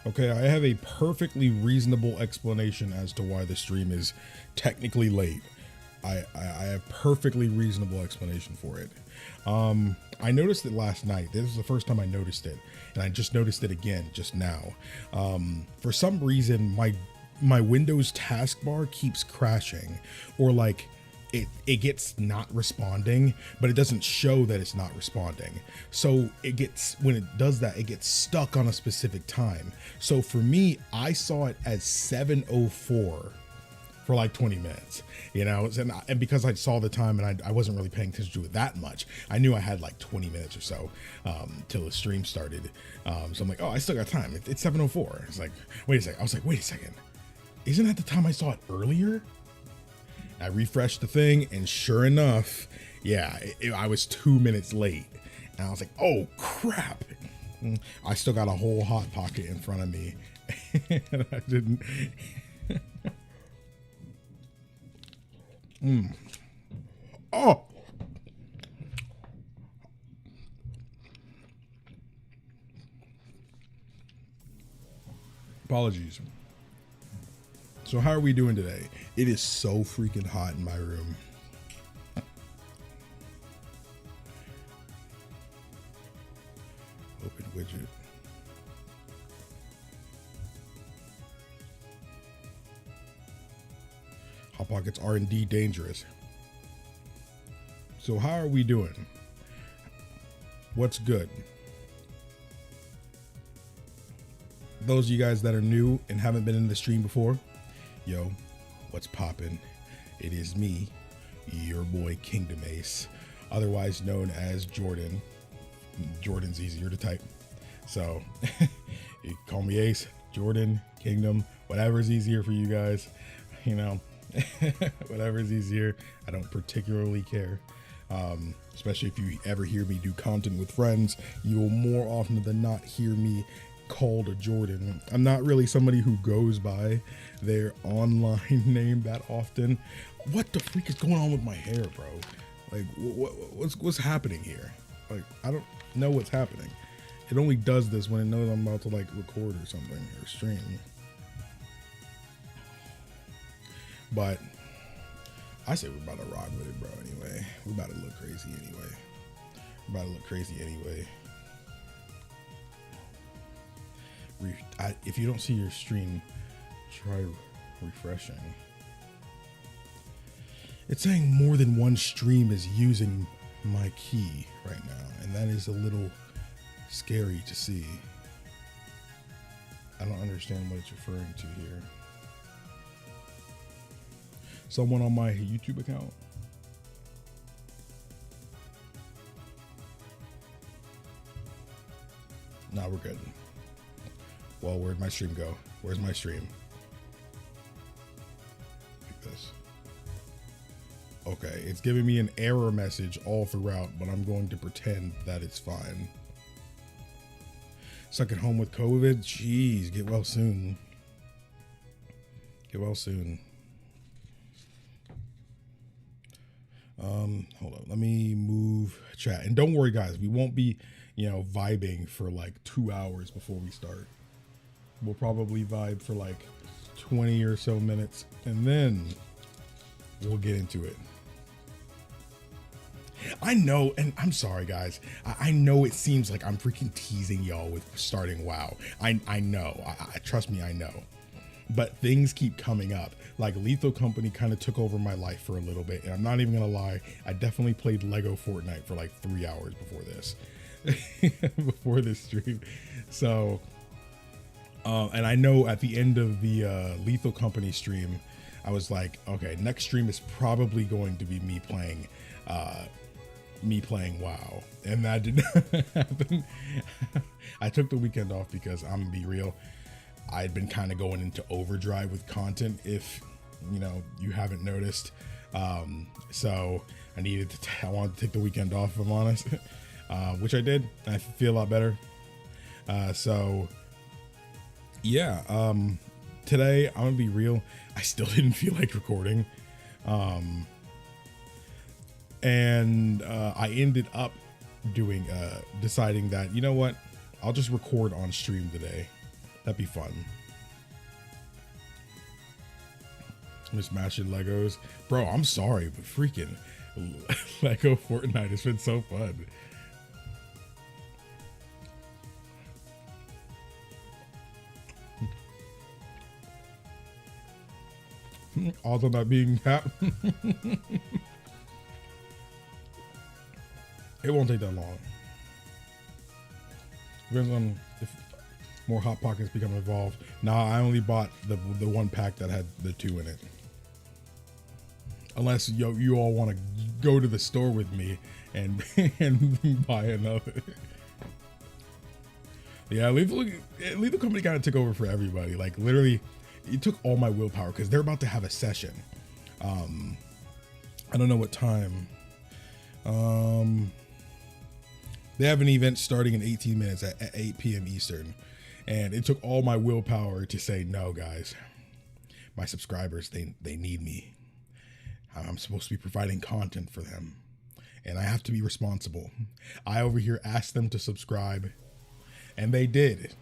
Okay, I have a perfectly reasonable explanation as to why the stream is technically late. I have perfectly reasonable explanation for it. I noticed it last night. This is the first time I noticed it, and I just noticed it again just now. For some reason, my Windows taskbar keeps crashing, or like it gets not responding, but it doesn't show that it's not responding. So it gets, when it does that, it gets stuck on a specific time. So for me, I saw it as 7:04 for like 20 minutes, you know, and because I saw the time and I wasn't really paying attention to it that much, I knew I had like 20 minutes or so till the stream started. So I'm like, oh, I still got time. It's 7:04. It's like, wait a second. I was like, wait a second. Isn't that the time I saw it earlier? I refreshed the thing, and sure enough, yeah, I was 2 minutes late. And I was like, oh crap. I still got a whole hot pocket in front of me. And I didn't. Oh. Apologies. So how are we doing today? It is so freaking hot in my room. Open widget. Hot pockets are indeed dangerous. So how are we doing? What's good? Those of you guys that are new and haven't been in the stream before, yo, what's poppin'? It is me, your boy KingdomAce, otherwise known as Jordan. Jordan's easier to type. So you call me Ace, Jordan, Kingdom, whatever's easier for you guys, you know, whatever's easier. I don't particularly care. Especially if you ever hear me do content with friends, you will more often than not hear me called a Jordan. I'm not really somebody who goes by their online name that often. What the freak is going on with my hair, bro? Like, what's happening here? Like, I don't know what's happening. It only does this when it knows I'm about to like record or something or stream. But I say we're about to rock with it, bro. Anyway, we're about to look crazy anyway. We're about to look crazy anyway. If you don't see your stream, try refreshing. It's saying more than one stream is using my key right now, and that is a little scary to see. I don't understand what it's referring to here. Someone on my YouTube account? Nah, we're good. Well, where'd my stream go? Where's my stream? Like this. Okay, it's giving me an error message all throughout, but I'm going to pretend that it's fine. Stuck at home with COVID? Jeez, get well soon. Get well soon. Hold on, let me move chat. And don't worry, guys, we won't be, you know, vibing for like 2 hours before we start. We'll probably vibe for like 20 or so minutes, and then we'll get into it. I know, and I'm sorry, guys. I know it seems like I'm freaking teasing y'all with starting WoW. I know. I trust me, I know. But things keep coming up. Like Lethal Company kind of took over my life for a little bit, and I'm not even gonna lie. I definitely played Lego Fortnite for like 3 hours before this, before this stream. So, and I know at the end of the Lethal Company stream, I was like, okay, next stream is probably going to be me playing WoW, and that did not happen. I took the weekend off because I'm gonna be real, I'd been kind of going into overdrive with content, if you know, you haven't noticed. So I wanted to take the weekend off, if I'm honest, which I did. I feel a lot better. So yeah, today I'm gonna be real, I still didn't feel like recording. And I ended up doing deciding that, you know what, I'll just record on stream today. That'd be fun. I'm just smashing Legos. Bro, I'm sorry, but freaking Lego Fortnite has been so fun. Also not being tapped. It won't take that long. Depends on if more Hot Pockets become involved. Nah, I only bought the one pack that had the 2 in it. Unless you all want to go to the store with me and and buy another. Yeah, Lethal Company kind of took over for everybody. Like literally, it took all my willpower because they're about to have a session. I don't know what time. They have an event starting in 18 minutes at 8 p.m. Eastern. And it took all my willpower to say, no, guys, my subscribers, they need me. I'm supposed to be providing content for them. And I have to be responsible. I over here asked them to subscribe. And they did.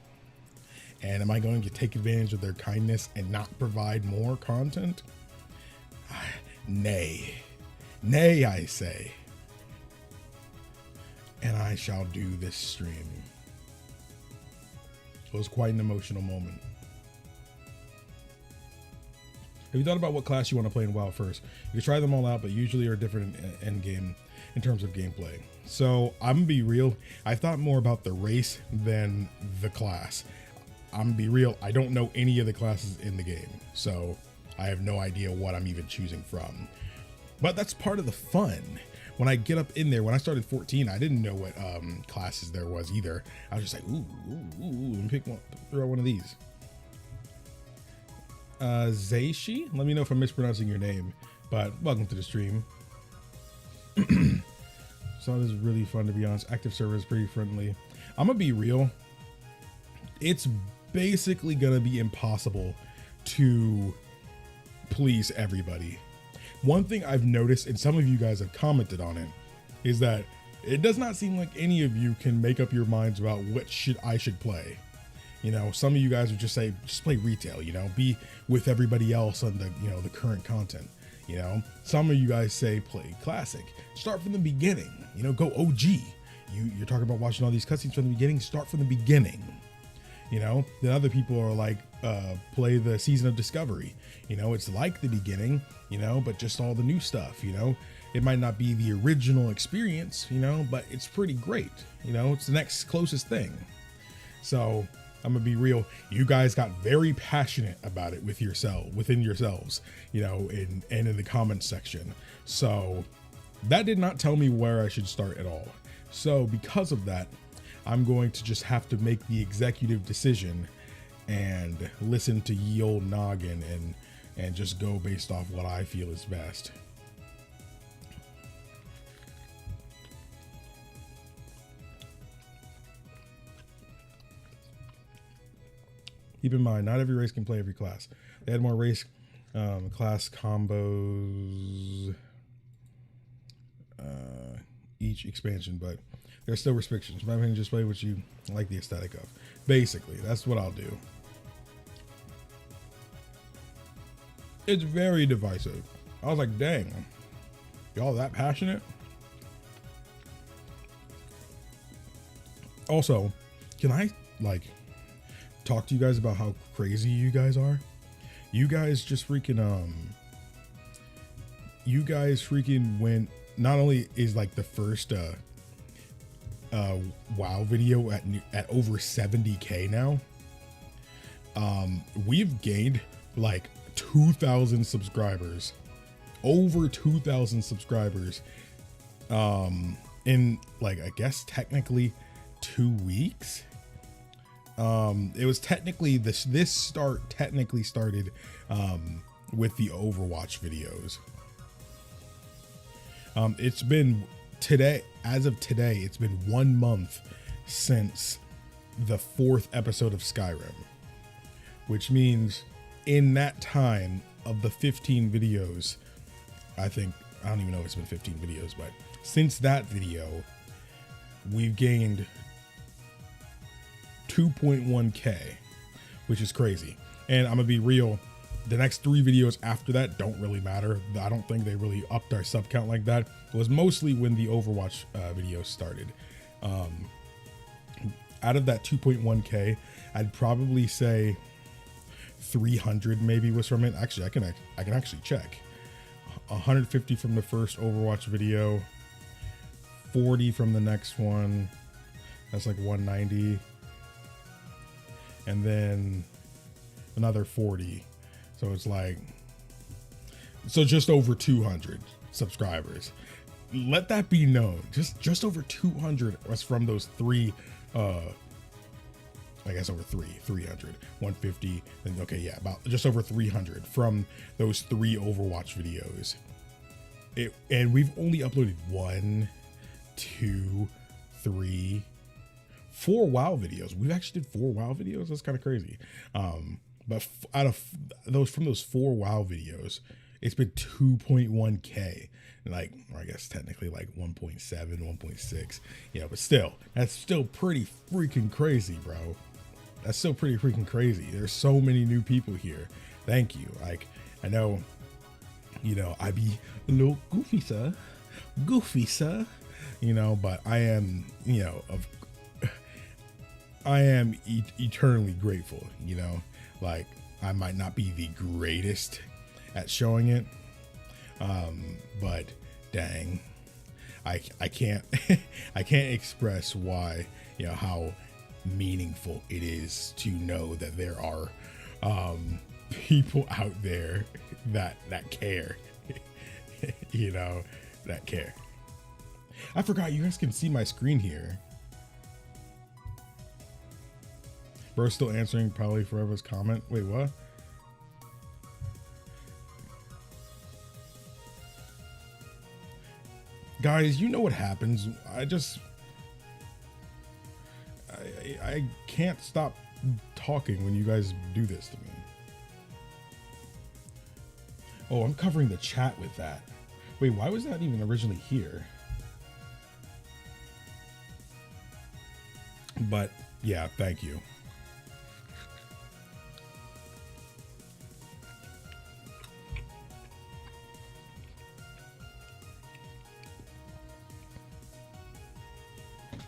And am I going to take advantage of their kindness and not provide more content? Nay. Nay, I say. And I shall do this stream. It was quite an emotional moment. Have you thought about what class you want to play in WoW first? You can try them all out, but usually are different in game in terms of gameplay. So I'm gonna be real. I thought more about the race than the class. I'm gonna be real. I don't know any of the classes in the game, so I have no idea what I'm even choosing from. But that's part of the fun. When I get up in there, when I started 14, I didn't know what classes there was either. I was just like, ooh, let me pick one, throw out one of these. Zaishi? Let me know if I'm mispronouncing your name, but welcome to the stream. So this is really fun, to be honest. Active server is pretty friendly. I'm gonna be real. It's basically gonna be impossible to please everybody. One thing I've noticed, and some of you guys have commented on it, is that it does not seem like any of you can make up your minds about what I should play. You know, some of you guys would just say, just play retail, you know, be with everybody else on the, you know, the current content. You know, some of you guys say play classic, start from the beginning, you know, go OG. You're talking about watching all these cutscenes from the beginning, start from the beginning. You know, then other people are like, play the Season of Discovery. You know, it's like the beginning, you know, but just all the new stuff, you know. It might not be the original experience, you know, but it's pretty great. You know, it's the next closest thing. So I'm gonna be real. You guys got very passionate about it within yourselves, you know, and in the comments section. So that did not tell me where I should start at all. So because of that, I'm going to just have to make the executive decision and listen to ye old noggin and just go based off what I feel is best. Keep in mind, not every race can play every class. They had more race class combos each expansion, but there's still restrictions. My opinion, just play what you like the aesthetic of. Basically, that's what I'll do. It's very divisive. I was like, dang, y'all that passionate? Also, can I like talk to you guys about how crazy you guys are? You guys just freaking went, not only is like the first WoW video at over 70K now. We've gained like 2,000 subscribers, over 2,000 subscribers in like, I guess technically 2 weeks. It was technically this start technically started with the Overwatch videos. It's been today, as of today, it's been 1 month since the 4th episode of Skyrim, which means in that time of the 15 videos, I don't even know if it's been 15 videos, but since that video, we've gained 2.1K, which is crazy. And I'm gonna be real, the next 3 videos after that don't really matter. I don't think they really upped our sub count like that. It was mostly when the Overwatch videos started. Out of that 2.1K, I'd probably say 300 maybe was from it. Actually, I can actually check. 150 from the first Overwatch video, 40 from the next one. That's like 190. And then another 40. So it's like, so just over 200 subscribers. Let that be known. Just over 200 was from those 3, I guess over 300, 150, and okay, yeah, about just over 300 from those 3 Overwatch videos. And we've only uploaded 1, 2, 3, 4 WoW videos. We've actually did 4 WoW videos. That's kind of crazy. But out of those, from those 4 WoW videos, it's been 2.1K. Like, or I guess technically like 1.7, 1.6, you know, but still, that's still pretty freaking crazy, bro. That's still pretty freaking crazy. There's so many new people here. Thank you. Like, I know, you know, I be a little goofy, sir, you know, but I am, you know, I am eternally grateful, you know, like I might not be the greatest at showing it. But dang, I can't, I can't express why, you know, how meaningful it is to know that there are, people out there that care, you know, that care. I forgot you guys can see my screen here. Bro, still answering probably forever's comment. Wait, what? Guys, you know what happens. I can't stop talking when you guys do this to me. Oh, I'm covering the chat with that. Wait, why was that even originally here? But yeah, thank you.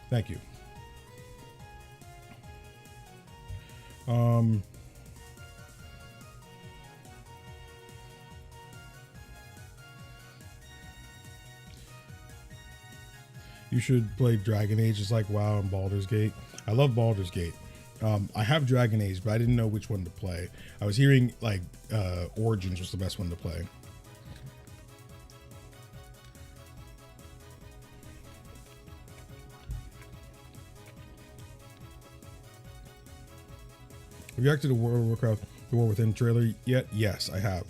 Thank you. You should play Dragon Age just like WoW and Baldur's Gate. I love Baldur's Gate. I have Dragon Age, but I didn't know which one to play. I was hearing like Origins was the best one to play. Have you acted a World of Warcraft The War Within trailer yet? Yes, I have.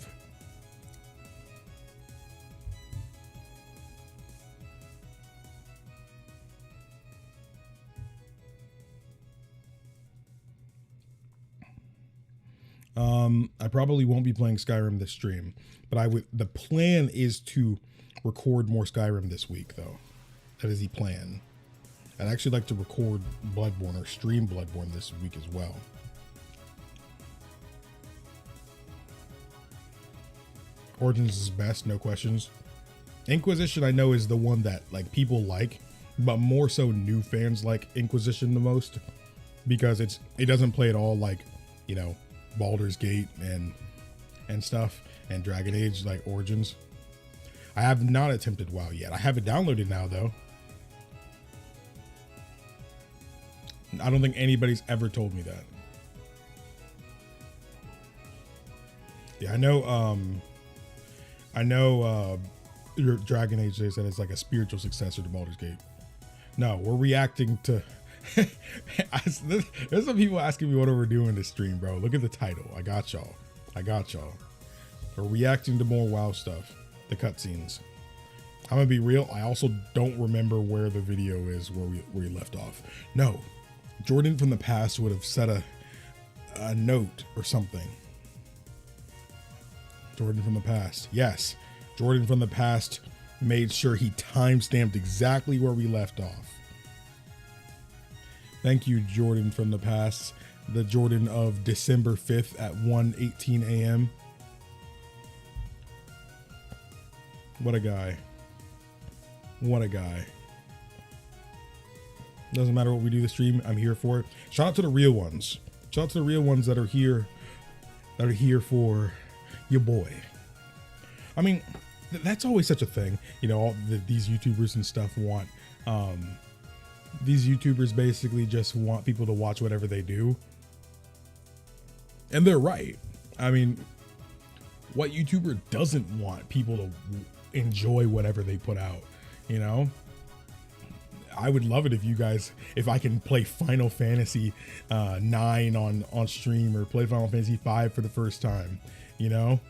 I probably won't be playing Skyrim this stream, but the plan is to record more Skyrim this week though. That is the plan. I'd actually like to record Bloodborne or stream Bloodborne this week as well. Origins is best, no questions. Inquisition I know is the one that like people like, but more so new fans like Inquisition the most because it doesn't play at all like, you know, Baldur's Gate and stuff and Dragon Age like Origins. I have not attempted WoW yet. I have it downloaded now though. I don't think anybody's ever told me that. Yeah, I know your Dragon Age, they said it's like a spiritual successor to Baldur's Gate. No, we're reacting to there's some people asking me what we're doing this stream, bro. Look at the title. I got y'all. We're reacting to more WoW stuff, the cutscenes. I'm gonna be real, I also don't remember where the video is where we left off. No, Jordan from the past would have set a note or something. Jordan from the past. Yes, Jordan from the past made sure he timestamped exactly where we left off. Thank you, Jordan from the past. the Jordan of December 5th at 1:18 a.m. What a guy. What a guy. Doesn't matter what we do the stream, I'm here for it. Shout out to the real ones. Shout out to the real ones that are here for your boy. I mean, that's always such a thing. You know, these YouTubers and stuff want, these YouTubers basically just want people to watch whatever they do. And they're right. I mean, what YouTuber doesn't want people to enjoy whatever they put out, you know? I would love it if you guys, if I can play Final Fantasy 9 on stream, or play Final Fantasy 5 for the first time, you know?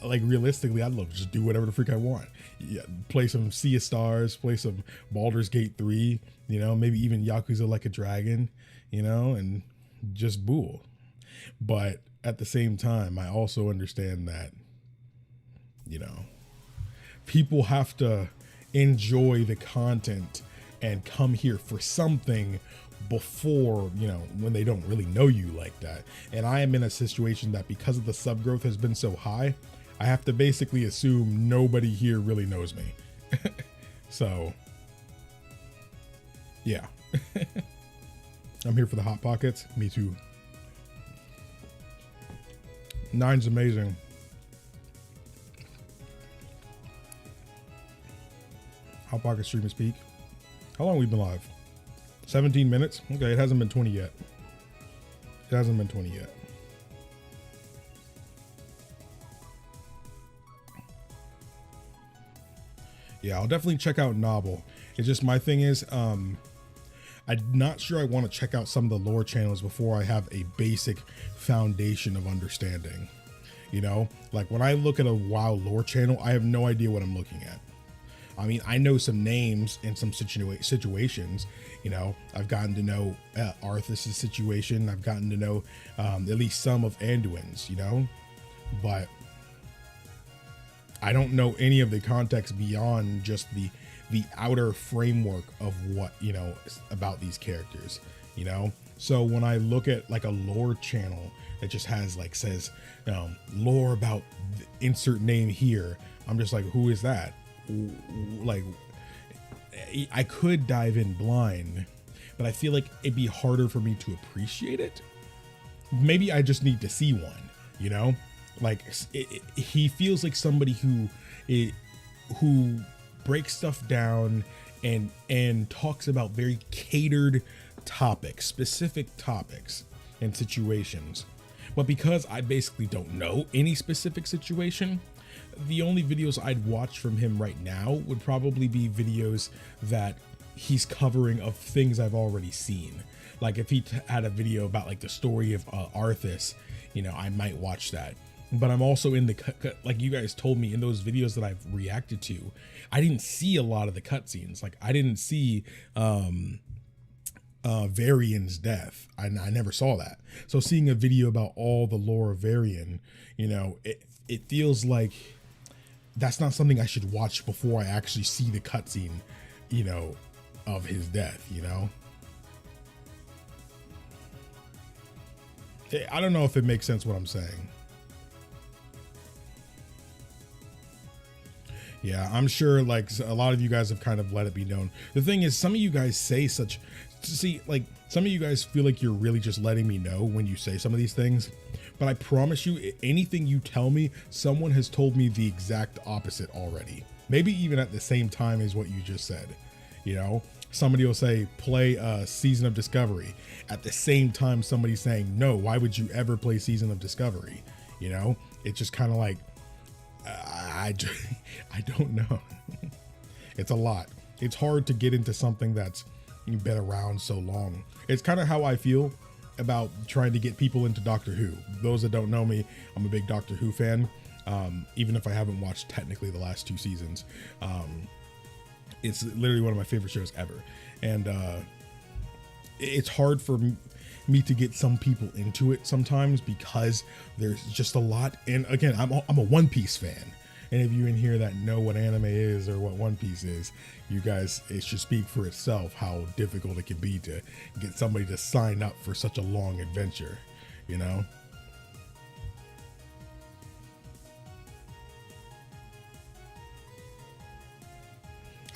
Like realistically, I'd love to just do whatever the freak I want. Yeah, play some Sea of Stars, play some Baldur's Gate 3, you know, maybe even Yakuza Like a Dragon, you know, and just bull. But at the same time, I also understand that, you know, people have to enjoy the content and come here for something before, you know, when they don't really know you like that. And I am in a situation that because of the sub growth has been so high, I have to basically assume nobody here really knows me. So yeah. I'm here for the Hot Pockets. Me too. 9's amazing. Hot Pocket stream is peak. How long have we been live? 17 minutes? Okay, it hasn't been 20 yet. It hasn't been 20 yet. Yeah, I'll definitely check out Novel. It's just my thing is, I'm not sure I want to check out some of the lore channels before I have a basic foundation of understanding. You know, like when I look at a WoW lore channel, I have no idea what I'm looking at. I mean, I know some names and some situations, you know, I've gotten to know Arthas' situation. I've gotten to know at least some of Anduin's, you know, but I don't know any of the context beyond just the outer framework of what, you know, about these characters, you know? So when I look at like a lore channel that just has like says lore about insert name here, I'm just like, who is that? Like, I could dive in blind, but I feel like it'd be harder for me to appreciate it. Maybe I just need to see one, you know? Like he feels like somebody who breaks stuff down and talks about very catered topics, specific topics and situations. But because I basically don't know any specific situation, the only videos I'd watch from him right now would probably be videos that he's covering of things I've already seen. Like if he had a video about like the story of Arthas, you know, I might watch that. But I'm also in the like you guys told me in those videos that I've reacted to, I didn't see a lot of the cutscenes. Like I didn't see Varian's death. I never saw that. So seeing a video about all the lore of Varian, you know, it feels like that's not something I should watch before I actually see the cutscene, you know, of his death, you know? I don't know if it makes sense what I'm saying. Yeah, I'm sure like a lot of you guys have kind of let it be known. The thing is, some of you guys say some of you guys feel like you're really just letting me know when you say some of these things. But I promise you, anything you tell me, someone has told me the exact opposite already. Maybe even at the same time as what you just said. You know, somebody will say, play Season of Discovery. At the same time, somebody's saying, no, why would you ever play Season of Discovery? You know, it's just kind of like, I don't know. It's a lot. It's hard to get into something that's been around so long. It's kind of how I feel about trying to get people into Doctor Who. Those that don't know me, I'm a big Doctor Who fan. Even if I haven't watched technically the last 2 seasons, it's literally one of my favorite shows ever. And it's hard for me to get some people into it sometimes because there's just a lot. And again, I'm a One Piece fan. Any of you in here that know what anime is or what One Piece is, you guys, it should speak for itself how difficult it can be to get somebody to sign up for such a long adventure, you know?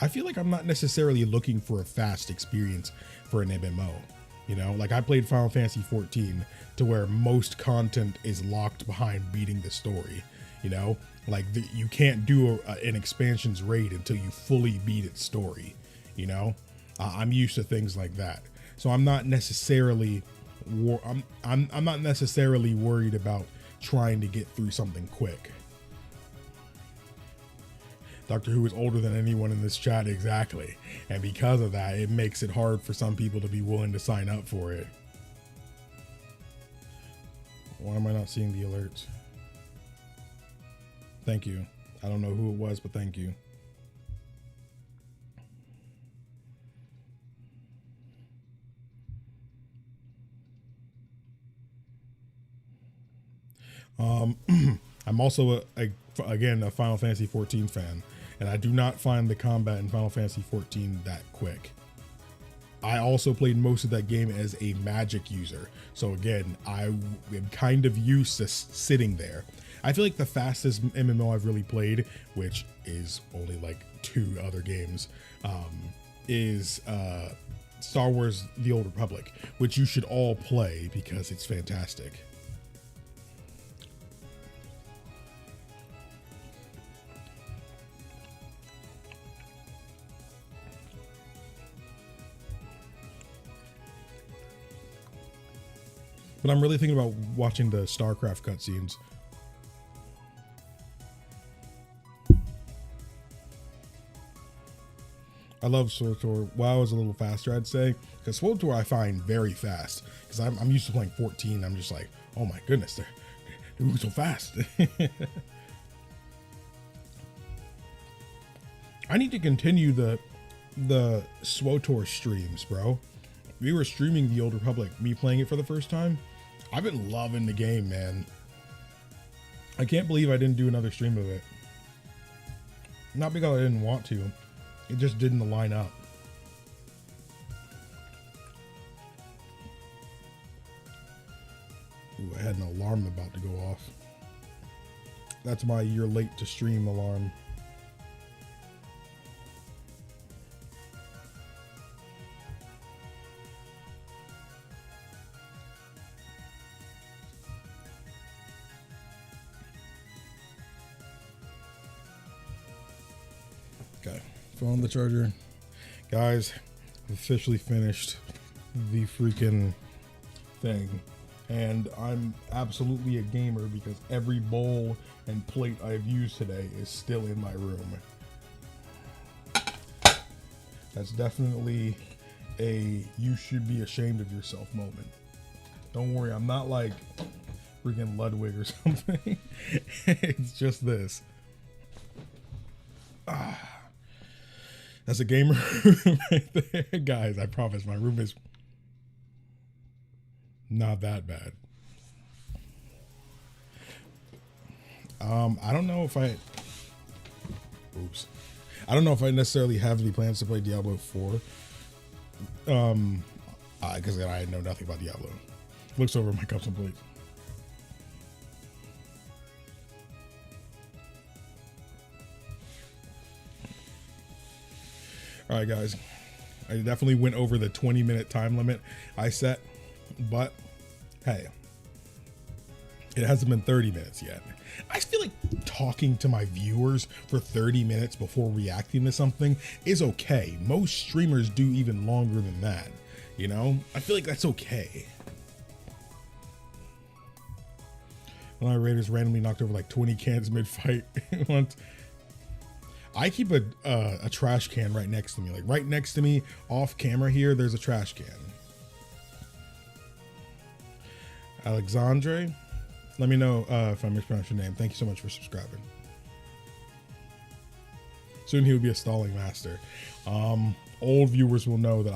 I feel like I'm not necessarily looking for a fast experience for an MMO. You know, like I played Final Fantasy 14 to where most content is locked behind beating the story. You know, like you can't do an expansions raid until you fully beat its story. You know, I'm used to things like that, so I'm not necessarily I'm not necessarily worried about trying to get through something quick. Doctor Who is older than anyone in this chat, exactly. And because of that, it makes it hard for some people to be willing to sign up for it. Why am I not seeing the alerts? Thank you. I don't know who it was, but thank you. I'm also again a Final Fantasy 14 fan, and I do not find the combat in Final Fantasy 14 that quick. I also played most of that game as a magic user, so again, I am kind of used to sitting there. I feel like the fastest MMO I've really played, which is only like 2 other games, is Star Wars: The Old Republic, which you should all play because it's fantastic. But I'm really thinking about watching the StarCraft cutscenes. I love SWTOR. WoW is a little faster, I'd say, because SWTOR I find very fast. Because I'm used to playing 14. I'm just like, oh my goodness, they're moving so fast. I need to continue the SWTOR streams, bro. We were streaming The Old Republic, me playing it for the first time. I've been loving the game, man. I can't believe I didn't do another stream of it. Not because I didn't want to. It just didn't line up. Ooh, I had an alarm about to go off. That's my "you're late to stream" alarm. Okay, phone the charger. Guys, I've officially finished the freaking thing. And I'm absolutely a gamer because every bowl and plate I've used today is still in my room. That's definitely a you should be ashamed of yourself moment. Don't worry, I'm not like freaking Ludwig or something. It's just this. That's a gamer room right there. Guys, I promise my room is not that bad. I don't know if I don't know if I necessarily have any plans to play Diablo 4. Because I know nothing about Diablo. Looks over my custom plates. All right, guys. I definitely went over the 20-minute time limit I set, but hey, it hasn't been 30 minutes yet. I feel like talking to my viewers for 30 minutes before reacting to something is okay. Most streamers do even longer than that, you know? I feel like that's okay. One of my raiders randomly knocked over like 20 cans mid-fight once. I keep a trash can right next to me. Like right next to me, off camera here, there's a trash can. Alexandre, let me know if I mispronounced your name. Thank you so much for subscribing. Soon he will be a stalling master. Old viewers will know that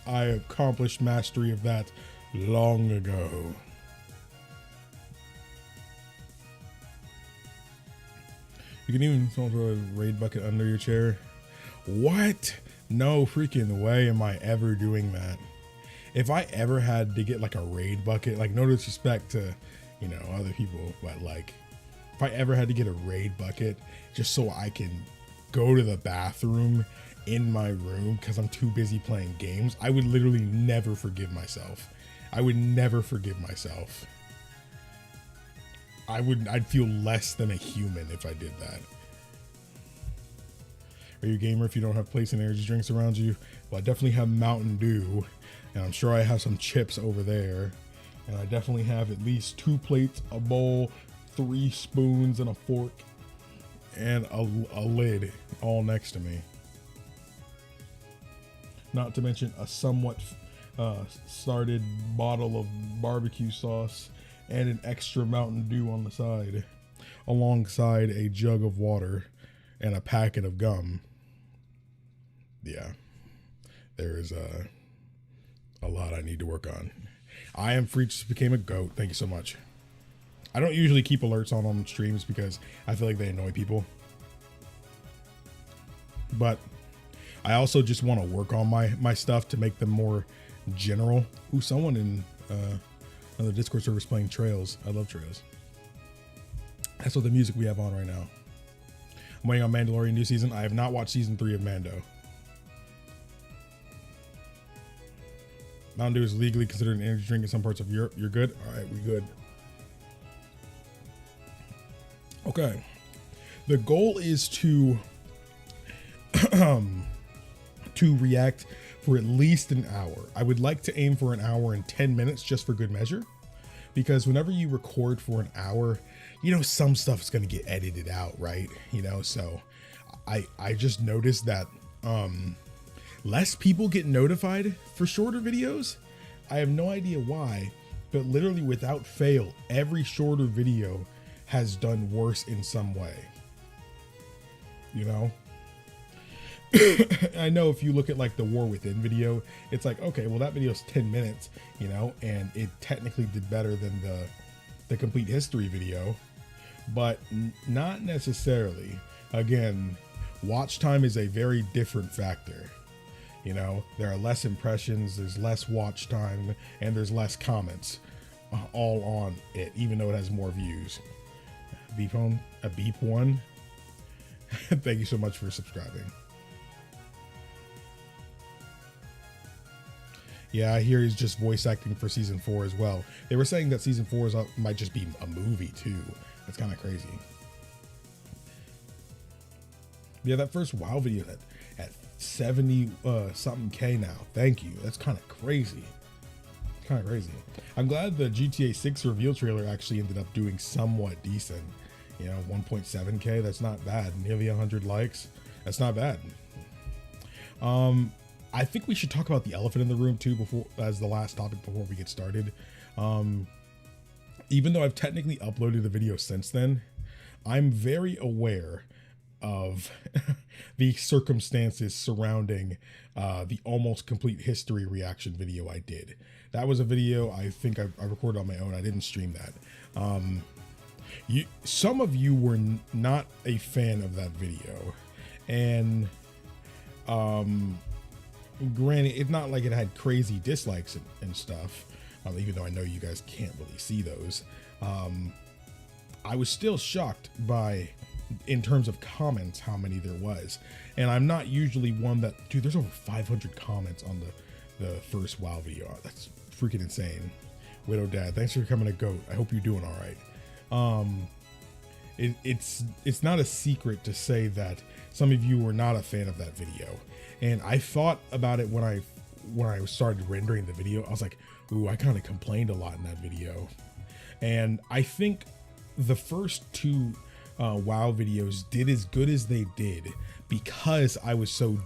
I accomplished mastery of that long ago. You can even throw a raid bucket under your chair. What? No freaking way am I ever doing that. If I ever had to get like a raid bucket, like no disrespect to, you know, other people, but like if I ever had to get a raid bucket just so I can go to the bathroom in my room because I'm too busy playing games, I would literally never forgive myself. I would never forgive myself. I'd feel less than a human if I did that. Are you a gamer if you don't have plates and energy drinks around you? Well, I definitely have Mountain Dew, and I'm sure I have some chips over there. And I definitely have at least 2 plates, a bowl, 3 spoons, and a fork, and a lid all next to me. Not to mention a somewhat started bottle of barbecue sauce and an extra Mountain Dew on the side, alongside a jug of water and a packet of gum. Yeah, there is a lot I need to work on. I am free, just became a goat. Thank you so much. I don't usually keep alerts on streams because I feel like they annoy people. But I also just want to work on my stuff to make them more general. Ooh, someone in the Discord server is playing Trails. I love Trails. That's what the music we have on right now. I'm waiting on Mandalorian new season. I have not watched season 3 of Mando. Mountain Dew is legally considered an energy drink in some parts of Europe. You're good? All right, we good. Okay. The goal is to react for at least an hour. I would like to aim for an hour and 10 minutes just for good measure, because whenever you record for an hour, you know, some stuff is going to get edited out, right? You know, so I just noticed that less people get notified for shorter videos. I have no idea why, but literally without fail, every shorter video has done worse in some way. You know? I know if you look at like the War Within video, it's like, okay, well that video is 10 minutes, you know, and it technically did better than the complete history video, but not necessarily. Again, watch time is a very different factor. You know, there are less impressions, there's less watch time, and there's less comments all on it, even though it has more views. Beep on a beep one. Thank you so much for subscribing. Yeah, I hear he's just voice acting for season 4 as well. They were saying that season 4 might just be a movie too. That's kind of crazy. Yeah, that first WoW video at 70 something K now. Thank you. That's kind of crazy. Kind of crazy. I'm glad the GTA 6 reveal trailer actually ended up doing somewhat decent. You know, 1.7K. That's not bad. Nearly 100 likes. That's not bad. I think we should talk about the elephant in the room too before, as the last topic before we get started. Even though I've technically uploaded a video since then, I'm very aware of the circumstances surrounding the almost complete history reaction video I did. That was a video I think I recorded on my own. I didn't stream that. Some of you were not a fan of that video, and granted, it's not like it had crazy dislikes and stuff, even though I know you guys can't really see those. I was still shocked by, in terms of comments, how many there was. And I'm not usually one that, dude, there's over 500 comments on the first WoW video. That's freaking insane. Widow Dad, thanks for becoming a goat. I hope you're doing all right. It's not a secret to say that some of you were not a fan of that video. And I thought about it when I started rendering the video. I was like, ooh, I kind of complained a lot in that video. And I think the first 2 WoW videos did as good as they did because I was so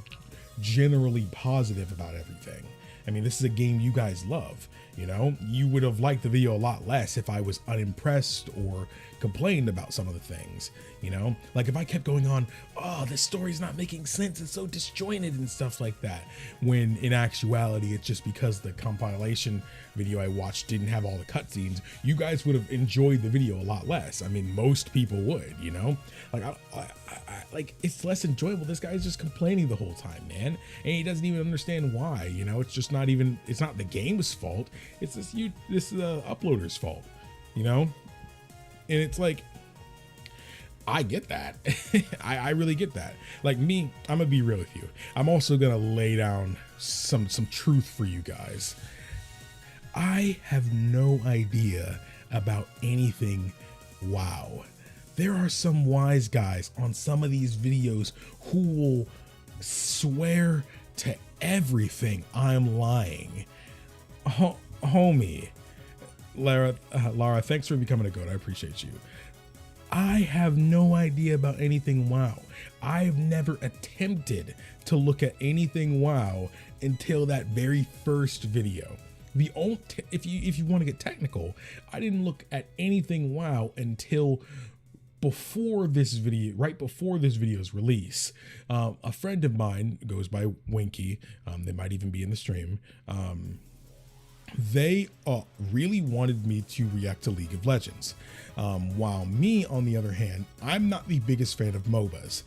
generally positive about everything. I mean, this is a game you guys love. You know, you would have liked the video a lot less if I was unimpressed or complained about some of the things, you know, like if I kept going on, oh, this story's not making sense, it's so disjointed and stuff like that, when in actuality it's just because the compilation video I watched didn't have all the cutscenes. You guys would have enjoyed the video a lot less. I mean, most people would, you know, like like it's less enjoyable. This guy's just complaining the whole time, man, and he doesn't even understand why. You know, it's just not even, it's not the game's fault, it's this uploader's fault, you know. And it's like, I get that. I really get that. Like me, I'm gonna be real with you. I'm also gonna lay down some truth for you guys. I have no idea about anything WoW. There are some wise guys on some of these videos who will swear to everything I'm lying. Homie, Lara, thanks for becoming a goat. I appreciate you. I have no idea about anything WoW. I've never attempted to look at anything WoW until that very first video. The only, if you want to get technical, I didn't look at anything WoW until before this video, right before this video's release. A friend of mine goes by Winky. They might even be in the stream. They really wanted me to react to League of Legends, while me, on the other hand, I'm not the biggest fan of MOBAs.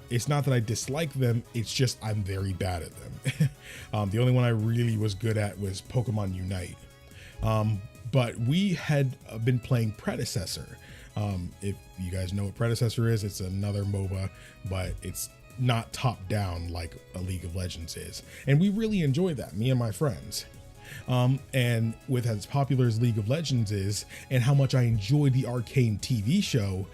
It's not that I dislike them, it's just I'm very bad at them. The only one I really was good at was Pokemon Unite. But we had been playing Predecessor. If you guys know what Predecessor is, it's another MOBA, but it's not top down like a League of Legends is. And we really enjoyed that, me and my friends. And with as popular as League of Legends is, and how much I enjoyed the Arcane TV show,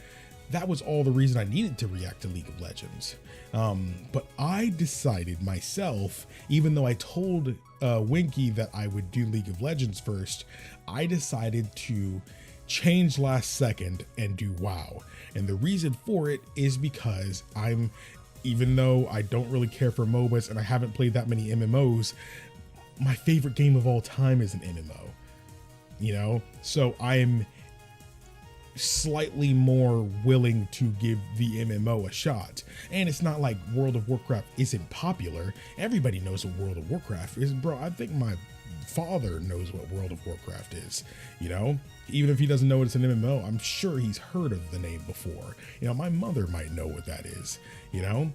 that was all the reason I needed to react to League of Legends. But I decided myself, even though I told Winky that I would do League of Legends first, I decided to change last second and do WoW. And the reason for it is because even though I don't really care for MOBAs and I haven't played that many MMOs, my favorite game of all time is an MMO, you know? So I'm slightly more willing to give the MMO a shot. And it's not like World of Warcraft isn't popular. Everybody knows what World of Warcraft is, bro. I think my father knows what World of Warcraft is, you know? Even if he doesn't know it's an MMO, I'm sure he's heard of the name before. You know, my mother might know what that is, you know?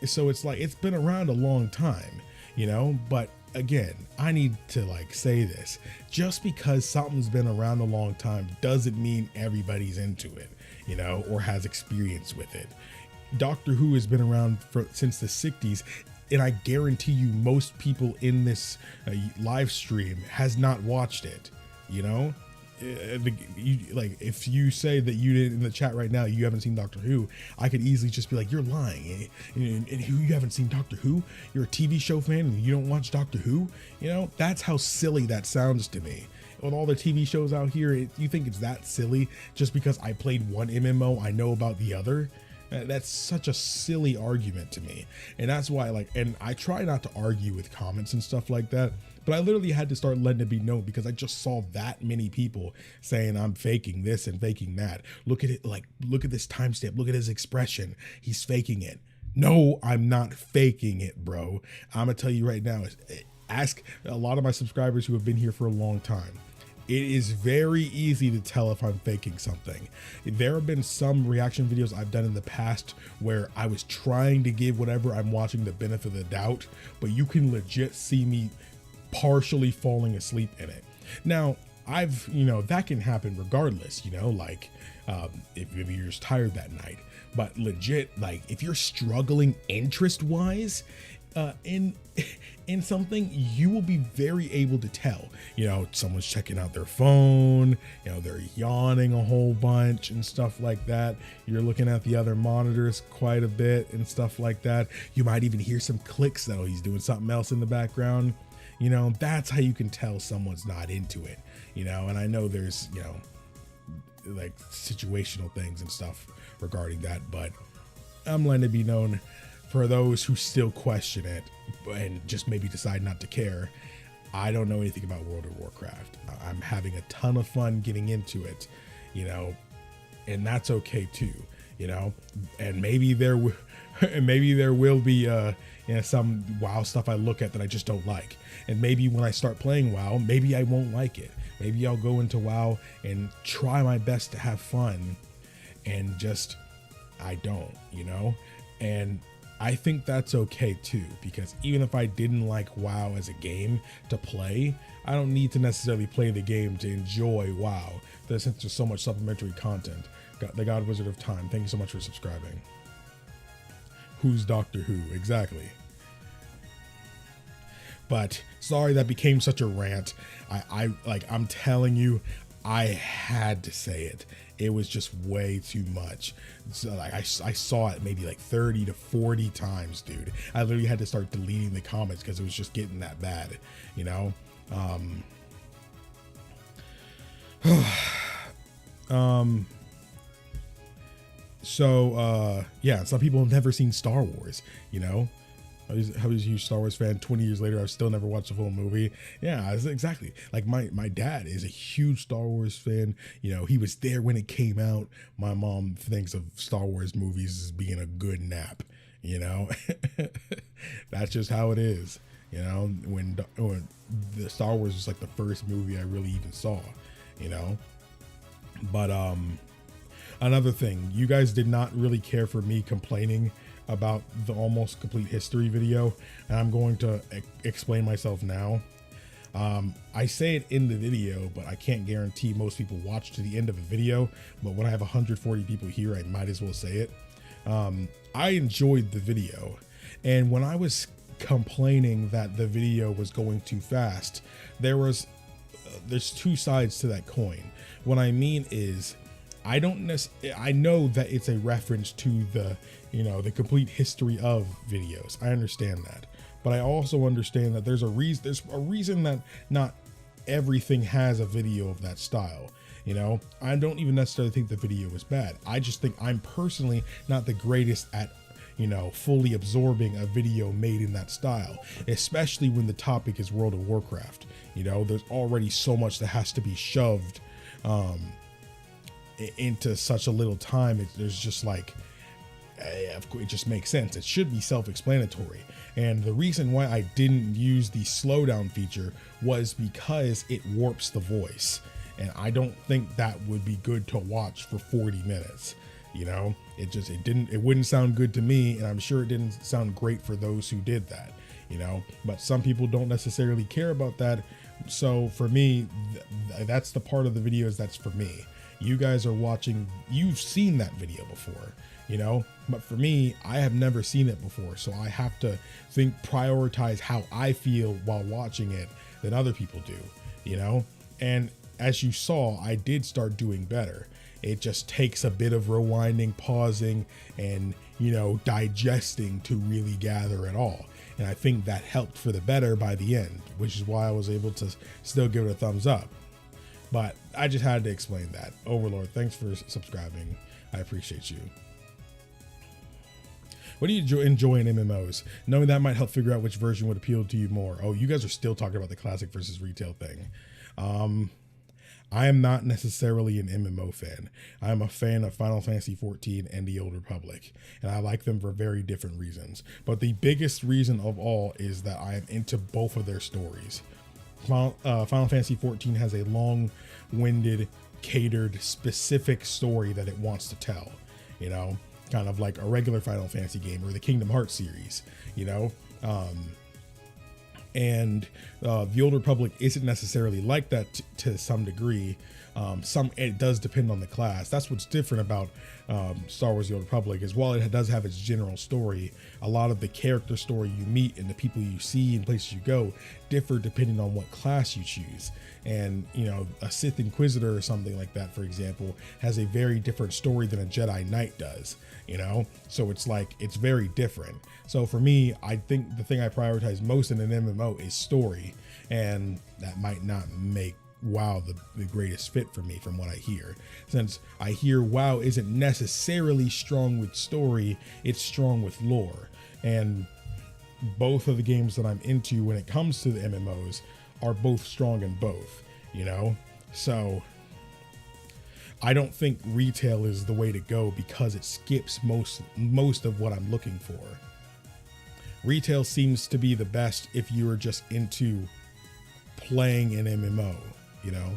So it's like, it's been around a long time, you know? But again, I need to like say this, just because something's been around a long time doesn't mean everybody's into it, you know, or has experience with it. Doctor Who has been around since the 60s, and I guarantee you most people in this live stream has not watched it, you know? Like if you say that you did in the chat right now, you haven't seen Doctor Who, I could easily just be like, you're lying. And who, you haven't seen Doctor Who? You're a TV show fan and you don't watch Doctor Who? You know, that's how silly that sounds to me. With all the TV shows out here, you think it's that silly just because I played one MMO, I know about the other? That's such a silly argument to me. And that's why, and I try not to argue with comments and stuff like that, but I literally had to start letting it be known because I just saw that many people saying I'm faking this and faking that. Look at it, look at this timestamp, look at his expression, he's faking it. No, I'm not faking it, bro. I'm gonna tell you right now, ask a lot of my subscribers who have been here for a long time. It is very easy to tell if I'm faking something. There have been some reaction videos I've done in the past where I was trying to give whatever I'm watching the benefit of the doubt, but you can legit see me partially falling asleep in it. Now, that can happen regardless, you know, if you're just tired that night, but legit, if you're struggling interest-wise, in something, you will be very able to tell, you know, someone's checking out their phone, you know, they're yawning a whole bunch and stuff like that. You're looking at the other monitors quite a bit and stuff like that. You might even hear some clicks though. He's doing something else in the background. You know, that's how you can tell someone's not into it, you know. And I know there's, you know, situational things and stuff regarding that, but I'm letting it be known for those who still question it and just maybe decide not to care, I don't know anything about World of Warcraft. I'm having a ton of fun getting into it, you know, and that's okay too, you know. And maybe there will be you know, some WoW stuff I look at that I just don't like, and maybe when I start playing WoW, maybe I won't like it. Maybe I'll go into WoW and try my best to have fun, and just I don't, you know. And I think that's okay too, because even if I didn't like WoW as a game to play, I don't need to necessarily play the game to enjoy WoW. Since there's so much supplementary content. The God Wizard of Time, thank you so much for subscribing. Who's Doctor Who? Exactly. But sorry that became such a rant. I'm telling you, I had to say it. It was just way too much. So like I saw it maybe like 30 to 40 times, dude. I literally had to start deleting the comments because it was just getting that bad, you know. Yeah, some people have never seen Star Wars, you know. I was a huge Star Wars fan. 20 years later, I've still never watched a full movie. Yeah, exactly. Like my dad is a huge Star Wars fan. You know, he was there when it came out. My mom thinks of Star Wars movies as being a good nap, you know. That's just how it is, you know. When the Star Wars was like the first movie I really even saw, you know. But another thing, you guys did not really care for me complaining about the almost complete history video, and I'm going to explain myself now. I say it in the video, but I can't guarantee most people watch to the end of the video. But when I have 140 people here, I might as well say it. I enjoyed the video, and when I was complaining that the video was going too fast, there's two sides to that coin. What I mean is, I know that it's a reference to the, you know, the complete history of videos. I understand that, but I also understand that there's a reason that not everything has a video of that style. You know, I don't even necessarily think the video was bad. I just think I'm personally not the greatest at, you know, fully absorbing a video made in that style, especially when the topic is World of Warcraft. You know, there's already so much that has to be shoved into such a little time. There's just like, it just makes sense. It should be self-explanatory. And the reason why I didn't use the slowdown feature was because it warps the voice, and I don't think that would be good to watch for 40 minutes. You know, it wouldn't sound good to me, and I'm sure it didn't sound great for those who did that, you know. But some people don't necessarily care about that. So for me, that's the part of the videos that's for me. You guys are watching, you've seen that video before, you know, but for me, I have never seen it before. So I have to prioritize how I feel while watching it than other people do, you know. And as you saw, I did start doing better. It just takes a bit of rewinding, pausing, and, you know, digesting to really gather it all. And I think that helped for the better by the end, which is why I was able to still give it a thumbs up. But I just had to explain that. Overlord, thanks for subscribing. I appreciate you. What do you enjoy in MMOs? Knowing that might help figure out which version would appeal to you more. Oh, you guys are still talking about the classic versus retail thing. I am not necessarily an MMO fan. I am a fan of Final Fantasy XIV and the Old Republic, and I like them for very different reasons. But the biggest reason of all is that I am into both of their stories. Final Fantasy XIV has a long-winded, catered, specific story that it wants to tell, you know, kind of like a regular Final Fantasy game or the Kingdom Hearts series, you know. And the Old Republic isn't necessarily like that to some degree. It does depend on the class. That's what's different about Star Wars: The Old Republic, is while it does have its general story, a lot of the character story you meet and the people you see and places you go differ depending on what class you choose. And, you know, a Sith Inquisitor or something like that, for example, has a very different story than a Jedi Knight does, you know? So it's like, it's very different. So for me, I think the thing I prioritize most in an MMO is story, and that might not make WoW the greatest fit for me from what I hear. Since I hear WoW isn't necessarily strong with story, it's strong with lore. And both of the games that I'm into when it comes to the MMOs are both strong in both, you know? So I don't think retail is the way to go because it skips most of what I'm looking for. Retail seems to be the best if you're just into playing an MMO, you know?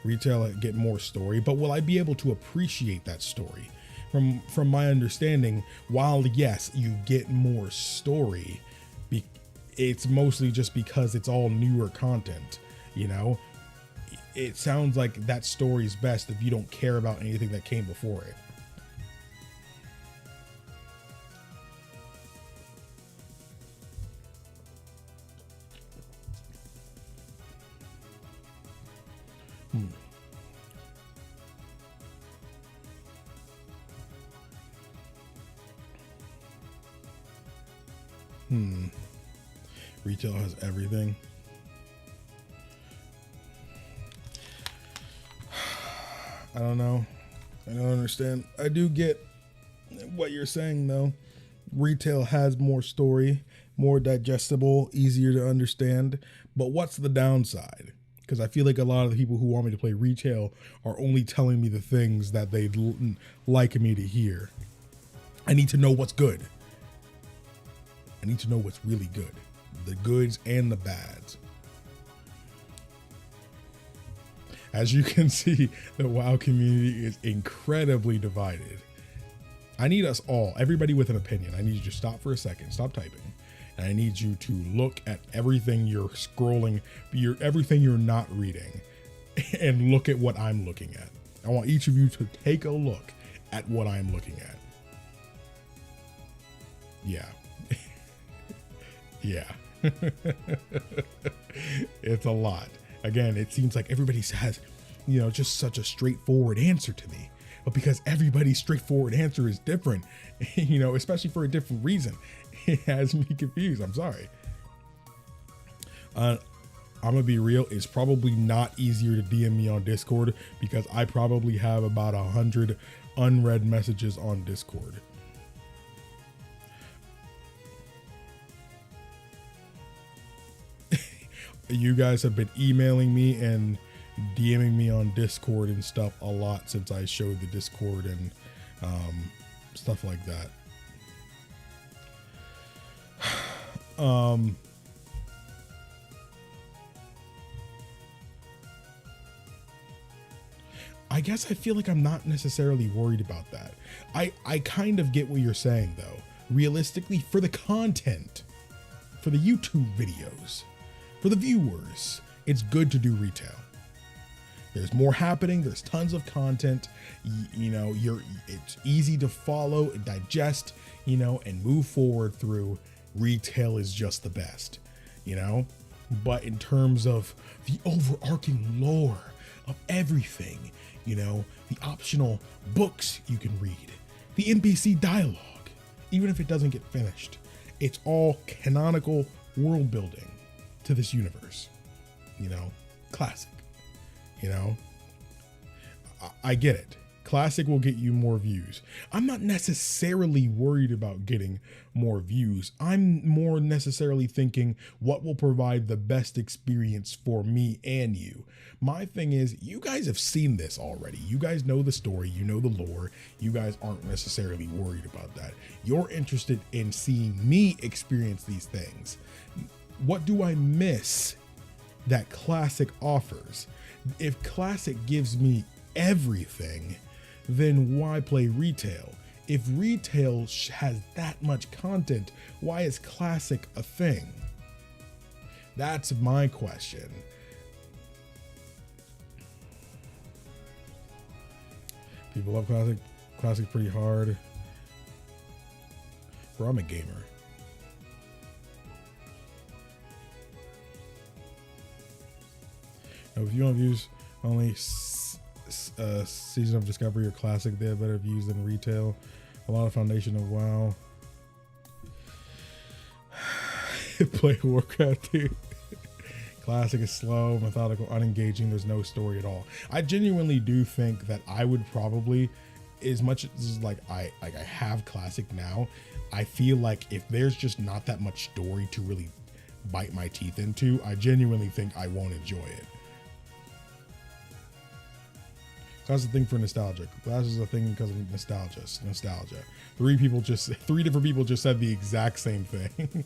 Retail, I get more story, but will I be able to appreciate that story? From my understanding, while yes, you get more story, it's mostly just because it's all newer content, you know? It sounds like that story's best if you don't care about anything that came before it. Retail has everything. I don't know. I don't understand. I do get what you're saying though. Retail has more story, more digestible, easier to understand. But what's the downside? Because I feel like a lot of the people who want me to play retail are only telling me the things that they'd like me to hear. I need to know what's good. I need to know what's really good. The goods and the bads. As you can see, the WoW community is incredibly divided. I need us all, everybody with an opinion. I need you to stop for a second, stop typing. And I need you to look at everything you're scrolling, everything you're not reading, and look at what I'm looking at. I want each of you to take a look at what I'm looking at. Yeah. Yeah. It's a lot. Again, it seems like everybody has, you know, just such a straightforward answer to me. But because everybody's straightforward answer is different, you know, especially for a different reason, it has me confused. I'm sorry. I'm gonna be real. It's probably not easier to DM me on Discord because I probably have about 100 unread messages on Discord. You guys have been emailing me and DMing me on Discord and stuff a lot since I showed the Discord and stuff like that. I guess I feel like I'm not necessarily worried about that. I kind of get what you're saying though. Realistically, for the content, for the YouTube videos, for the viewers, it's good to do retail. There's more happening. There's tons of content. You know, it's easy to follow and digest, you know, and move forward through. Retail is just the best, you know? But in terms of the overarching lore of everything, you know, the optional books you can read, the NPC dialogue, even if it doesn't get finished, it's all canonical world building to this universe, you know, classic, you know, I get it. Classic will get you more views. I'm not necessarily worried about getting more views. I'm more necessarily thinking what will provide the best experience for me and you. My thing is, you guys have seen this already. You guys know the story, you know the lore. You guys aren't necessarily worried about that. You're interested in seeing me experience these things. What do I miss that Classic offers? If Classic gives me everything, then why play retail? If retail has that much content, why is Classic a thing? That's my question. People love Classic. Classic's pretty hard. Bro, I'm a gamer. Now, if you want views only Season of Discovery or Classic, they have better views than retail. A lot of foundation of WoW. Play Warcraft, dude. Classic is slow, methodical, unengaging. There's no story at all. I genuinely do think that I would probably as much as like I have classic now, I feel like if there's just not that much story to really bite my teeth into, I genuinely think I won't enjoy it. That's the thing for nostalgia. Class is a thing because of nostalgia. Three different people just said the exact same thing.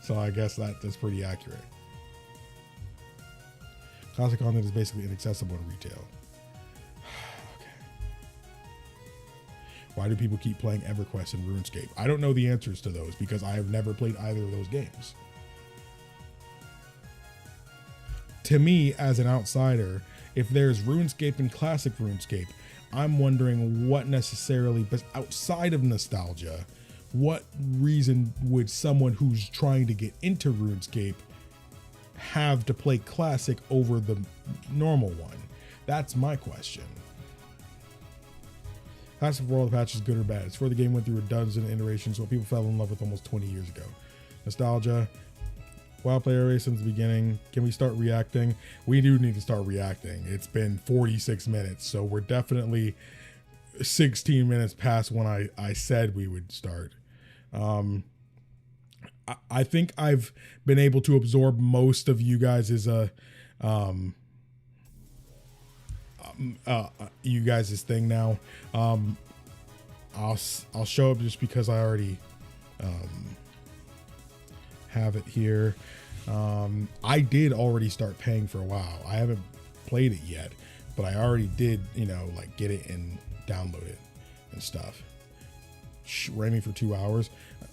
So I guess that's pretty accurate. Classic content is basically inaccessible in retail. Okay. Why do people keep playing EverQuest and RuneScape? I don't know the answers to those because I have never played either of those games. To me, as an outsider, if there's RuneScape and Classic RuneScape, I'm wondering what necessarily, but outside of nostalgia, what reason would someone who's trying to get into RuneScape have to play Classic over the normal one? That's my question. Classic World Patch is good or bad? It's for the game went through a dozen iterations, what people fell in love with almost 20 years ago. Nostalgia. WoW player race since the beginning. Can we start reacting? We do need to start reacting. It's been 46 minutes, so we're definitely 16 minutes past when I said we would start. I think I've been able to absorb most of you guys' you guys' thing now. I'll show up just because I already have it here. I did already start paying for WoW. I haven't played it yet, but I already did, like get it and download it and stuff. Ran me for 2 hours.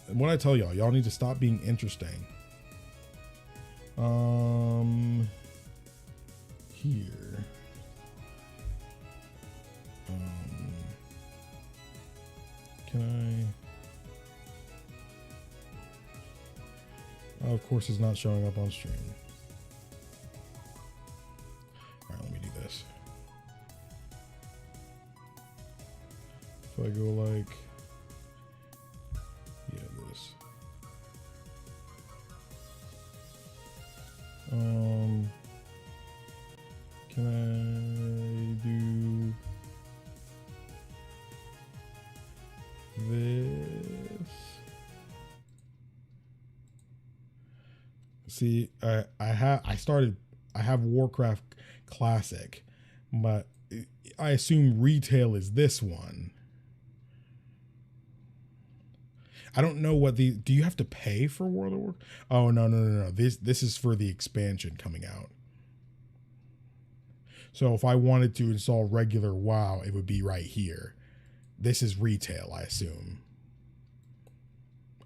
What I tell y'all need to stop being interesting. Here. Can I? Oh, of course, it's not showing up on stream. All right, let me do this. If I go like, this. Can I do this? See, I have Warcraft Classic, but I assume retail is this one. I don't know what do you have to pay for World of Warcraft? Oh, no. This is for the expansion coming out. So if I wanted to install regular WoW, it would be right here. This is retail, I assume.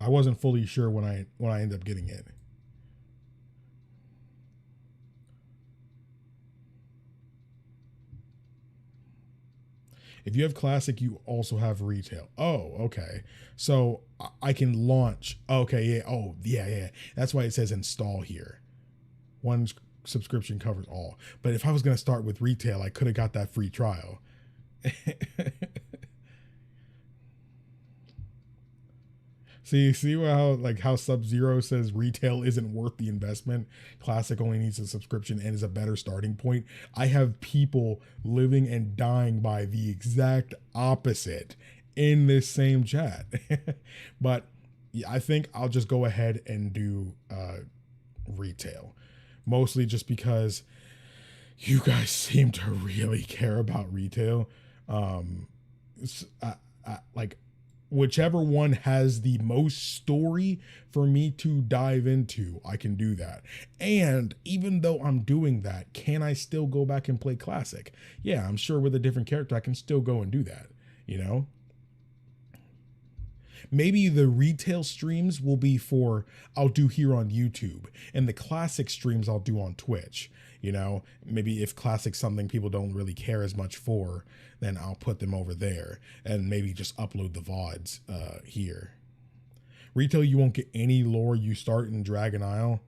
I wasn't fully sure when I ended up getting it. If you have Classic, you also have retail. Oh, okay. So I can launch. Okay, yeah. Oh, yeah. That's why it says install here. One subscription covers all. But if I was going to start with retail, I could have got that free trial. See how Sub-Zero says retail isn't worth the investment. Classic only needs a subscription and is a better starting point. I have people living and dying by the exact opposite in this same chat. But I think I'll just go ahead and do retail. Mostly just because you guys seem to really care about retail. Like, whichever one has the most story for me to dive into, I can do that. And even though I'm doing that, can I still go back and play Classic? Yeah, I'm sure with a different character, I can still go and do that, Maybe the retail streams will be I'll do here on YouTube, and the Classic streams I'll do on Twitch. Maybe if Classic's something people don't really care as much for, then I'll put them over there and maybe just upload the VODs here. Retail, you won't get any lore you start in Dragon Isle.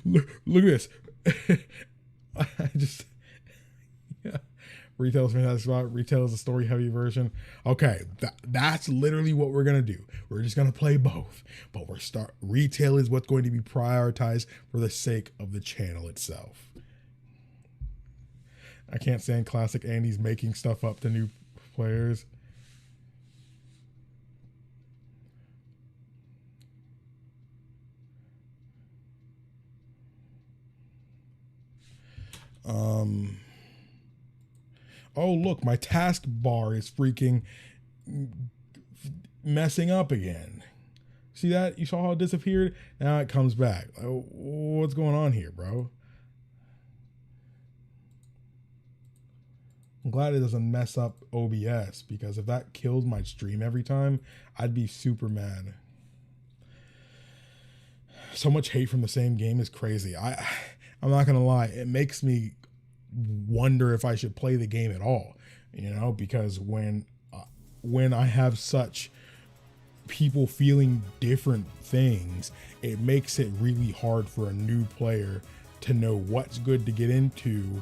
Look at this. Retail is a fantastic spot. Retail is a story heavy version. Okay, that's literally what we're gonna do. We're just gonna play both, but retail is what's going to be prioritized for the sake of the channel itself. I can't stand classic Andy's making stuff up to new players. Oh, look, my task bar is freaking messing up again. See that? You saw how it disappeared? Now it comes back. What's going on here, bro? I'm glad it doesn't mess up OBS, because if that kills my stream every time, I'd be super mad. So much hate from the same game is crazy. I'm not gonna lie, it makes me wonder if I should play the game at all, you know, because when I have such people feeling different things, it makes it really hard for a new player to know what's good to get into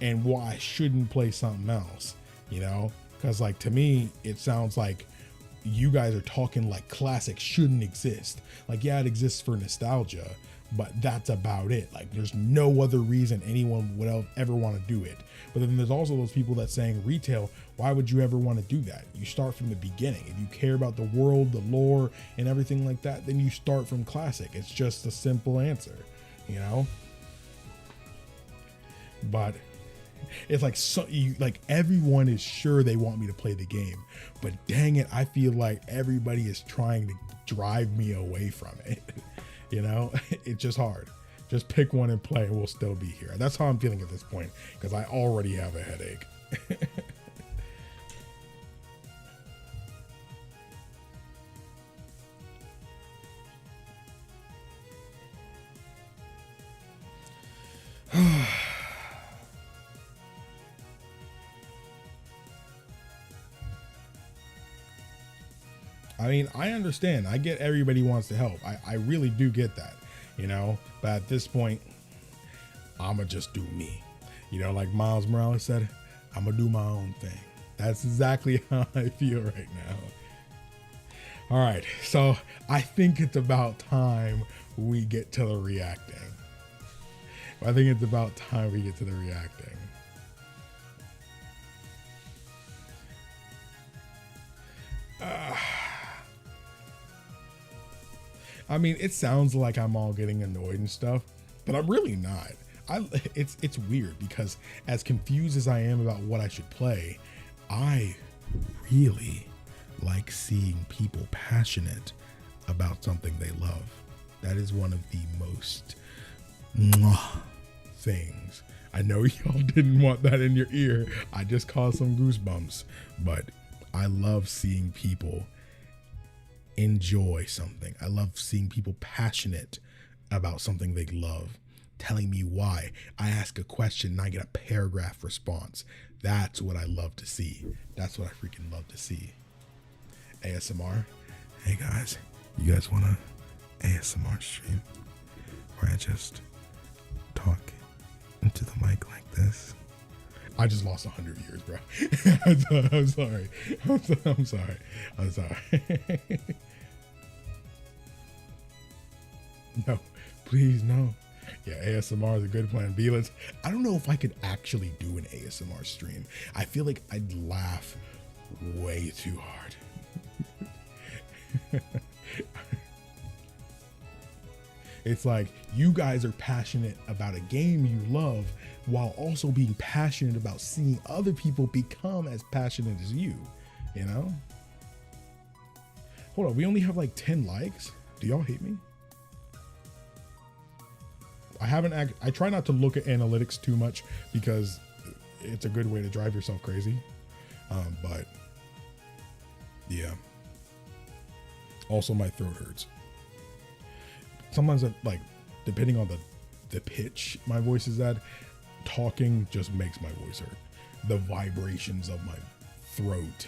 and why I shouldn't play something else, you know, because like to me it sounds like you guys are talking like classic shouldn't exist. Like, yeah, it exists for nostalgia, but that's about it. Like, there's no other reason anyone would ever want to do it. But then there's also those people that saying retail, why would you ever want to do that? You start from the beginning. If you care about the world, the lore, and everything like that, then you start from classic. It's just a simple answer, you know? But it's like, like everyone is sure they want me to play the game, but dang it, I feel like everybody is trying to drive me away from it. You know, it's just hard. Just pick one and play and we'll still be here. That's how I'm feeling at this point, because I already have a headache. I mean, I understand. I get everybody wants to help. I really do get that, you know, but at this point, I'ma just do me. You know, like Miles Morales said, I'ma do my own thing. That's exactly how I feel right now. All right, so I think it's about time we get to the reacting. I think it's about time we get to the reacting. I mean, it sounds like I'm all getting annoyed and stuff, but I'm really not. It's weird because as confused as I am about what I should play, I really like seeing people passionate about something they love. That is one of the most things. I know y'all didn't want that in your ear. I just caused some goosebumps, but I love seeing people enjoy something. I love seeing people passionate about something they love, telling me why. I ask a question and I get a paragraph response. That's what I love to see. That's what I freaking love to see. ASMR. Hey guys, you guys want a ASMR stream where I just talk into the mic like this? I just lost 100 years, bro. I'm sorry. I'm sorry. I'm sorry. No, please, no. Yeah, ASMR is a good plan. B, I don't know if I could actually do an ASMR stream. I feel like I'd laugh way too hard. It's like you guys are passionate about a game you love while also being passionate about seeing other people become as passionate as you know? Hold on, we only have like 10 likes? Do y'all hate me? I try not to look at analytics too much because it's a good way to drive yourself crazy. But yeah. Also my throat hurts. Sometimes like, depending on the pitch my voice is at, talking just makes my voice hurt. The vibrations of my throat.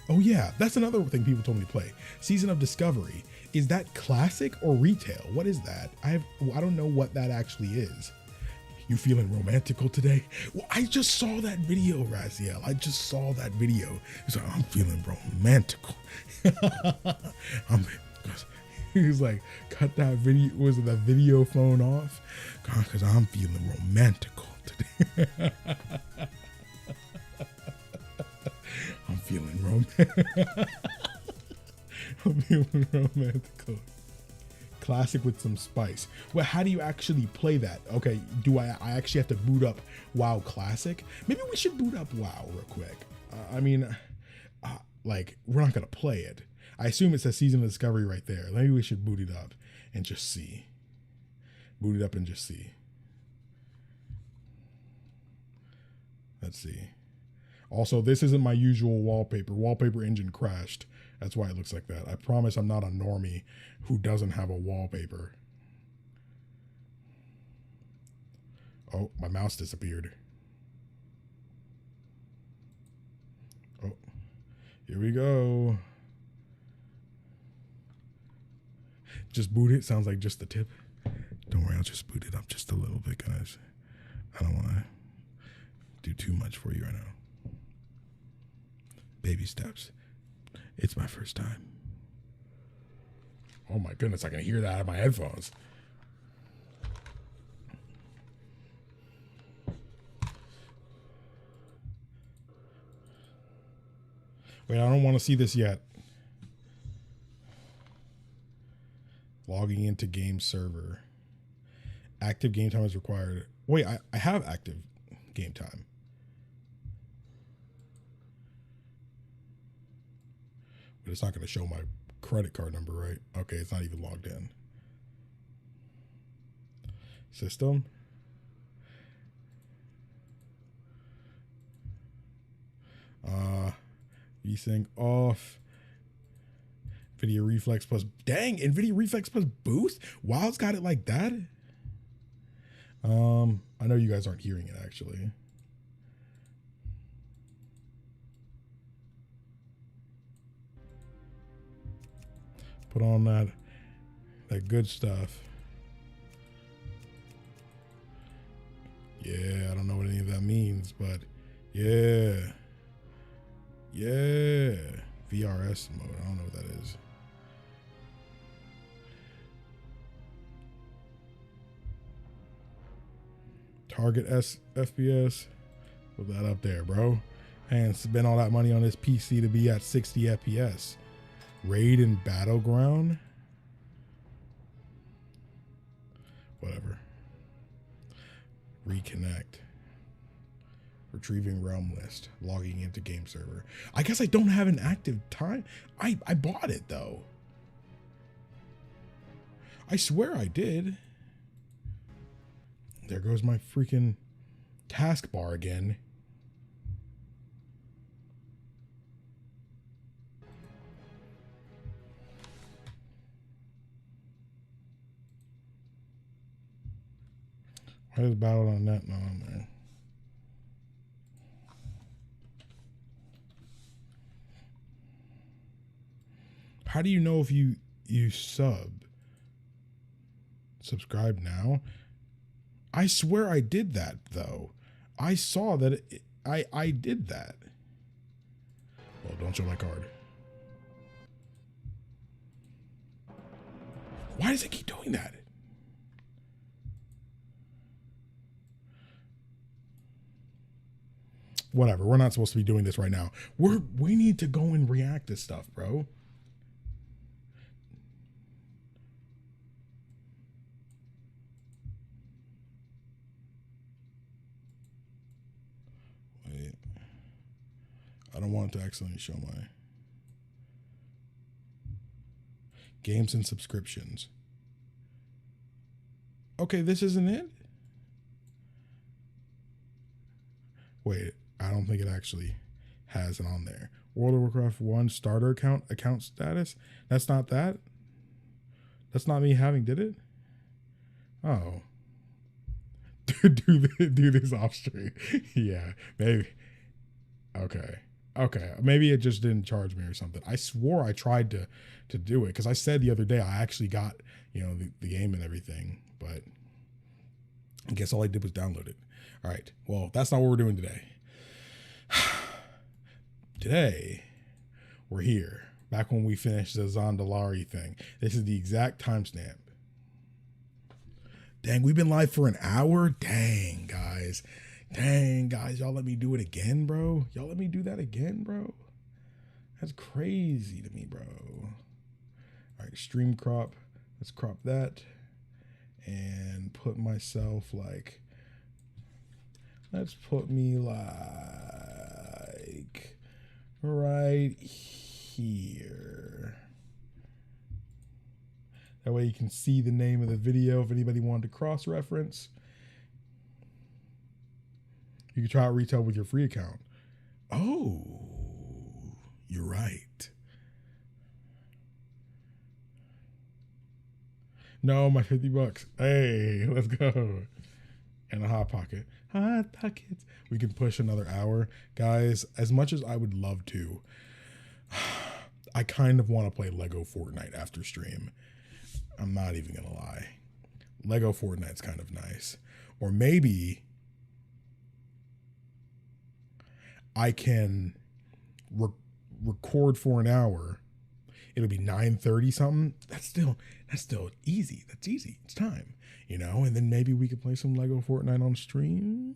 Oh yeah, that's another thing people told me to play. Season of Discovery. Is that classic or retail? What is that? I don't know what that actually is. You feeling romantical today? Well, I just saw that video, Wrathion. I just saw that video. So I'm feeling romantical. He was like, cut that video, was it that video phone off? Because I'm feeling romantical today. I'm feeling romantical. Classic with some spice. Well, how do you actually play that? Okay, do I actually have to boot up WoW Classic? Maybe we should boot up WoW real quick. I mean, like, we're not going to play it. I assume it says Season of Discovery right there. Maybe we should boot it up and just see. Boot it up and just see. Let's see. Also, this isn't my usual wallpaper. Wallpaper engine crashed. That's why it looks like that. I promise I'm not a normie who doesn't have a wallpaper. Oh, my mouse disappeared. Oh, here we go. Just boot it. Sounds like just the tip. Don't worry, I'll just boot it up just a little bit, guys. I don't want to do too much for you right now. Baby steps. It's my first time. Oh my goodness, I can hear that out of my headphones. Wait, I don't want to see this yet. Logging into game server. Active game time is required. Wait, I have active game time. But it's not going to show my credit card number, right? Okay, it's not even logged in. System. VSync off. NVIDIA Reflex Plus. Dang, NVIDIA Reflex Plus boost? WoW's got it like that? I know you guys aren't hearing it actually. Put on that good stuff. Yeah, I don't know what any of that means, but yeah. Yeah. VRS mode. I don't know what that is. Target FPS. Put that up there, bro. And spend all that money on this PC to be at 60 FPS. Raid and Battleground. Whatever. Reconnect. Retrieving realm list. Logging into game server. I guess I don't have an active time. I bought it though. I swear I did. There goes my freaking taskbar again. Why is Battle.net not on there? How do you know if you subscribe now? I swear I did that though. I saw that I did that. Well, don't show my card. Why does it keep doing that? Whatever. We're not supposed to be doing this right now. We need to go and react to stuff, bro. Wait. I don't want it to accidentally show my games and subscriptions. Okay, this isn't it? Wait. I don't think it actually has it on there. World of Warcraft 1 starter account status. That's not that. That's not me having did it. Oh, do this off stream. Yeah, maybe. Okay. Maybe it just didn't charge me or something. I swore I tried to do it because I said the other day I actually got the game and everything, but I guess all I did was download it. All right. Well, that's not what we're doing today. Today, we're here back when we finished the Zandalari thing. This is the exact timestamp. Dang, we've been live for an hour? Dang, guys. Y'all let me do it again, bro? Y'all let me do that again, bro? That's crazy to me, bro. All right, stream crop. Let's crop that and put myself like, let's put me like right here. That way you can see the name of the video if anybody wanted to cross-reference. You can try out retail with your free account. Oh, you're right. No, my 50 bucks. Hey, let's go. And a hot pocket. Hot pockets. We can push another hour. Guys, as much as I would love to, I kind of want to play Lego Fortnite after stream. I'm not even going to lie. Lego Fortnite's kind of nice. Or maybe I can record for an hour. It'll be 9:30 something. That's still easy. That's easy. It's time, you know. And then maybe we could play some Lego Fortnite on stream.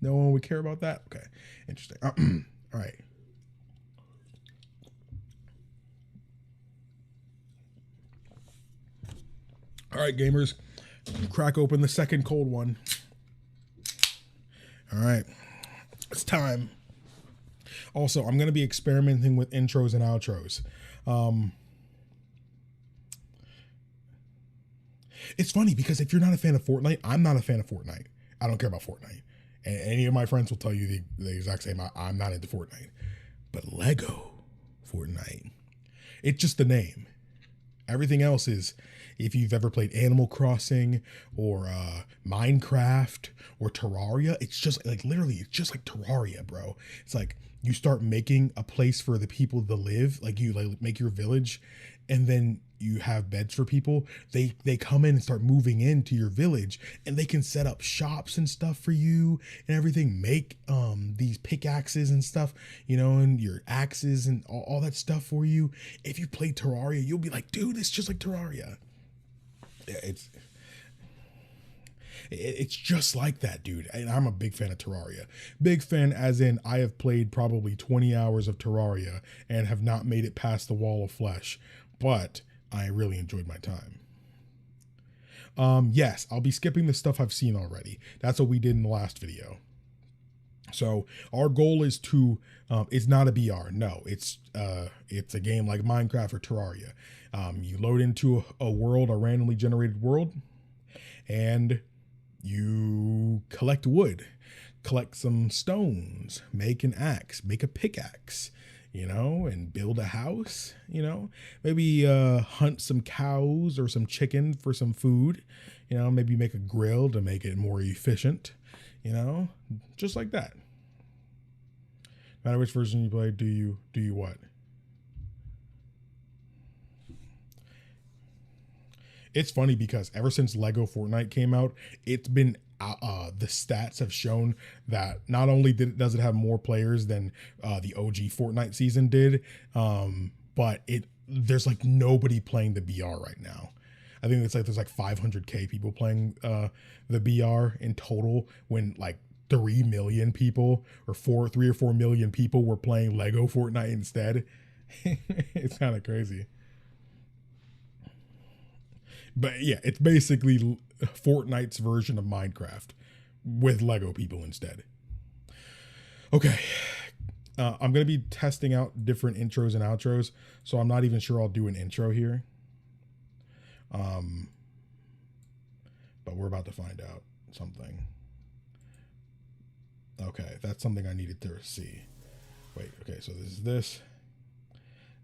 No one would care about that. Okay, interesting. All right. All right, gamers, crack open the second cold one. All right, it's time. Also, I'm going to be experimenting with intros and outros. It's funny because if you're not a fan of Fortnite, I'm not a fan of Fortnite. I don't care about Fortnite. And any of my friends will tell you the exact same. I'm not into Fortnite. But Lego Fortnite, it's just the name. Everything else is, if you've ever played Animal Crossing or Minecraft or Terraria, it's just like, literally, it's just like Terraria, bro. It's like you start making a place for the people to live, like you like make your village, and then you have beds for people. They come in and start moving into your village, and they can set up shops and stuff for you and everything. Make these pickaxes and stuff, you know, and your axes and all that stuff for you. If you play Terraria, you'll be like, dude, it's just like Terraria. It's just like that, dude. And I'm a big fan of Terraria. Big fan as in I have played probably 20 hours of Terraria and have not made it past the wall of flesh, but I really enjoyed my time. Yes, I'll be skipping the stuff I've seen already. That's what we did in the last video. So our goal is to, it's not a BR. No, it's a game like Minecraft or Terraria. You load into a world, a randomly generated world, and you collect wood, collect some stones, make an axe, make a pickaxe, you know, and build a house, you know, maybe hunt some cows or some chicken for some food, you know, maybe make a grill to make it more efficient, you know, just like that. No matter which version you play, do you what? It's funny because ever since Lego Fortnite came out, it's been the stats have shown that not only does it have more players than the OG Fortnite season did, but there's like nobody playing the BR right now. I think it's like there's like 500K people playing the BR in total, when like 3 million people or 3 or 4 million people were playing Lego Fortnite instead. It's kind of crazy. But yeah, it's basically Fortnite's version of Minecraft with Lego people instead. Okay. I'm going to be testing out different intros and outros, so I'm not even sure I'll do an intro here. But we're about to find out something. Okay, that's something I needed to see. Wait, okay, so this is this.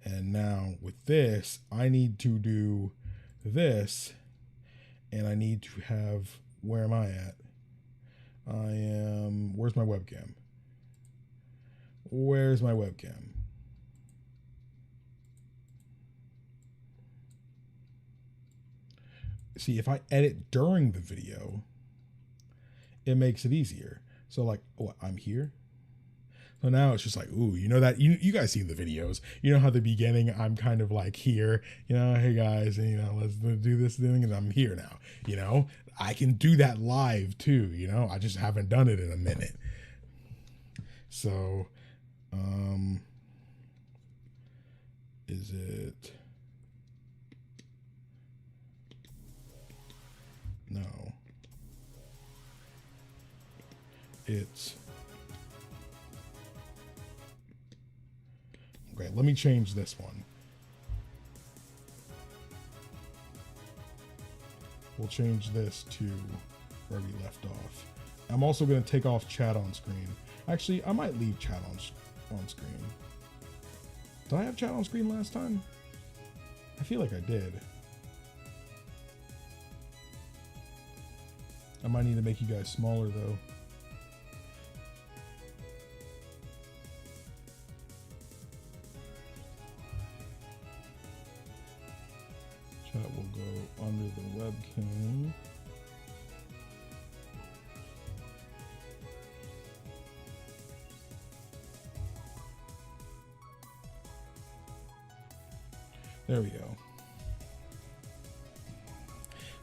And now with this, I need to do this, and I need to have, where am I at? Where's my webcam? Where's my webcam? See, if I edit during the video, it makes it easier. So like, I'm here. So now it's just like, ooh, you know that you guys see the videos. You know how the beginning I'm kind of like here, hey guys, and let's do this thing, and I'm here now. I can do that live too. I just haven't done it in a minute. So, is it? No. It's okay. Let me change this one. We'll change this to where we left off. I'm also going to take off chat on screen. Actually, I might leave chat on screen. Did I have chat on screen last time? I feel like I did. I might need to make you guys smaller though. Chat will go under the webcam. There we go.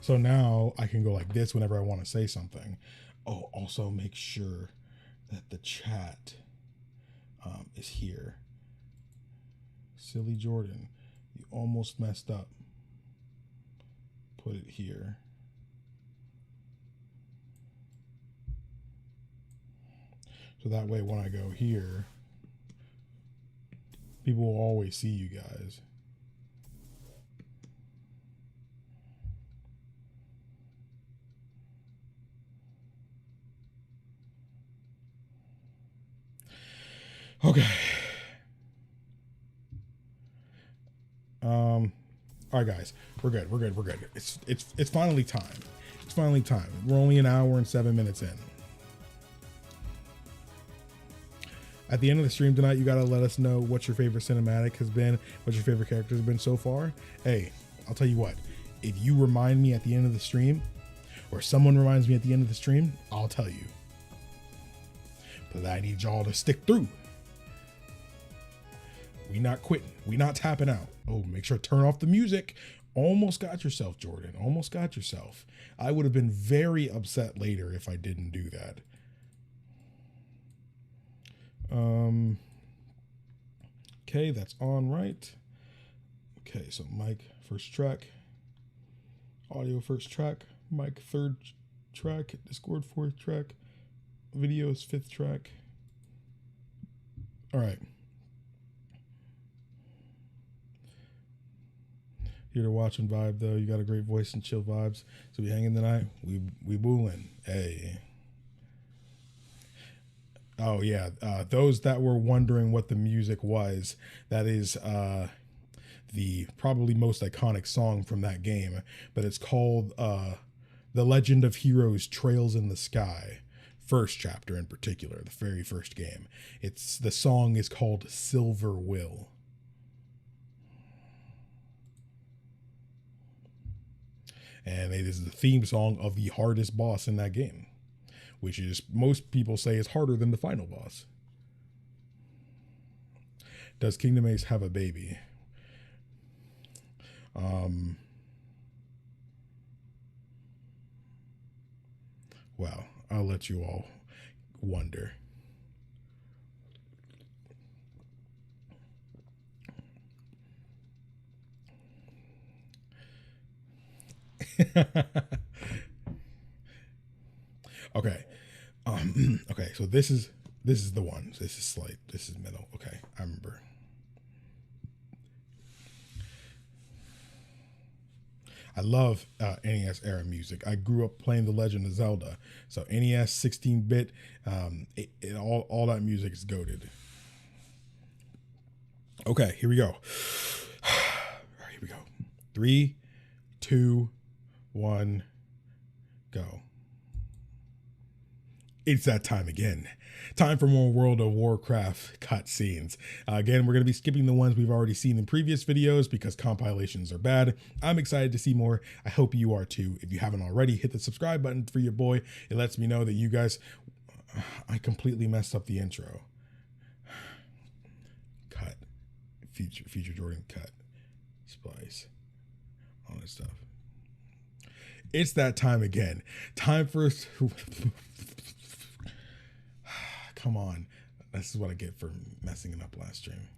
So now I can go like this whenever I want to say something. Oh, also make sure that the chat is here. Silly Jordan, you almost messed up. Put it here. So that way when I go here, people will always see you guys. Okay. All right, guys, we're good. It's finally time. It's finally time. We're only an hour and 7 minutes in. At the end of the stream tonight, you gotta let us know what your favorite cinematic has been, what your favorite character has been so far. Hey, I'll tell you what. If you remind me at the end of the stream, or someone reminds me at the end of the stream, I'll tell you. But I need y'all to stick through. We not quitting. We not tapping out. Oh, make sure to turn off the music. Almost got yourself, Jordan. Almost got yourself. I would have been very upset later if I didn't do that. Okay, that's on right. Okay, so mic first track. Audio first track. Mic third track. Discord fourth track. Videos fifth track. All right. Here to watch and vibe though. You got a great voice and chill vibes. So we hanging tonight. We booling. Hey. Oh yeah. Those that were wondering what the music was, that is the probably most iconic song from that game. But it's called The Legend of Heroes Trails in the Sky. First chapter in particular, the very first game. The song is called Silver Will. And it is the theme song of the hardest boss in that game, which is, most people say, is harder than the final boss. Does KingdomAce have a baby? Well, I'll let you all wonder. Okay. Okay, so this is the one. This is slight. This is middle. Okay, I remember. I love NES era music. I grew up playing The Legend of Zelda, so NES 16-bit, all that music is goated. Okay, here we go. All right, here we go. 3, 2, 1, go. It's that time again. Time for more World of Warcraft cutscenes. Again, we're going to be skipping the ones we've already seen in previous videos because compilations are bad. I'm excited to see more. I hope you are too. If you haven't already, hit the subscribe button for your boy. It lets me know that you guys... I completely messed up the intro. future Jordan cut, splice, all that stuff. It's that time again. Time for come on. This is what I get for messing it up last stream.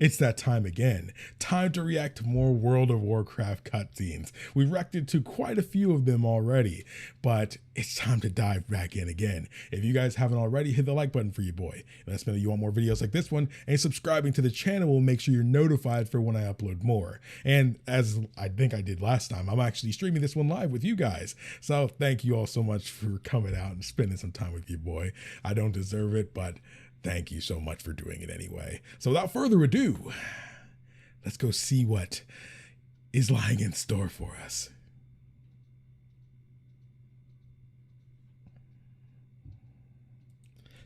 It's that time again. Time to react to more World of Warcraft cutscenes. We reacted to quite a few of them already, but it's time to dive back in again. If you guys haven't already, hit the like button for you, boy. And that's mean you want more videos like this one, and subscribing to the channel will make sure you're notified for when I upload more. And as I think I did last time, I'm actually streaming this one live with you guys. So thank you all so much for coming out and spending some time with you, boy. I don't deserve it, but thank you so much for doing it anyway. So without further ado, let's go see what is lying in store for us.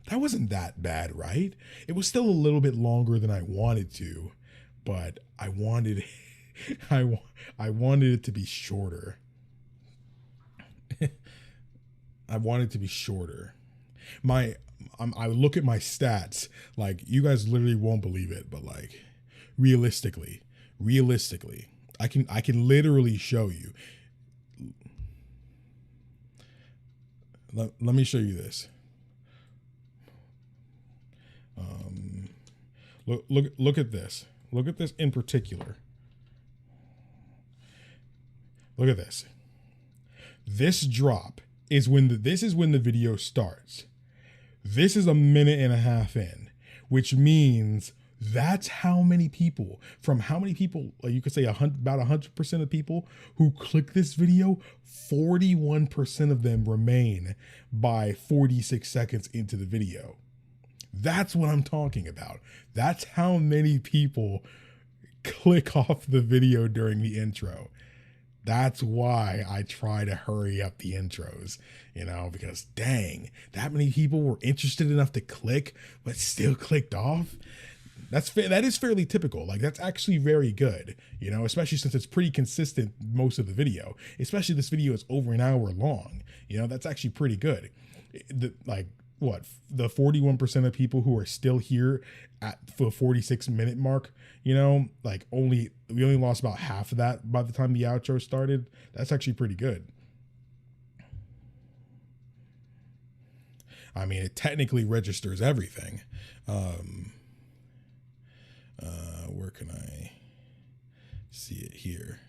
That wasn't that bad, right? It was still a little bit longer than I wanted to, but I wanted I wanted it to be shorter. I wanted it to be shorter. I look at my stats, like, you guys literally won't believe it, but like realistically, I can literally show you. Let me show you this. Look at this. Look at this in particular. Look at this. This drop is when the video starts. This is a minute and a half in, which means that's how many people, you could say about 100% of people who click this video, 41% of them remain by 46 seconds into the video. That's what I'm talking about. That's how many people click off the video during the intro. That's why I try to hurry up the intros, because dang, that many people were interested enough to click, but still clicked off. That is fairly typical. Like, that's actually very good, especially since it's pretty consistent most of the video, especially this video is over an hour long. That's actually pretty good. The 41% of people who are still here at the 46-minute mark, we only lost about half of that by the time the outro started. That's actually pretty good. I mean, it technically registers everything. Where can I see it here?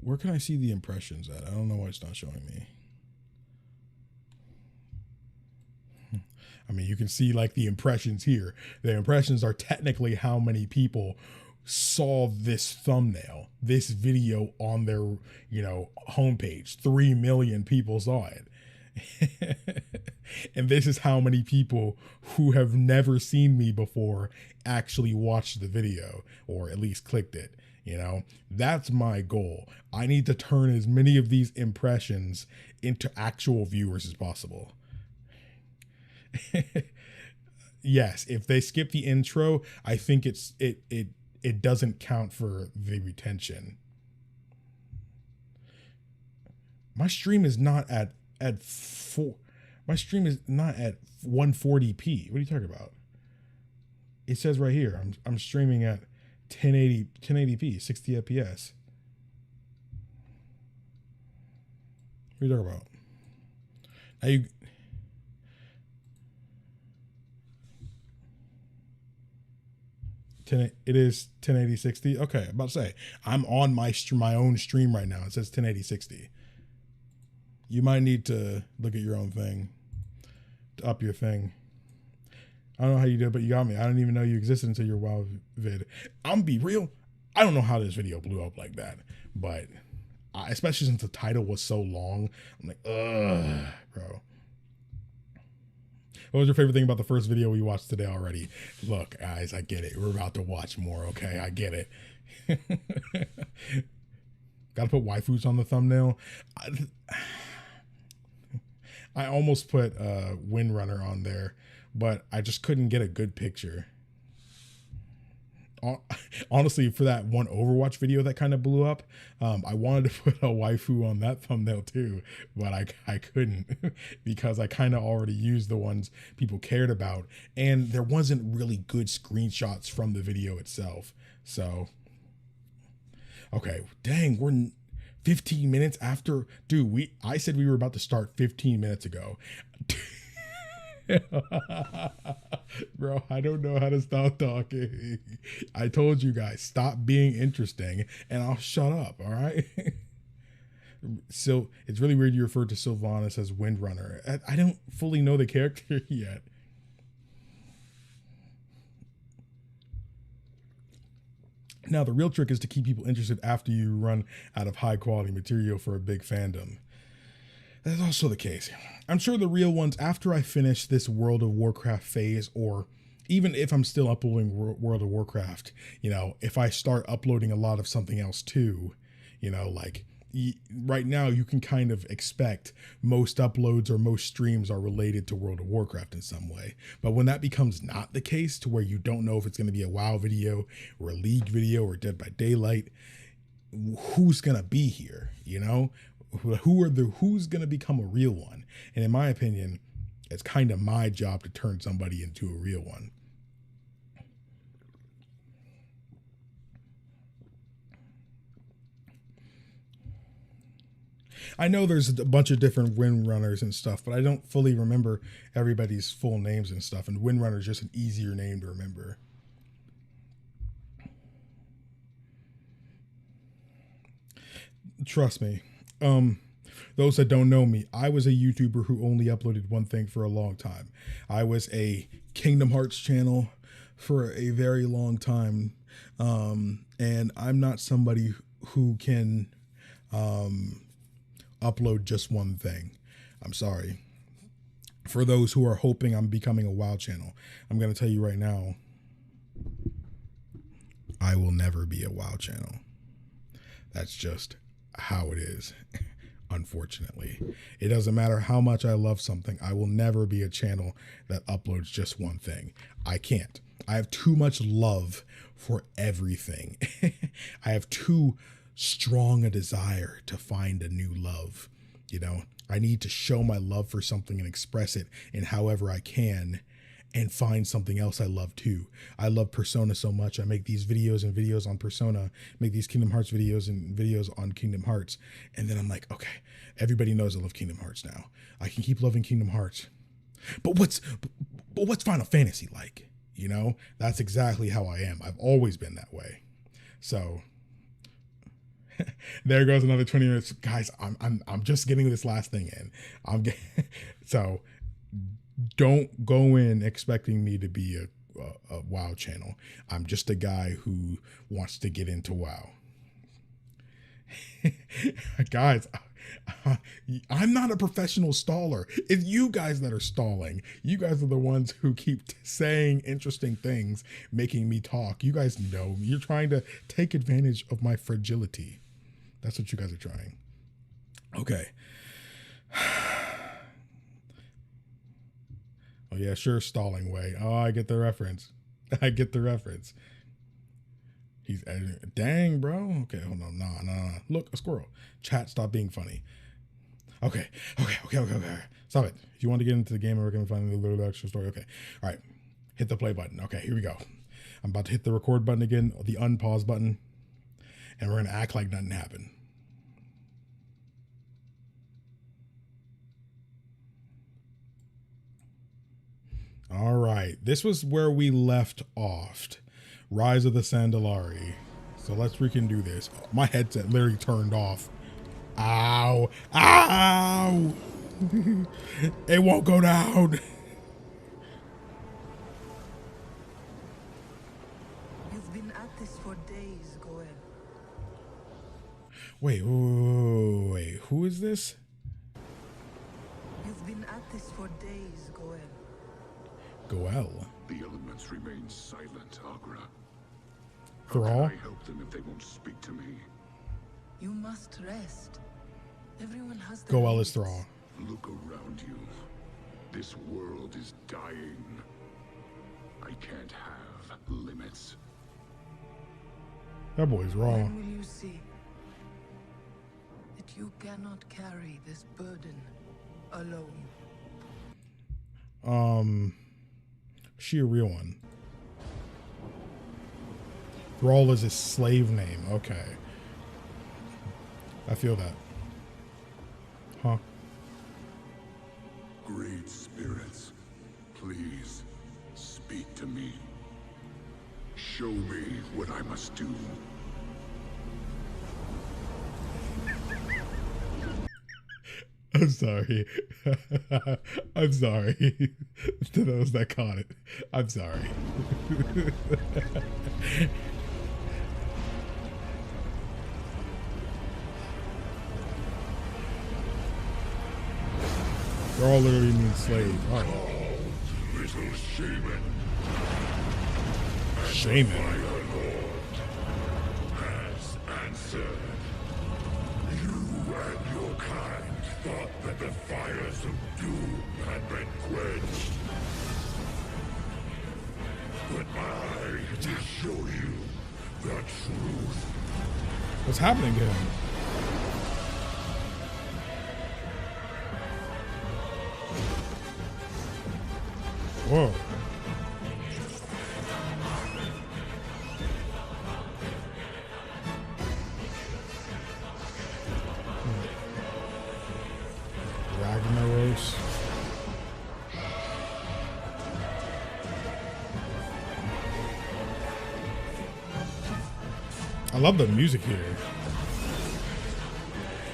Where can I see the impressions at? I don't know why it's not showing me. I mean, you can see like the impressions here. The impressions are technically how many people saw this thumbnail, this video on their, homepage. 3 million people saw it. And this is how many people who have never seen me before actually watched the video, or at least clicked it. That's my goal. I need to turn as many of these impressions into actual viewers as possible. Yes, if they skip the intro, I think it doesn't count for the retention. My stream is not at my stream is not at 140p. What are you talking about? It says right here, I'm streaming at 1080p, 60 fps. What are you talking about? Now it is 1080 60. Okay, I'm about to say I'm on my own stream right now. It says 1080 60. You might need to look at your own thing to up your thing. I don't know how you did it, but you got me. I didn't even know you existed until your WoW vid. I'm be real. I don't know how this video blew up like that, but especially since the title was so long, I'm like, ugh, bro. What was your favorite thing about the first video we watched today already? Look, guys, I get it. We're about to watch more, okay? I get it. Gotta put waifus on the thumbnail. I almost put Windrunner on there, but I just couldn't get a good picture. honestly, for that one Overwatch video that kind of blew up, I wanted to put a waifu on that thumbnail too, but I couldn't because I kind of already used the ones people cared about, and there wasn't really good screenshots from the video itself. So, okay, dang, we're 15 minutes after, dude. I said we were about to start 15 minutes ago. Bro, I don't know how to stop talking. I told you guys, stop being interesting and I'll shut up, all right? So it's really weird you referred to Sylvanas as Windrunner. I don't fully know the character yet. Now, the real trick is to keep people interested after you run out of high quality material for a big fandom. That's also the case. I'm sure the real ones, after I finish this World of Warcraft phase, or even if I'm still uploading World of Warcraft, you know, if I start uploading a lot of something else too, you know, like right now you can kind of expect most uploads or most streams are related to World of Warcraft in some way. But when that becomes not the case, to where you don't know if it's going to be a WoW video or a League video or Dead by Daylight, who's going to be here, you know? Who's going to become a real one? And in my opinion, it's kind of my job to turn somebody into a real one. I know there's a bunch of different Windrunners and stuff, but I don't fully remember everybody's full names and stuff. And Windrunner is just an easier name to remember. Trust me. Those that don't know me, I was a YouTuber who only uploaded one thing for a long time. I was a Kingdom Hearts channel for a very long time. And I'm not somebody who can upload just one thing. I'm sorry. For those who are hoping I'm becoming a WoW channel, I'm going to tell you right now, I will never be a WoW channel. That's just how it is. Unfortunately, it doesn't matter how much I love something. I will never be a channel that uploads just one thing. I can't. I have too much love for everything. I have too strong a desire to find a new love. You know, I need to show my love for something and express it in however I can, and find something else I love too. I love Persona so much. I make these videos and videos on Persona, make these Kingdom Hearts videos and videos on Kingdom Hearts. And then I'm like, okay, everybody knows I love Kingdom Hearts now. I can keep loving Kingdom Hearts. But what's Final Fantasy like? You know, that's exactly how I am. I've always been that way. So there goes another 20 minutes. Guys, I'm just getting this last thing in. So don't go in expecting me to be a WoW channel. I'm just a guy who wants to get into WoW. Guys, I'm not a professional staller. It's you guys that are stalling. You guys are the ones who keep saying interesting things, making me talk. You guys know you're trying to take advantage of my fragility. That's what you guys are trying. Okay. Oh yeah, sure, stalling way. Oh, I get the reference. I get the reference. He's editing. Dang, bro. Okay, hold on. Nah. Look, a squirrel. Chat, stop being funny. Okay. Stop it. If you want to get into the game, we're going to find a little extra story. Okay. All right. Hit the play button. Okay, here we go. I'm about to hit the record button again, the unpause button, and we're going to act like nothing happened. All right, this was where we left off. Rise of the Zandalari. So let's freaking do this. Oh, my headset literally turned off. Ow. Ow. It won't go down. You've been at this for days, Goel. Wait. Who is this? You've been at this for days, Goel. Goel. The elements remain silent, Agra. Thrall? How can I help them if they won't speak to me? You must rest. Everyone has their Goel limits. is Thrall. Look around you. This world is dying. I can't have limits. That boy's raw. When will you see that you cannot carry this burden alone? She a real one. Thrall is his slave name. Okay. I feel that. Huh. Great spirits, please speak to me. Show me what I must do. I'm sorry. I'm sorry. To those that caught it. I'm sorry. They're all literally mean slave. Oh. Little shaman. Shaman. Fire Lord has answered. You and your kind thought that the fires of doom had been quenched. But I will show you the truth. What's happening to him? Whoa. Ragnaros. I love the music here.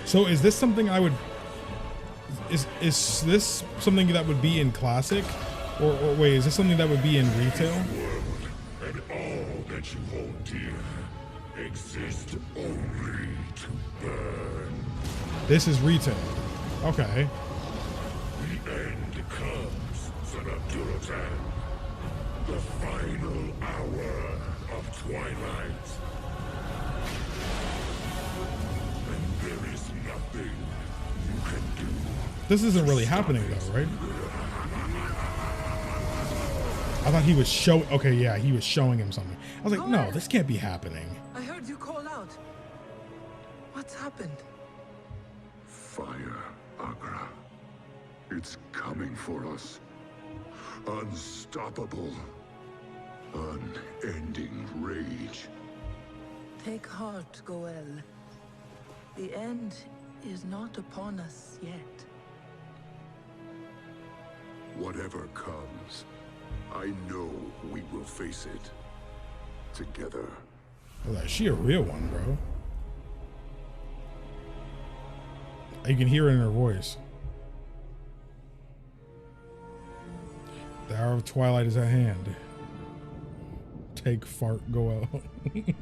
So is this something I would... Is this something that would be in Classic? Or wait, is this something that would be in retail? World and all that you hold dear exist only to burn. This is retail. Okay. The end comes, son of Durotan. The final hour of Twilight. And there is nothing you can do. This isn't really happening though, right? I thought he was showing. Okay, yeah, he was showing him something. I was like, no, this can't be happening. I heard you call out. What's happened? Fire, Agra. It's coming for us. Unstoppable. Unending rage. Take heart, Goel. The end is not upon us yet. Whatever comes, I know we will face it together. I was like, she a real one, bro. You can hear it in her voice. The hour of Twilight is at hand. Take fart, Goel. I'm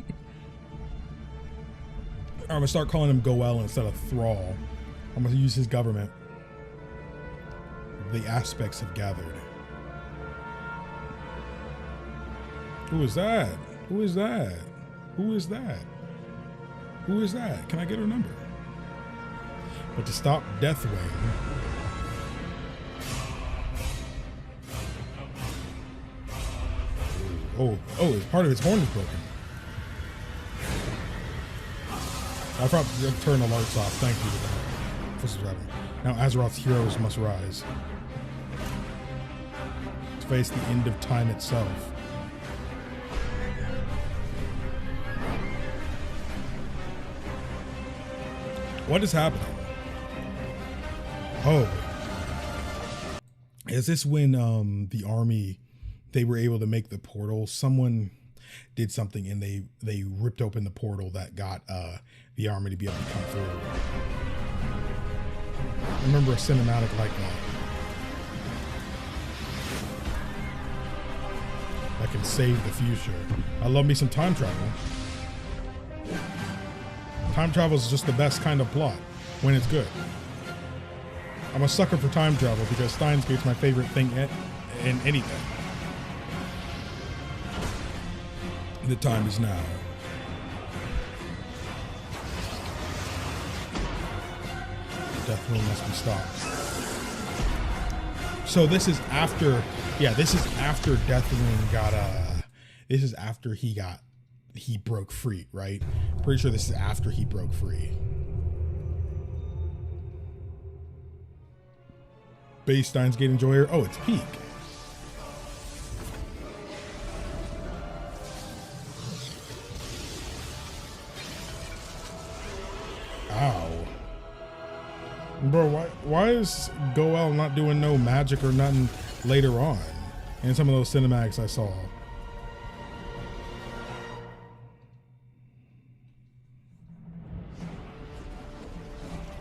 gonna start calling him Goel instead of Thrall. I'm gonna use his government. The aspects have gathered. Who is that? Who is that? Who is that? Who is that? Can I get her number? But to stop Deathwing. Oh, part of his horn is broken. I forgot to turn alerts off. Thank you. This is right. Now Azeroth's heroes must rise. To face the end of time itself. What is happening? Oh. Is this when the army, they were able to make the portal? Someone did something and they ripped open the portal that got the army to be able to come through. I remember a cinematic like that. That can save the future. I love me some time travel. Time travel is just the best kind of plot when it's good. I'm a sucker for time travel because Steins Gate's my favorite thing in anything. The time is now. Definitely must be stopped. So this is after, yeah, this is after Deathwing got, this is after he got he broke free, right? Pretty sure this is after he broke free. Base Steins Gate Enjoyer. Oh, it's Peak. Ow. Bro, why is Goel not doing no magic or nothing later on in some of those cinematics I saw?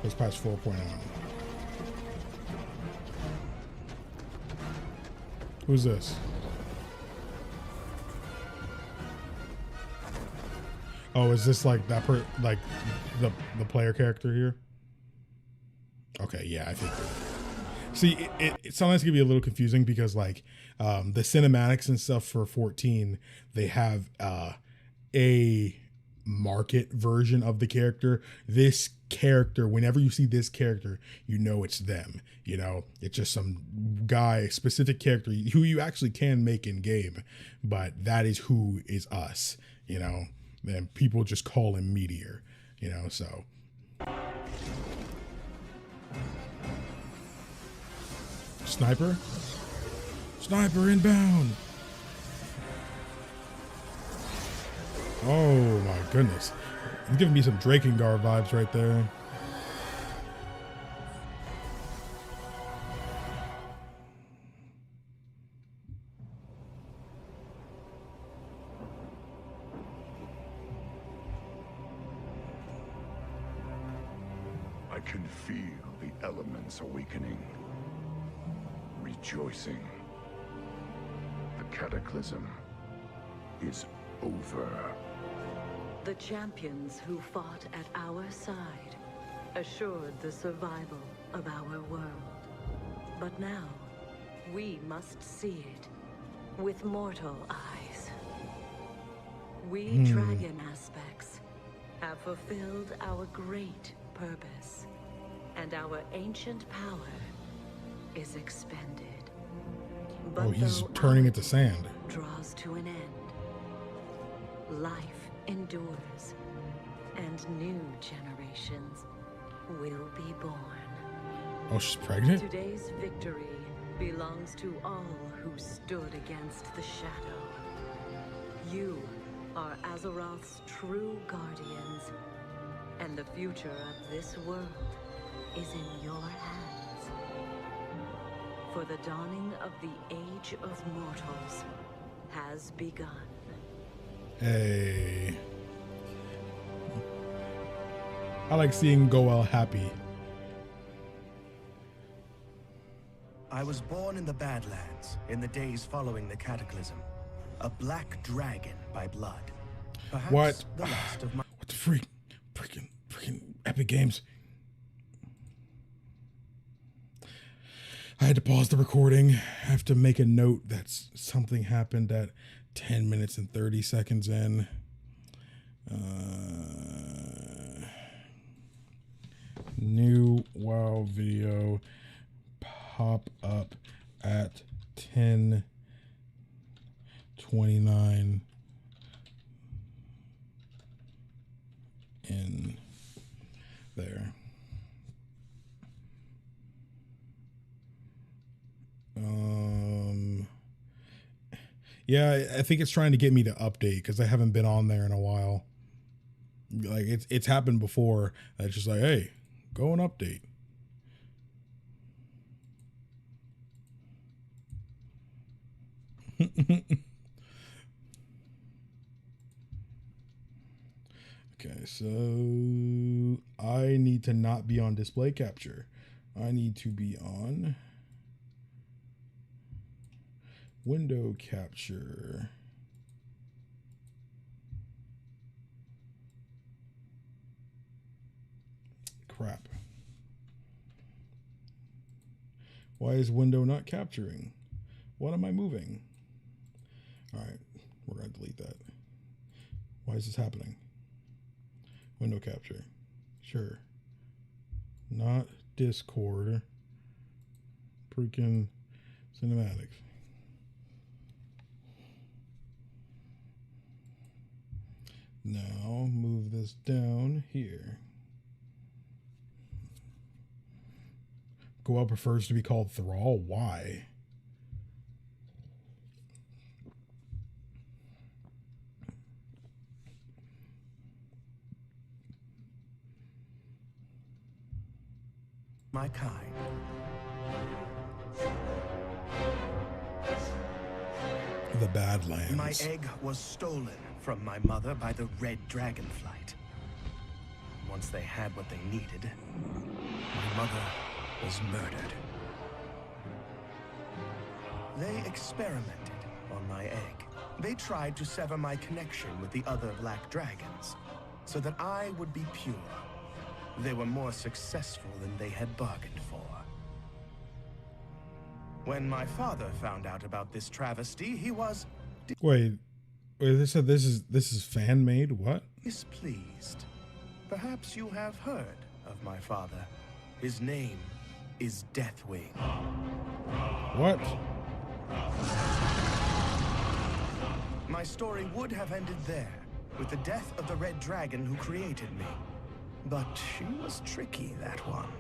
It's patch 4.0. Who's this? Oh, is this like that like the player character here? Okay, yeah, I think. See, it sometimes can be a little confusing because like the cinematics and stuff for 14, they have a market version of the character. This character, whenever you see this character, you know it's them. You know, it's just some guy, specific character who you actually can make in game, but that is who is us. You know, and people just call him Meteor. You know, so. Sniper? Sniper inbound! Oh my goodness. It's giving me some Drakengard vibes right there. I can feel the elements awakening. Rejoicing. The cataclysm is over. The champions who fought at our side assured the survival of our world. But now, we must see it with mortal eyes. We dragon aspects have fulfilled our great purpose, and our ancient power is expended. But oh, he's turning it to sand. Draws to an end. Life endures, and new generations will be born. Oh, she's pregnant? Today's victory belongs to all who stood against the shadow. You are Azeroth's true guardians, and the future of this world is in your hands. For the dawning of the Age of Mortals has begun. Hey. I like seeing Goel happy. I was born in the Badlands in the days following the Cataclysm. A black dragon by blood. Perhaps What? the last of my... What the freak? Freaking Epic Games. I had to pause the recording. I have to make a note that something happened at 10 minutes and 30 seconds in. New WoW video pop up at 10:29 in there. Yeah, I think it's trying to get me to update because I haven't been on there in a while. Like it's happened before. It's just like, hey, go and update. Okay, so I need to not be on display capture. I need to be on window capture. Crap. Why is window not capturing? What am I moving? All right, we're going to delete that. Why is this happening? Window capture. Sure. Not Discord. Freaking cinematics. Now move this down here. Goel prefers to be called Thrall. Why? My kind. The Badlands. My egg was stolen from my mother by the red dragonflight. Once they had what they needed, my mother was murdered. They experimented on my egg. They tried to sever my connection with the other black dragons, so that I would be pure. They were more successful than they had bargained for. When my father found out about this travesty, he was Wait, they said this is fan made. What? displeased. Perhaps you have heard of my father. His name is Deathwing. What? My story would have ended there, with the death of the red dragon who created me. But she was tricky, that one.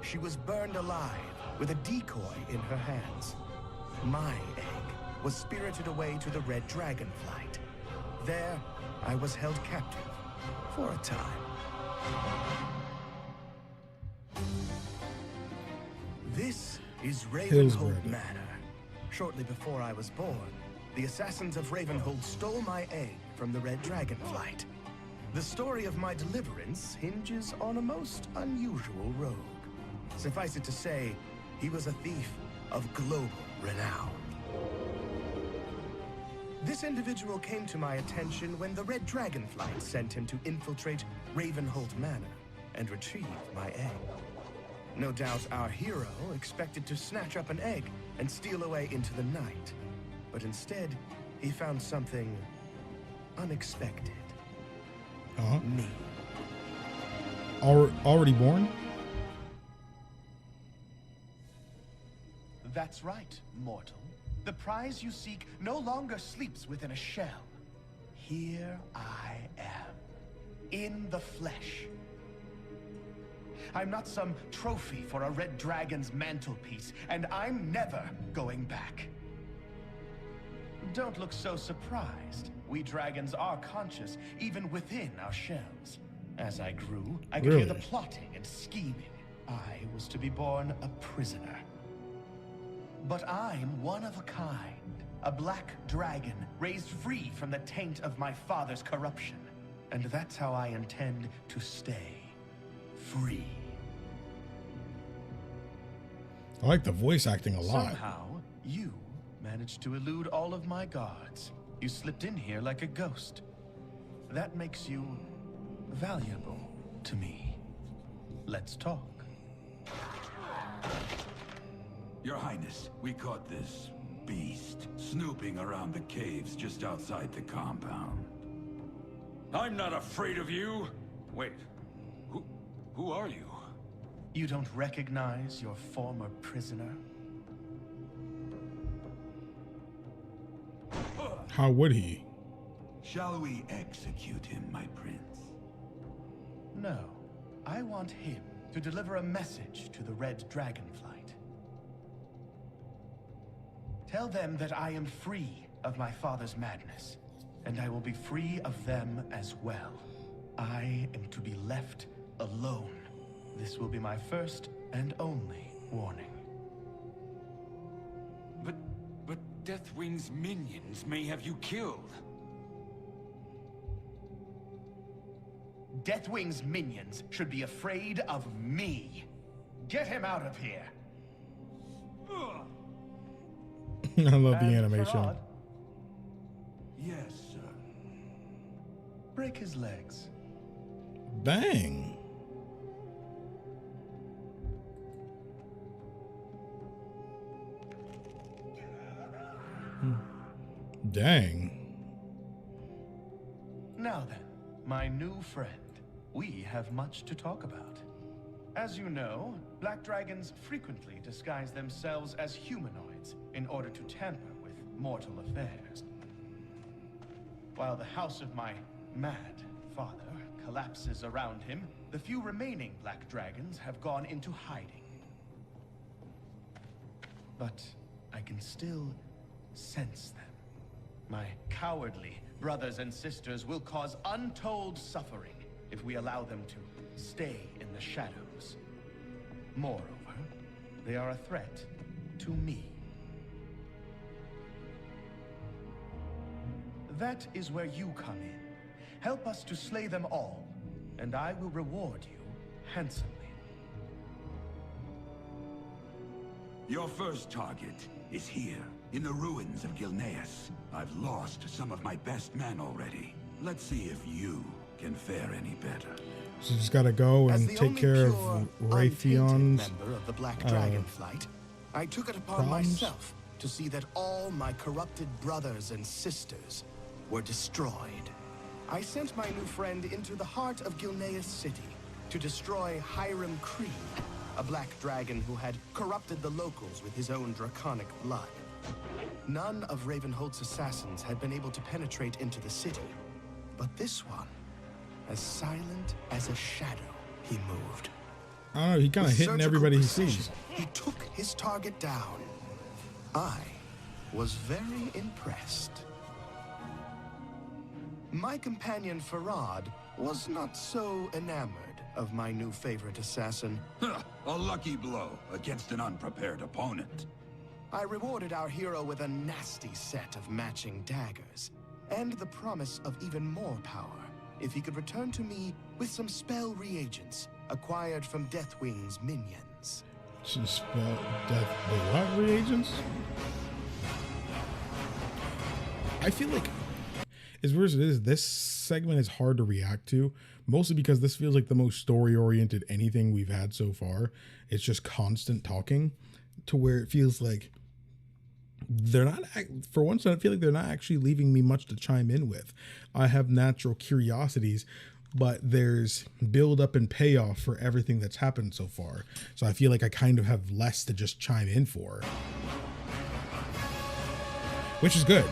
She was burned alive, with a decoy in her hands. My egg was spirited away to the red dragonflight. There, I was held captive for a time. This is Ravenhold Manor. Shortly before I was born, the assassins of Ravenhold stole my egg from the red dragonflight. The story of my deliverance hinges on a most unusual rogue. Suffice it to say, he was a thief of global renown. This individual came to my attention when the red dragonflight sent him to infiltrate Ravenhold Manor and retrieve my egg. No doubt our hero expected to snatch up an egg and steal away into the night. But instead, he found something unexpected. Me. Already born? That's right, mortal. The prize you seek no longer sleeps within a shell. Here I am, in the flesh. I'm not some trophy for a red dragon's mantelpiece, and I'm never going back. Don't look so surprised. We dragons are conscious, even within our shells. As I grew, I could hear the plotting and scheming. I was to be born a prisoner. But I'm one of a kind. A black dragon raised free from the taint of my father's corruption. And that's how I intend to stay. Free. I like the voice acting a lot. Somehow, you managed to elude all of my guards. You slipped in here like a ghost. That makes you valuable to me. Let's talk. Your Highness, we caught this beast snooping around the caves just outside the compound. I'm not afraid of you! Wait, who are you? You don't recognize your former prisoner? How would he? Shall we execute him, my prince? No. I want him to deliver a message to the red dragonflight. Tell them that I am free of my father's madness, and I will be free of them as well. I am to be left alone. This will be my first and only warning. But Deathwing's minions may have you killed. Deathwing's minions should be afraid of me. Get him out of here. I love the And animation. Farad, Yes, sir. break his legs. Dang. Dang. Now then, my new friend, we have much to talk about. As you know, black dragons frequently disguise themselves as humanoids in order to tamper with mortal affairs. While the house of my mad father collapses around him, the few remaining black dragons have gone into hiding. But I can still sense them. My cowardly brothers and sisters will cause untold suffering if we allow them to stay in the shadows. Moreover, they are a threat to me. That is where you come in. Help us to slay them all, and I will reward you handsomely. Your first target is here, in the ruins of Gilneas. I've lost some of my best men already. Let's see if you can fare any better. So you just gotta go and take care of Wrathion's member of the Black Dragonflight. I took it upon myself to see that all my corrupted brothers and sisters were destroyed. I sent my new friend into the heart of Gilneas City to destroy Hiram Creed, a black dragon who had corrupted the locals with his own draconic blood. None of Ravenholt's assassins had been able to penetrate into the city, but this one, as silent as a shadow, he moved. I don't know, he kind of hitting everybody he sees. He took his target down. I was very impressed. My companion Farad was not so enamored of my new favorite assassin. A lucky blow against an unprepared opponent. I rewarded our hero with a nasty set of matching daggers, and the promise of even more power if he could return to me with some spell reagents acquired from Deathwing's minions. Spell death. Wait, what reagents? I feel like, as weird as it is, this segment is hard to react to, mostly because this feels like the most story-oriented anything we've had so far. It's just constant talking, to where it feels like they're not, for once, I feel like they're not actually leaving me much to chime in with. I have natural curiosities, but there's build up and payoff for everything that's happened so far. So I feel like I kind of have less to just chime in for, which is good.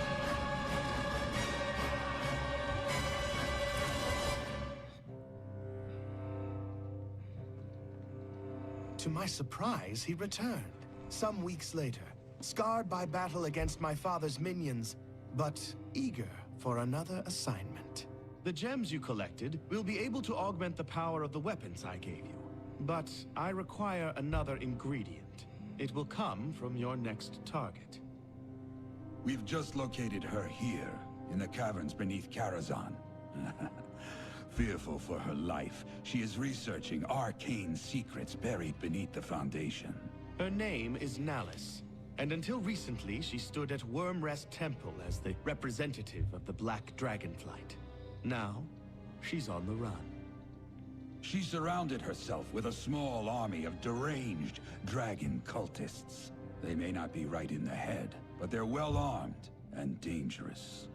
To my surprise, he returned, some weeks later, scarred by battle against my father's minions, but eager for another assignment. The gems you collected will be able to augment the power of the weapons I gave you. But I require another ingredient. It will come from your next target. We've just located her here, in the caverns beneath Karazhan. Fearful for her life, she is researching arcane secrets buried beneath the Foundation. Her name is Nallis, and until recently she stood at Wormrest Temple as the representative of the Black Dragonflight. Now, she's on the run. She surrounded herself with a small army of deranged dragon cultists. They may not be right in the head, but they're well armed and dangerous.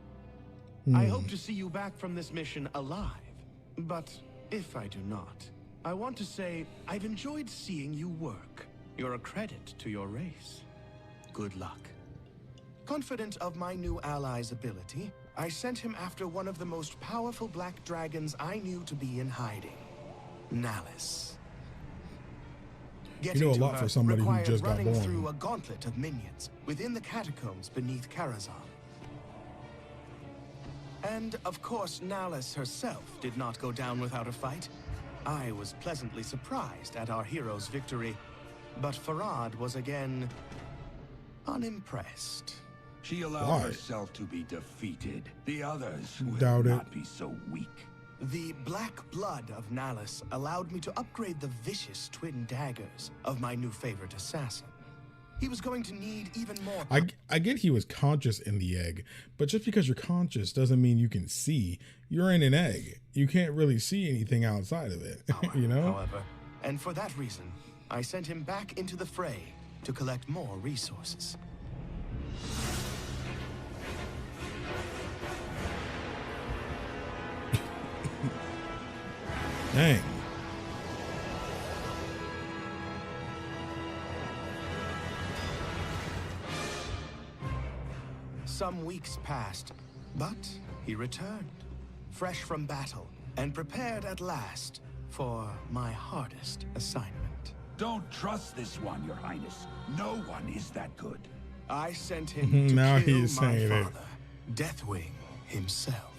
I hope to see you back from this mission alive. But if I do not, I want to say I've enjoyed seeing you work. You're a credit to your race. Good luck. Confident of my new ally's ability, I sent him after one of the most powerful black dragons I knew to be in hiding, Nallis. You know a lot for somebody who just got born. Through a gauntlet of minions within the catacombs beneath Karazhan. And of course, Nallis herself did not go down without a fight. I was pleasantly surprised at our hero's victory, but Farad was again unimpressed. She allowed herself to be defeated. The others will not be so weak. The black blood of Nallis allowed me to upgrade the vicious twin daggers of my new favorite assassin. He was going to need even more. I get he was conscious in the egg, but just because you're conscious doesn't mean you can see. You're in an egg. You can't really see anything outside of it, you know? However, and for that reason, I sent him back into the fray to collect more resources. Dang. Some weeks passed, but he returned. fresh from battle, and prepared at last for my hardest assignment. Don't trust this one, Your Highness. No one is that good. I sent him to Now kill he's my saying it. father, Deathwing himself.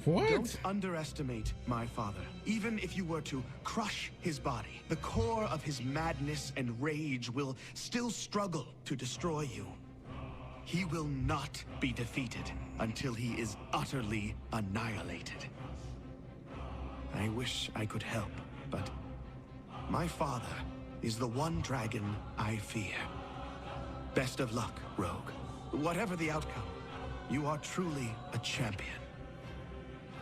What? Don't underestimate my father. Even if you were to crush his body, the core of his madness and rage will still struggle to destroy you. He will not be defeated until he is utterly annihilated. I wish I could help, but my father is the one dragon I fear. Best of luck, Rogue. Whatever the outcome, you are truly a champion.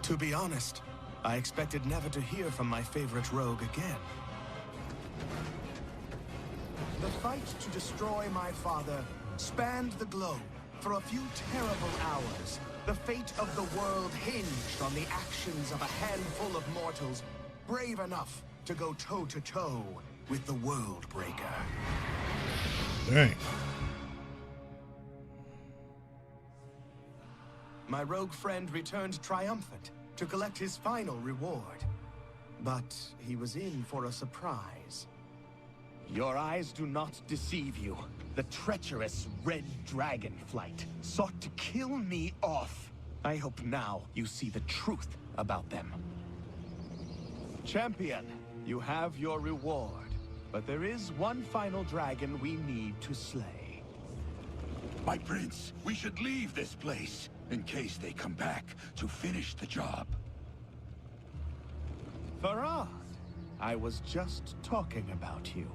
To be honest, I expected never to hear from my favorite rogue again. The fight to destroy my father spanned the globe for a few terrible hours. The fate of the world hinged on the actions of a handful of mortals brave enough to go toe-to-toe with the World Breaker. Dang. My rogue friend returned triumphant to collect his final reward. But he was in for a surprise. Your eyes do not deceive you. The treacherous red dragonflight sought to kill me off. I hope now you see the truth about them. Champion, you have your reward. But there is one final dragon we need to slay. My prince, we should leave this place in case they come back to finish the job. Farad, I was just talking about you.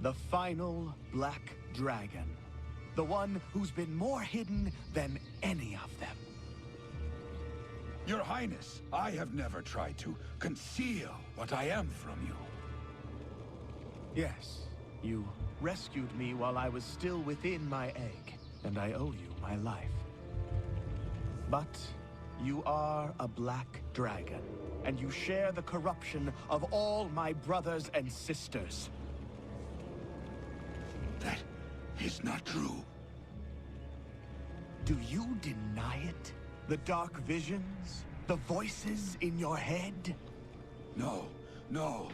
The final black dragon. The one who's been more hidden than any of them. Your Highness, I have never tried to conceal what I am from you. Yes, you rescued me while I was still within my egg, and I owe you my life. But you are a black dragon, and you share the corruption of all my brothers and sisters. That is not true. Do you deny it? The dark visions? The voices in your head? No,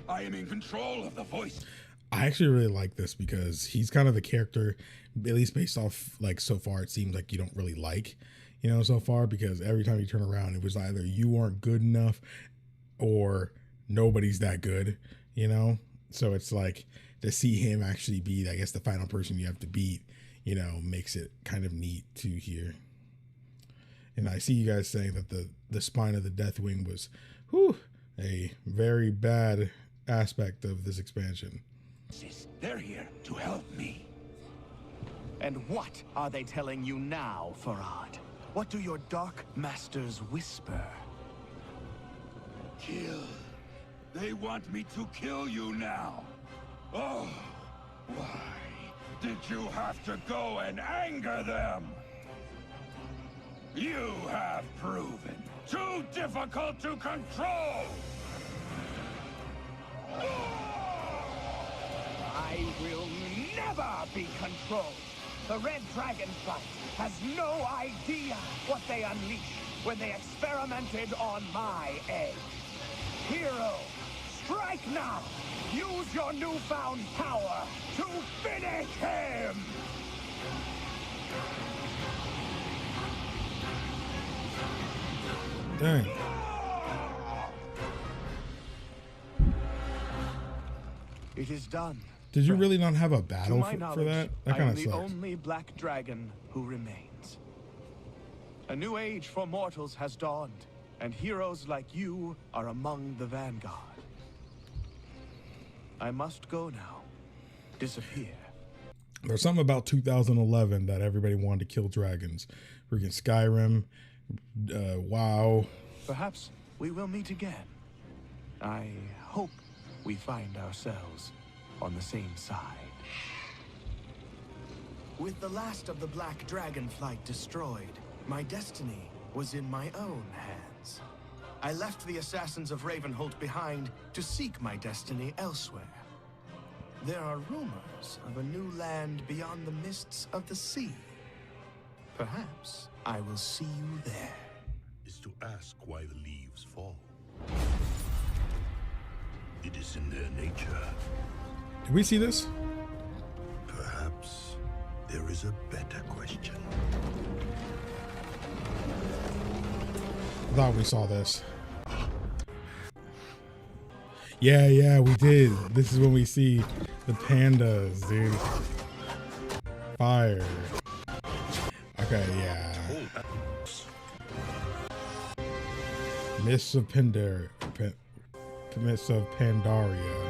I am in control of the voice. I actually really like this because he's kind of the character, at least based off, like, so far, it seems like you don't really like, you know, so far, because every time you turn around, it was either you aren't good enough or nobody's that good, you know? So it's like to see him actually be, I guess, the final person you have to beat, you know, makes it kind of neat to hear. And I see you guys saying that the spine of the Deathwing was, a very bad aspect of this expansion. They're here to help me. And what are they telling you now, Farad? What do your dark masters whisper? Kill. They want me to kill you now. Oh, why did you have to go and anger them? You have proven too difficult to control. I will never be controlled. The red dragonflight has no idea what they unleashed when they experimented on my egg. Hero, strike now! Use your newfound power to finish him! Dang. It is done. Did you really not have a battle To my for knowledge, that? That I kind am of the sucks. only black dragon who remains. A new age for mortals has dawned, and heroes like you are among the vanguard. I must go now. Disappear. There's something about 2011 that everybody wanted to kill dragons. Freaking Skyrim, WoW. Perhaps we will meet again. I hope we find ourselves on the same side. With the last of the black dragonflight destroyed, my destiny was in my own hands. I left the assassins of Ravenholt behind to seek my destiny elsewhere. There are rumors of a new land beyond the mists of the sea. Perhaps I will see you there. is to ask why the leaves fall. It is in their nature. Did we see this? Perhaps there is a better question. I thought we saw this. Yeah, we did. This is when we see the pandas, dude. Fire. Okay, yeah. Mists of Pandaria. Mists of Pandaria.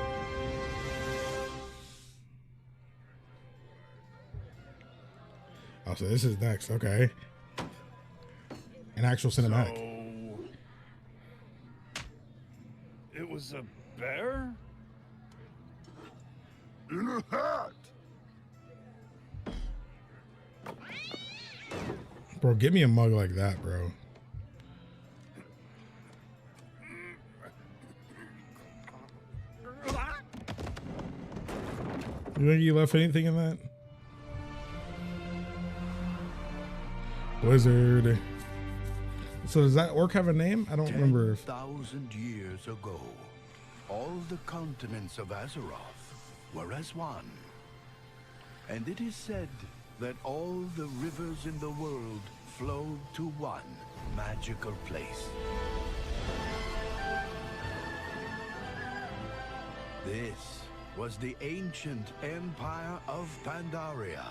Oh, so this is next. Okay. An actual cinematic. So, it was a bear? In a hat! Bro, give me a mug like that, bro. You think you left anything in that? Wizard. So does that orc have a name? I don't remember. 10,000 years ago, all the continents of Azeroth were as one. And it is said that all the rivers in the world flowed to one magical place. This was the ancient empire of Pandaria,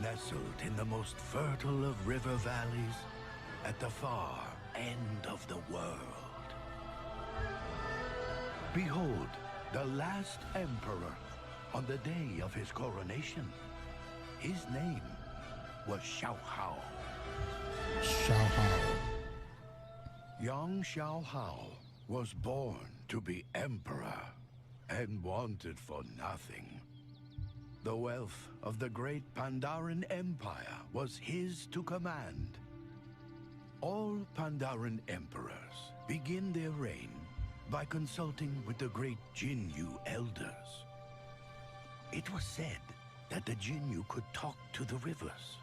nestled in the most fertile of river valleys at the far end of the world. Behold, the last emperor on the day of his coronation. His name was Shaohao. Shaohao. Young Shaohao was born to be emperor and wanted for nothing. The wealth of the great Pandaren Empire was his to command. All Pandaren emperors begin their reign by consulting with the great Jinyu elders. It was said that the Jinyu could talk to the rivers,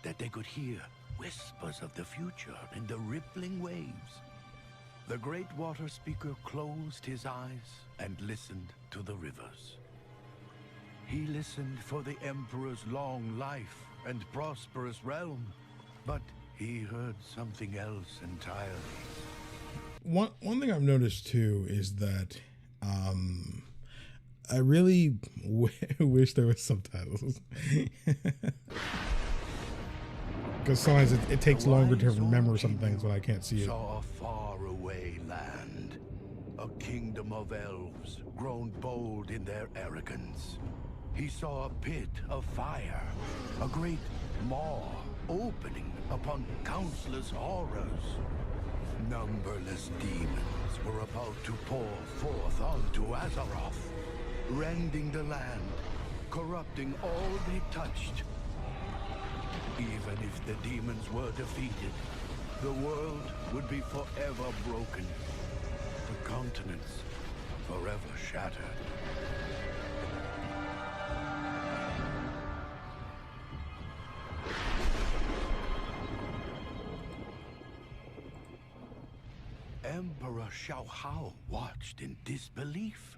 that they could hear whispers of the future in the rippling waves. The great water speaker closed his eyes and listened to the rivers. He listened for the Emperor's long life and prosperous realm, but he heard something else entirely. One thing I've noticed too is that I really wish there was subtitles. Because sometimes it takes longer to remember some things when I can't see it. Saw a faraway land, a kingdom of elves grown bold in their arrogance. He saw a pit of fire, a great maw opening upon countless horrors. Numberless demons were about to pour forth onto Azeroth, rending the land, corrupting all they touched. Even if the demons were defeated, the world would be forever broken, the continents forever shattered. Emperor Shaohao watched in disbelief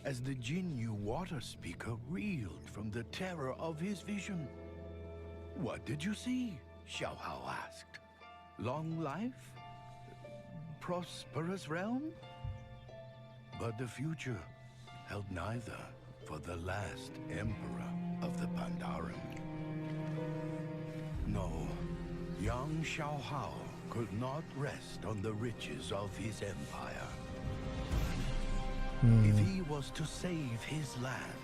as the Jinyu water speaker reeled from the terror of his vision. "What did you see?" Shaohao asked. "Long life? Prosperous realm?" But the future held neither for the last emperor of the Pandaren. No, young Shaohao could not rest on the riches of his empire. If he was to save his land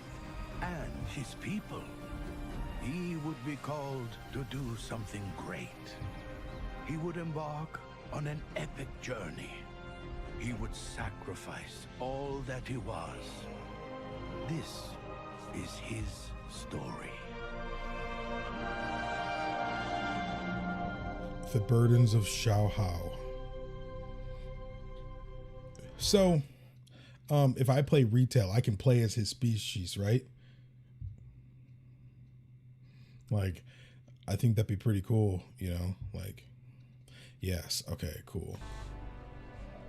and his people, he would be called to do something great. He would embark on an epic journey. He would sacrifice all that he was. This is his story. The burdens of Shaohao. So, if I play retail, I can play as his species, right? Like, I think that'd be pretty cool, you know? Like, Yes. Okay, cool.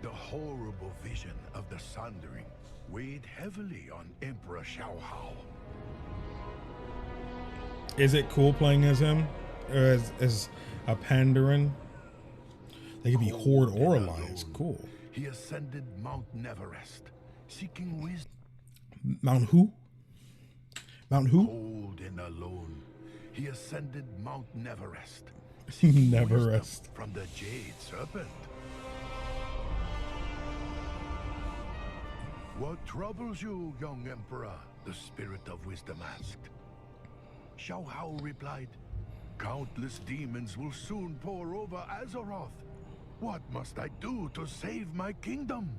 The horrible vision of the Sundering weighed heavily on Emperor Shaohao. Is it cool playing as him? Or as a Pandaren? They could be Horde or Alliance. Cool. He ascended Mount Neverest, seeking wisdom. Mount who? Mount who? Cold and alone, he ascended Mount Neverest, Neverest. from the Jade Serpent. What troubles you, young Emperor? The Spirit of Wisdom asked. Shaohao replied, countless demons will soon pour over Azeroth. What must I do to save my kingdom?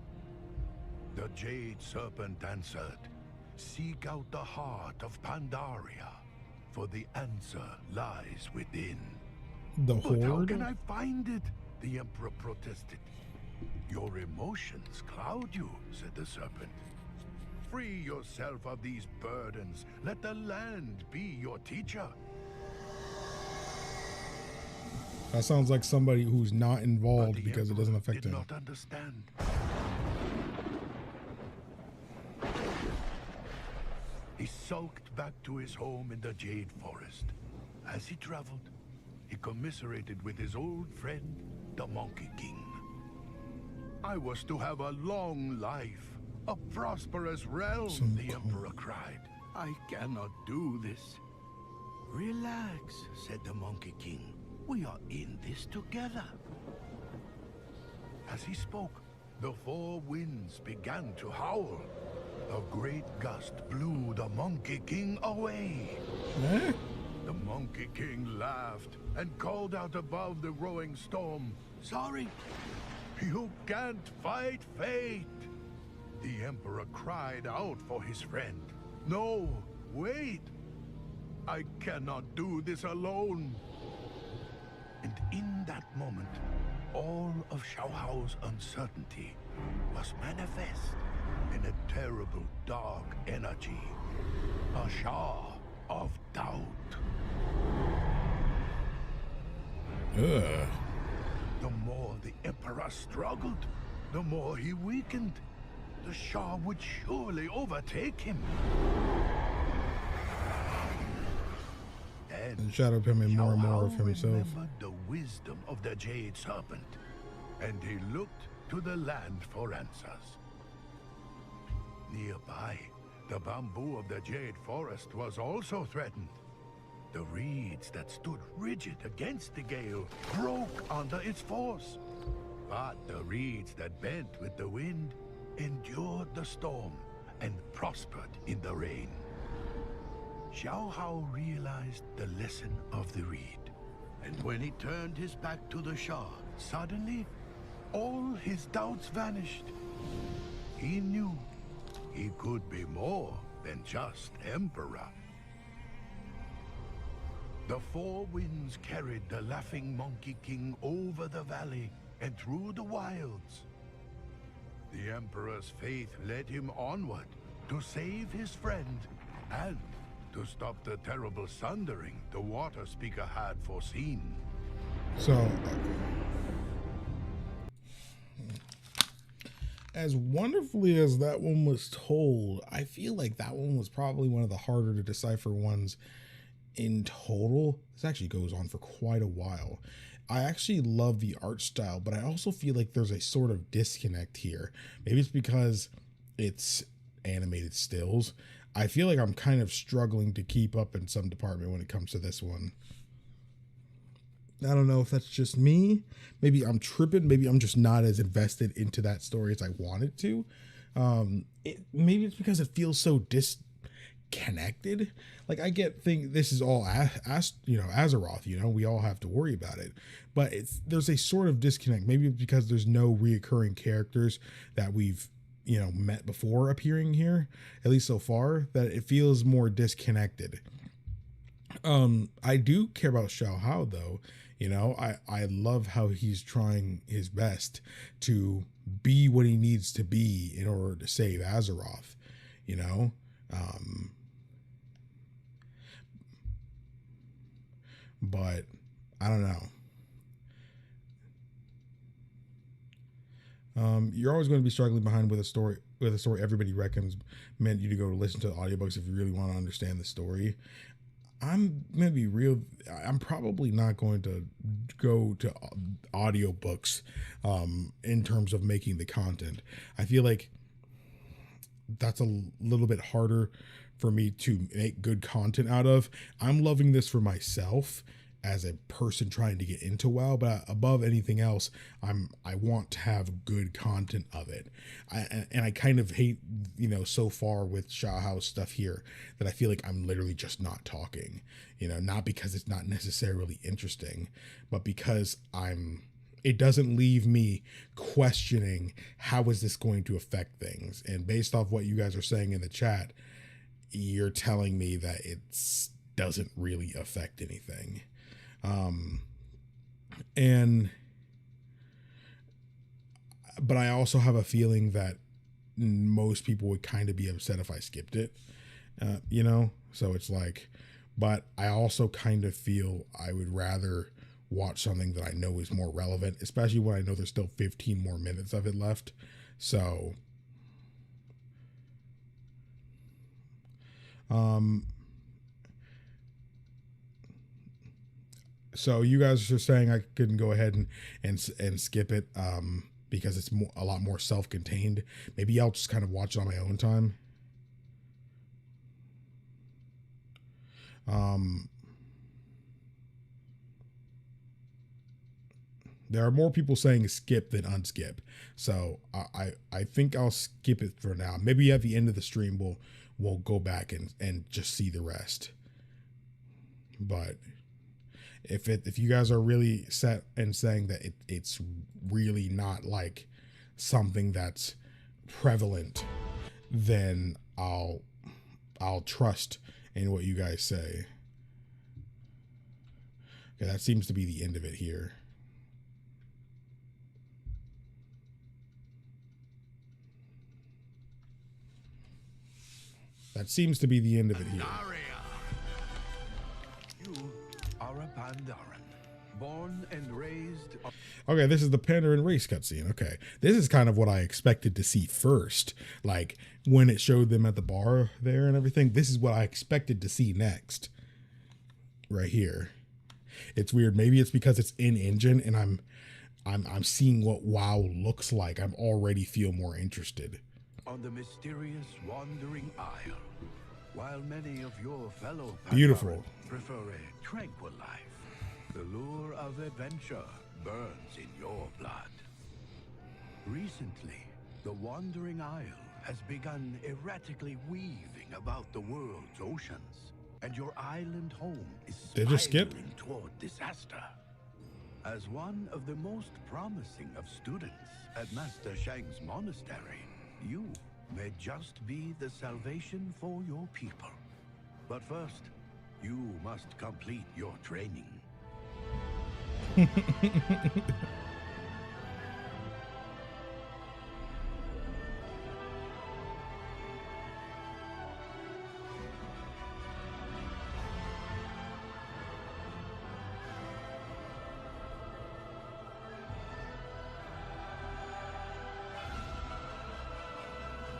The Jade Serpent answered, seek out the heart of Pandaria, for the answer lies within. The But how Horde? can I find it? The Emperor protested. Your emotions cloud you, said the serpent. Free yourself of these burdens. Let the land be your teacher. That sounds like somebody who's not But involved the because it Emperor doesn't affect did him. not understand. He sulked back to his home in the Jade Forest. As he traveled, he commiserated with his old friend, the Monkey King. I was to have a long life, a prosperous realm, the Emperor cried. I cannot do this. Relax, said the Monkey King. We are in this together. As he spoke, the four winds began to howl. A great gust blew the Monkey King away. Eh? The Monkey King laughed and called out above the roaring storm, sorry, you can't fight fate. The Emperor cried out for his friend. No, wait. I cannot do this alone. And in that moment, all of Shaohao's uncertainty was manifest in a terrible dark energy. A Shah of doubt. Ugh. The more the Emperor struggled, the more he weakened. The Shah would surely overtake him. And shadow becoming more and more of Shaohao himself. remembered the wisdom of the Jade Serpent, and he looked to the land for answers. Nearby, the bamboo of the Jade Forest was also threatened. The reeds that stood rigid against the gale broke under its force. But the reeds that bent with the wind endured the storm and prospered in the rain. Shaohao realized the lesson of the reed. And when he turned his back to the Shah, suddenly, all his doubts vanished. He knew he could be more than just Emperor. The four winds carried the laughing Monkey King over the valley and through the wilds. The Emperor's faith led him onward to save his friend and to stop the terrible sundering the Water Speaker had foreseen. So, as wonderfully as that one was told, I feel like that one was probably one of the harder to decipher ones in total. This actually goes on for quite a while. I actually love the art style, but I also feel like there's a sort of disconnect here. Maybe it's because it's animated stills. I feel like I'm kind of struggling to keep up in some department when it comes to this one. I don't know if that's just me. Maybe I'm tripping. Maybe I'm just not as invested into that story as I wanted to. Maybe it's because it feels so disconnected. Like I think this is all Azeroth. We all have to worry about it. But there's a sort of disconnect. Maybe it's because there's no reoccurring characters that we've met before appearing here, at least so far, that it feels more disconnected. I do care about Shaohao though. I love how he's trying his best to be what he needs to be in order to save Azeroth, but I don't know. You're always going to be struggling behind with a story everybody recommends meant you to go listen to the audiobooks if you really want to understand the story. I'm gonna be real. I'm probably not going to go to audiobooks in terms of making the content. I feel like that's a little bit harder for me to make good content out of. I'm loving this for myself as a person trying to get into WoW, but above anything else, I want to have good content of it. I kind of hate, so far with Shaohao stuff here that I feel like I'm literally just not talking, not because it's not necessarily interesting, but because it doesn't leave me questioning how is this going to affect things. And based off what you guys are saying in the chat, you're telling me that it doesn't really affect anything. But I also have a feeling that most people would kind of be upset if I skipped it, so it's like, but I also kind of feel I would rather watch something that I know is more relevant, especially when I know there's still 15 more minutes of it left. So, so you guys are saying I couldn't go ahead and skip it because it's a lot more self-contained. Maybe I'll just kind of watch it on my own time. There are more people saying skip than unskip, so I think I'll skip it for now. Maybe at the end of the stream we'll go back and just see the rest. But if you guys are really set and saying that it's really not like something that's prevalent, then I'll trust in what you guys say. Okay, that seems to be the end of it here. That seems to be the end of it here. Pandaria. You are a Pandaren, born and raised. Okay, this is the Pandaren race cutscene. Okay, this is kind of what I expected to see first. Like when it showed them at the bar there and everything. This is what I expected to see next. Right here. It's weird. Maybe it's because it's in engine and I'm seeing what WoW looks like. I'm already feel more interested. On the mysterious Wandering Isle, while many of your fellow Beautiful prefer a tranquil life, the lure of adventure burns in your blood. Recently, the Wandering Isle has begun erratically weaving about the world's oceans, and your island home is spiraling toward disaster. As one of the most promising of students at Master Shang's monastery, you may just be the salvation for your people. But first, you must complete your training.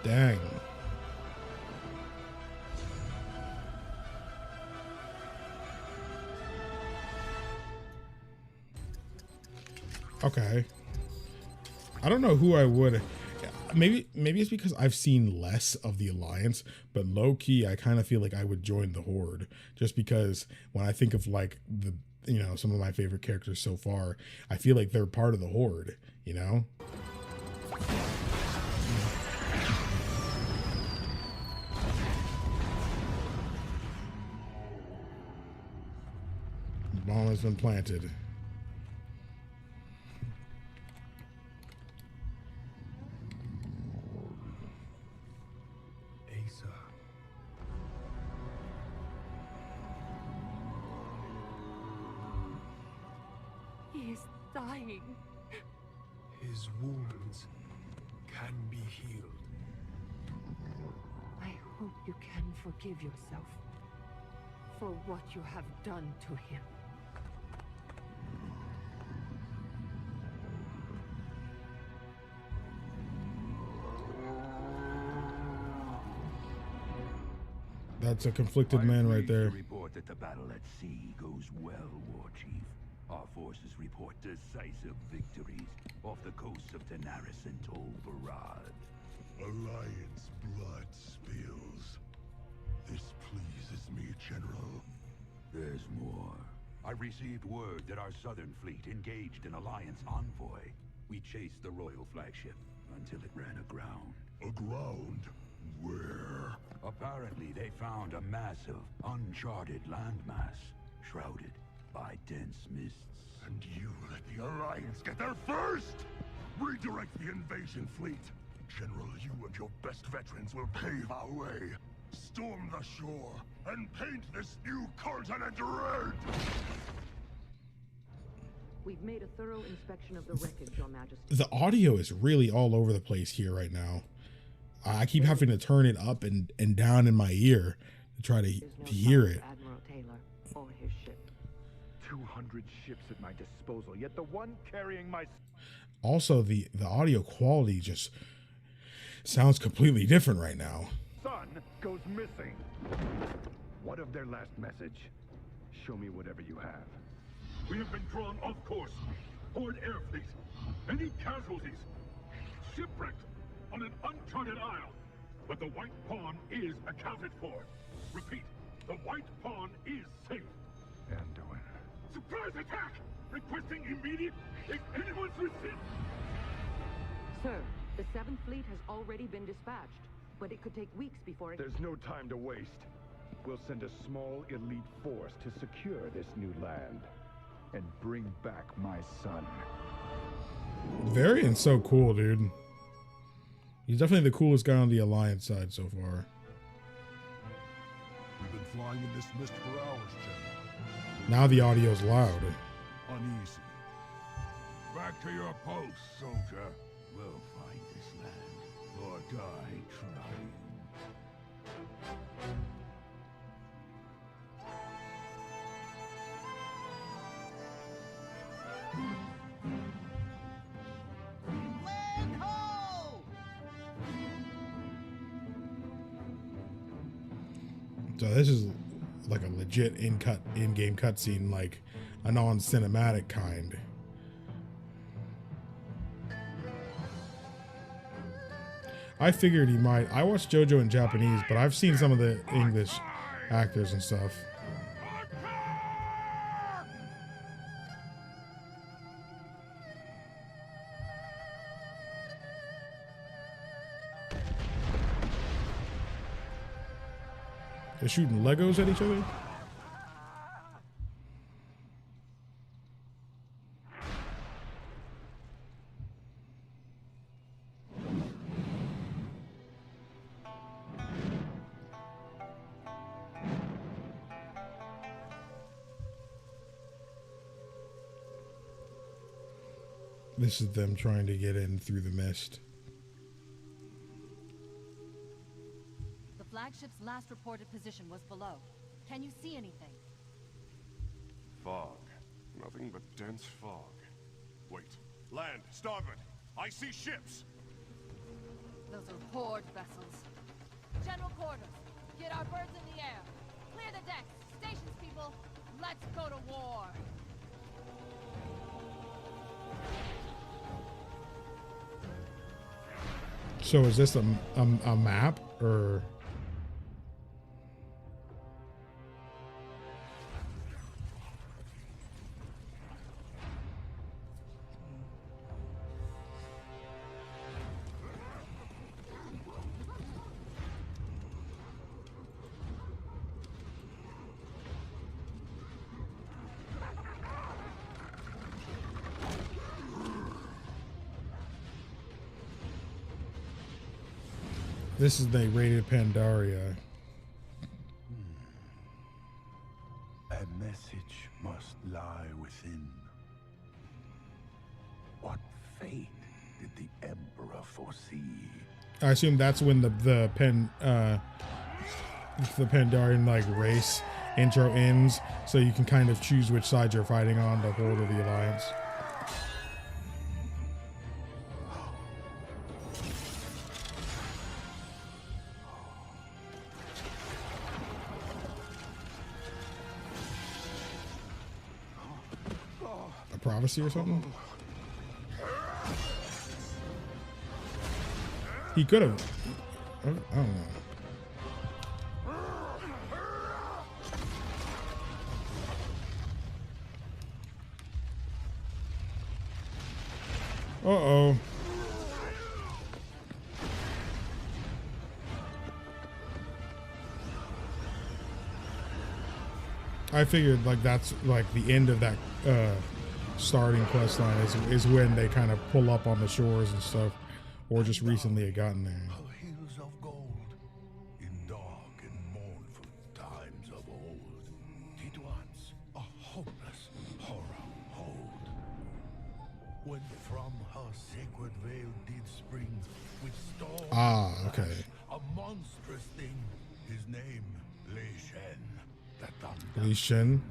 Dang. Okay. I don't know who I would. Maybe it's because I've seen less of the Alliance, but low key, I kind of feel like I would join the Horde just because when I think of like the, some of my favorite characters so far, I feel like they're part of the Horde, Bomb has been planted. Asa. He is dying. His wounds can be healed. I hope you can forgive yourself for what you have done to him. That's a conflicted man right there. Report that the battle at sea goes well, War Chief. Our forces report decisive victories off the coasts of Daenerys and Tol Barad. Alliance blood spills. This pleases me, General. There's more. I received word that our southern fleet engaged an Alliance envoy. We chased the royal flagship until it ran aground. Aground? Where? Apparently, they found a massive, uncharted landmass, shrouded by dense mists. And you let the Alliance get there first? Redirect the invasion fleet. General, you and your best veterans will pave our way. Storm the shore and paint this new continent red! We've made a thorough inspection of the wreckage, Your Majesty. The audio is really all over the place here right now. I keep having to turn it up and down in my ear to try to hear it. Admiral Taylor or his ship. 200 ships at my disposal, yet the one carrying my... Also, the audio quality just sounds completely different right now. Son goes missing. What of their last message? Show me whatever you have. We have been drawn off course. Horde air fleet. Any casualties? Shipwrecked on an uncharted isle. But the White Pawn is accounted for. Repeat, the White Pawn is safe. Anduin. Surprise attack! Requesting immediate, if anyone's received. Sir, the 7th Fleet has already been dispatched, but it could take weeks before it... There's no time to waste. We'll send a small elite force to secure this new land and bring back my son. Varian's so cool, dude. He's definitely the coolest guy on the Alliance side so far. We've been flying in this mist for hours, General. Now the audio's loud. Uneasy. Back to your post, soldier. We'll find this land, or die trying. Land ho! So this is like a legit in-game cutscene, like a non-cinematic kind. I figured he might. I watched JoJo in Japanese, but I've seen some of the English actors and stuff. They're shooting Legos at each other? This is them trying to get in through the mist. The flagship's last reported position was below. Can you see anything? Fog. Nothing but dense fog. Wait. Land, starboard. I see ships. Those are Horde vessels. General quarters. Get our birds in the air. Clear the decks. Stations, people. Let's go to war. So is this a map or? This is they raided Pandaria. A message must lie within. What fate did the Emperor foresee? I assume that's when the Pandarian like race intro ends, so you can kind of choose which side you're fighting on, the Horde or the Alliance. prophecy or something? He could have. I don't know. Uh-oh. I figured like that's like the end of that starting quest line is when they kind of pull up on the shores and stuff, or just recently had gotten there. Hills of gold, in dark and mournful times of old, did once a hopeless horror hold. When from her sacred veil did spring with storm, Okay. a monstrous thing, his name Leishen, the thunder. Li Shen,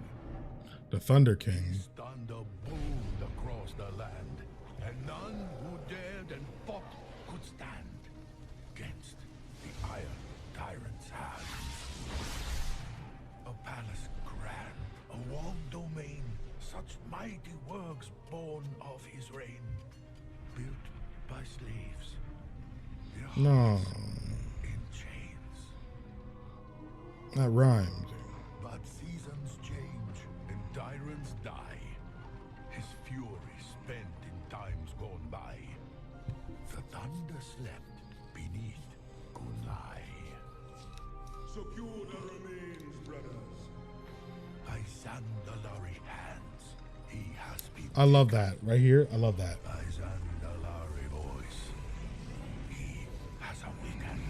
the Thunder King. His thunder boomed across the land, and none who dared and fought could stand against the iron tyrant's hands. A palace grand, a walled domain, such mighty works born of his reign, built by slaves, their No, hearts in chains. that rhymed. But seasons change and tyrants die. His fury spent in times gone by. The thunder slept beneath Kunai. Secure the remains, brothers. By Zandalari hands, he has been. I love that right here. I love that. By Zandalari voice, he has awakened.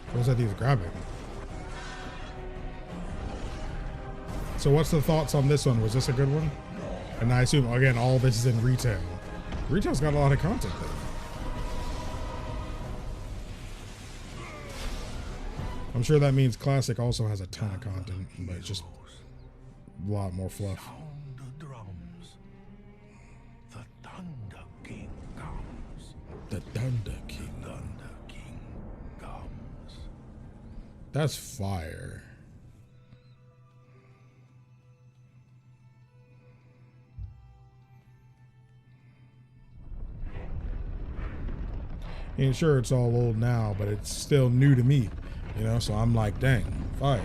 What was that he was grabbing? So what's the thoughts on this one? Was this a good one? And I assume, again, all this is in retail. Retail's got a lot of content though. I'm sure that means Classic also has a ton of content, but it's just a lot more fluff. Sound the drums. The Thunder King comes. The Thunder King. Thunder King comes. That's fire. And sure, it's all old now, but it's still new to me, you know? So I'm like, dang, fire.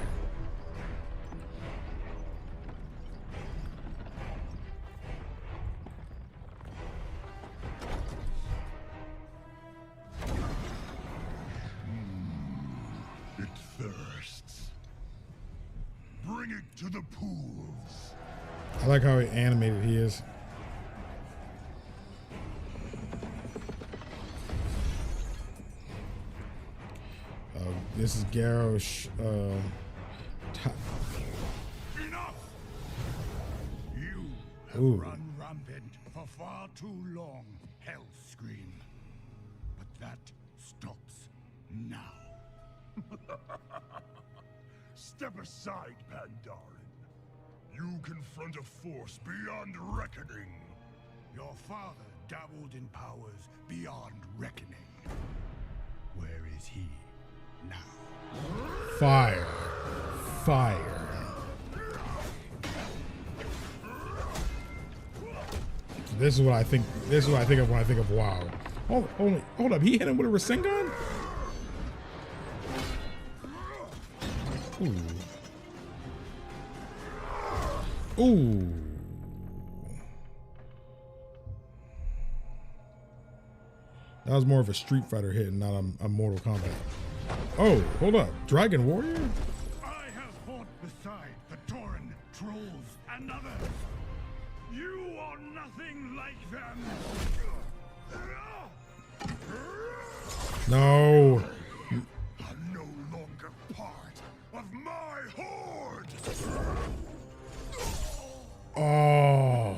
It thirsts. Bring it to the pools. I like how animated he is. This is Garrosh. Enough! You have Ooh. run rampant for far too long, Hellscream. But that stops now. Step aside, Pandaren. You confront a force beyond reckoning. Your father dabbled in powers beyond reckoning. Where is he now? Fire. Fire. This is what I think. This is what I think of when I think of WoW. Hold up. He hit him with a Rasengan? Ooh. Ooh. That was more of a Street Fighter hit and not a Mortal Kombat. Oh, hold up. Dragon Warrior? I have fought beside the Tauren, trolls, and others. You are nothing like them. No. Are no longer part of my horde. Oh.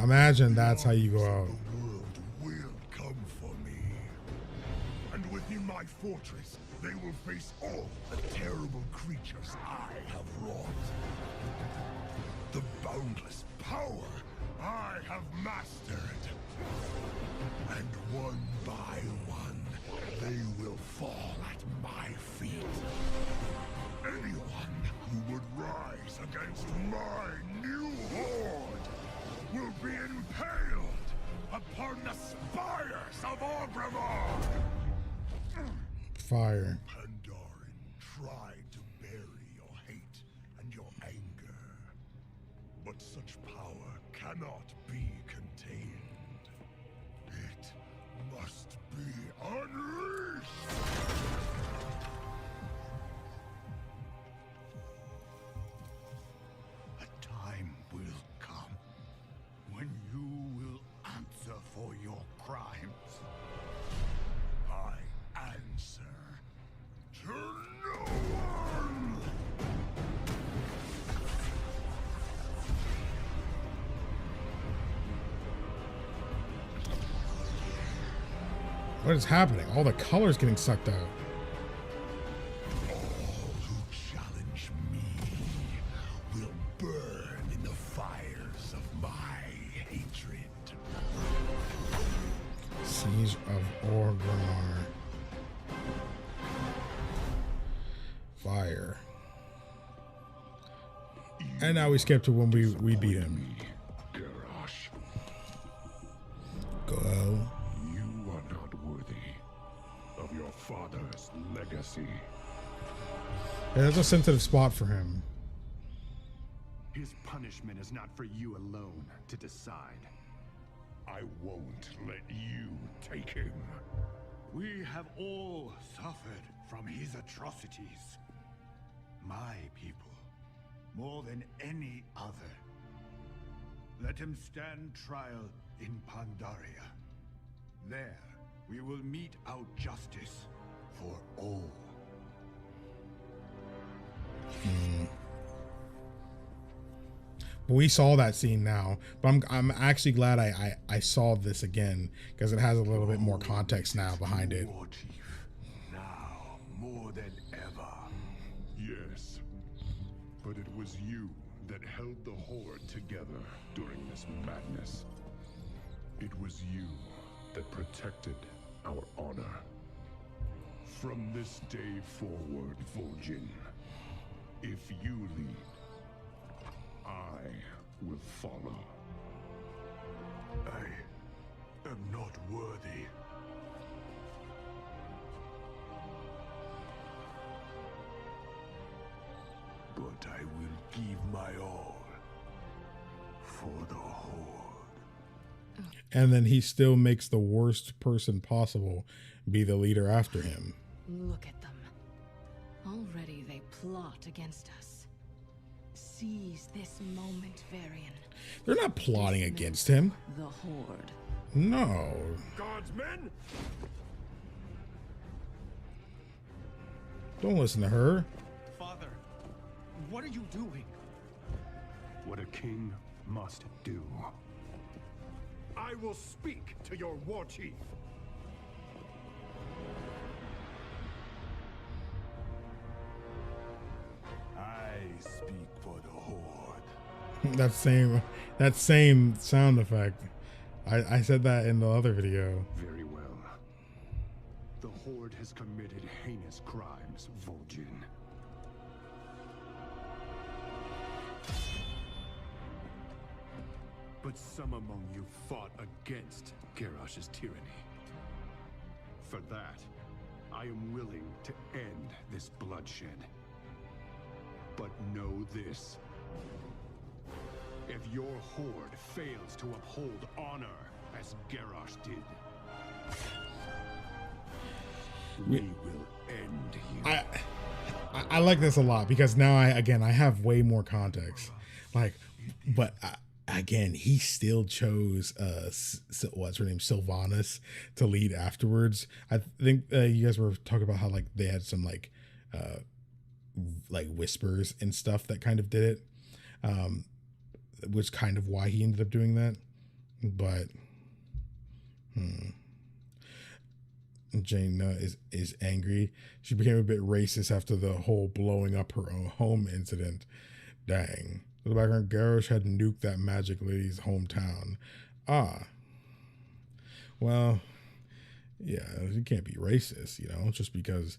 Imagine that's how you go out. The world will come for me. And within my fortress, they will face all the terrible creatures I have wrought. The boundless power I have mastered. And one by one, they will fall at my feet. Anyone who would rise against my new horde will be impaled upon the spires of Orgrimmar! Fire. Pandaren tried to bury your hate and your anger, but such power cannot be contained. It must be unleashed! A time will come when you will answer for your crimes. I answer to no one! What is happening? All the colors getting sucked out. All who challenge me will burn in the fires of my hatred. Siege of Orgrimmar. Fire. And now we skip to when we beat him. Garrosh, Go. you are not worthy of your father's legacy. Yeah, that's a sensitive spot for him. His punishment is not for you alone to decide. I won't let you take him. We have all suffered from his atrocities. My people, more than any other. Let him stand trial in Pandaria. There, we will mete out justice for all. But we saw that scene now. But I'm actually glad I saw this again because it has a little bit more context now behind it. War Chief, now more than ever. Yes, but it was you that held the Horde together during this madness. It was you that protected our honor. From this day forward, Vol'jin, if you lead, I will follow. I am not worthy. But I will give my all for the Horde. And then he still makes the worst person possible be the leader after him. Look at them. Already they plot against us. Seize this moment, Varian. They're not plotting against him. The Horde. No. God's men? Don't listen to her. Father, what are you doing? What a king must do. I will speak to your war chief. I speak for the Horde. that same sound effect. I said that in the other video. Very well. The Horde has committed heinous crimes, Vol'jin. But some among you fought against Garrosh's tyranny. For that, I am willing to end this bloodshed. But know this. If your Horde fails to uphold honor as Garrosh did, we will end you. I like this a lot because now I have way more context. Like, but again, he still chose what's her name, Sylvanas, to lead afterwards. I think you guys were talking about how like they had some like whispers and stuff that kind of did it, which kind of why he ended up doing that. But Jaina is angry. She became a bit racist after the whole blowing up her own home incident. Dang. In the background, Garrosh had nuked that magic lady's hometown. Well, yeah, you can't be racist, you know, just because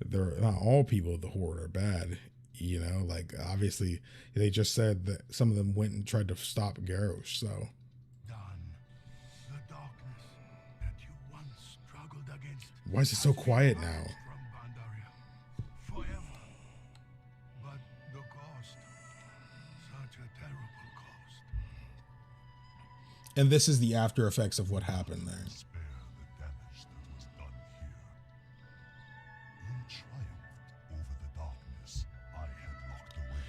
they're not all people of the Horde are bad, you know, like obviously they just said that some of them went and tried to stop Garrosh, so. The darkness that you once struggled against. Why is it so quiet now? From Pandaria forever. But the cost, such a terrible cost. And this is the after effects of what happened there. Spare the damage that was done here. You triumphed over the darkness I had locked away.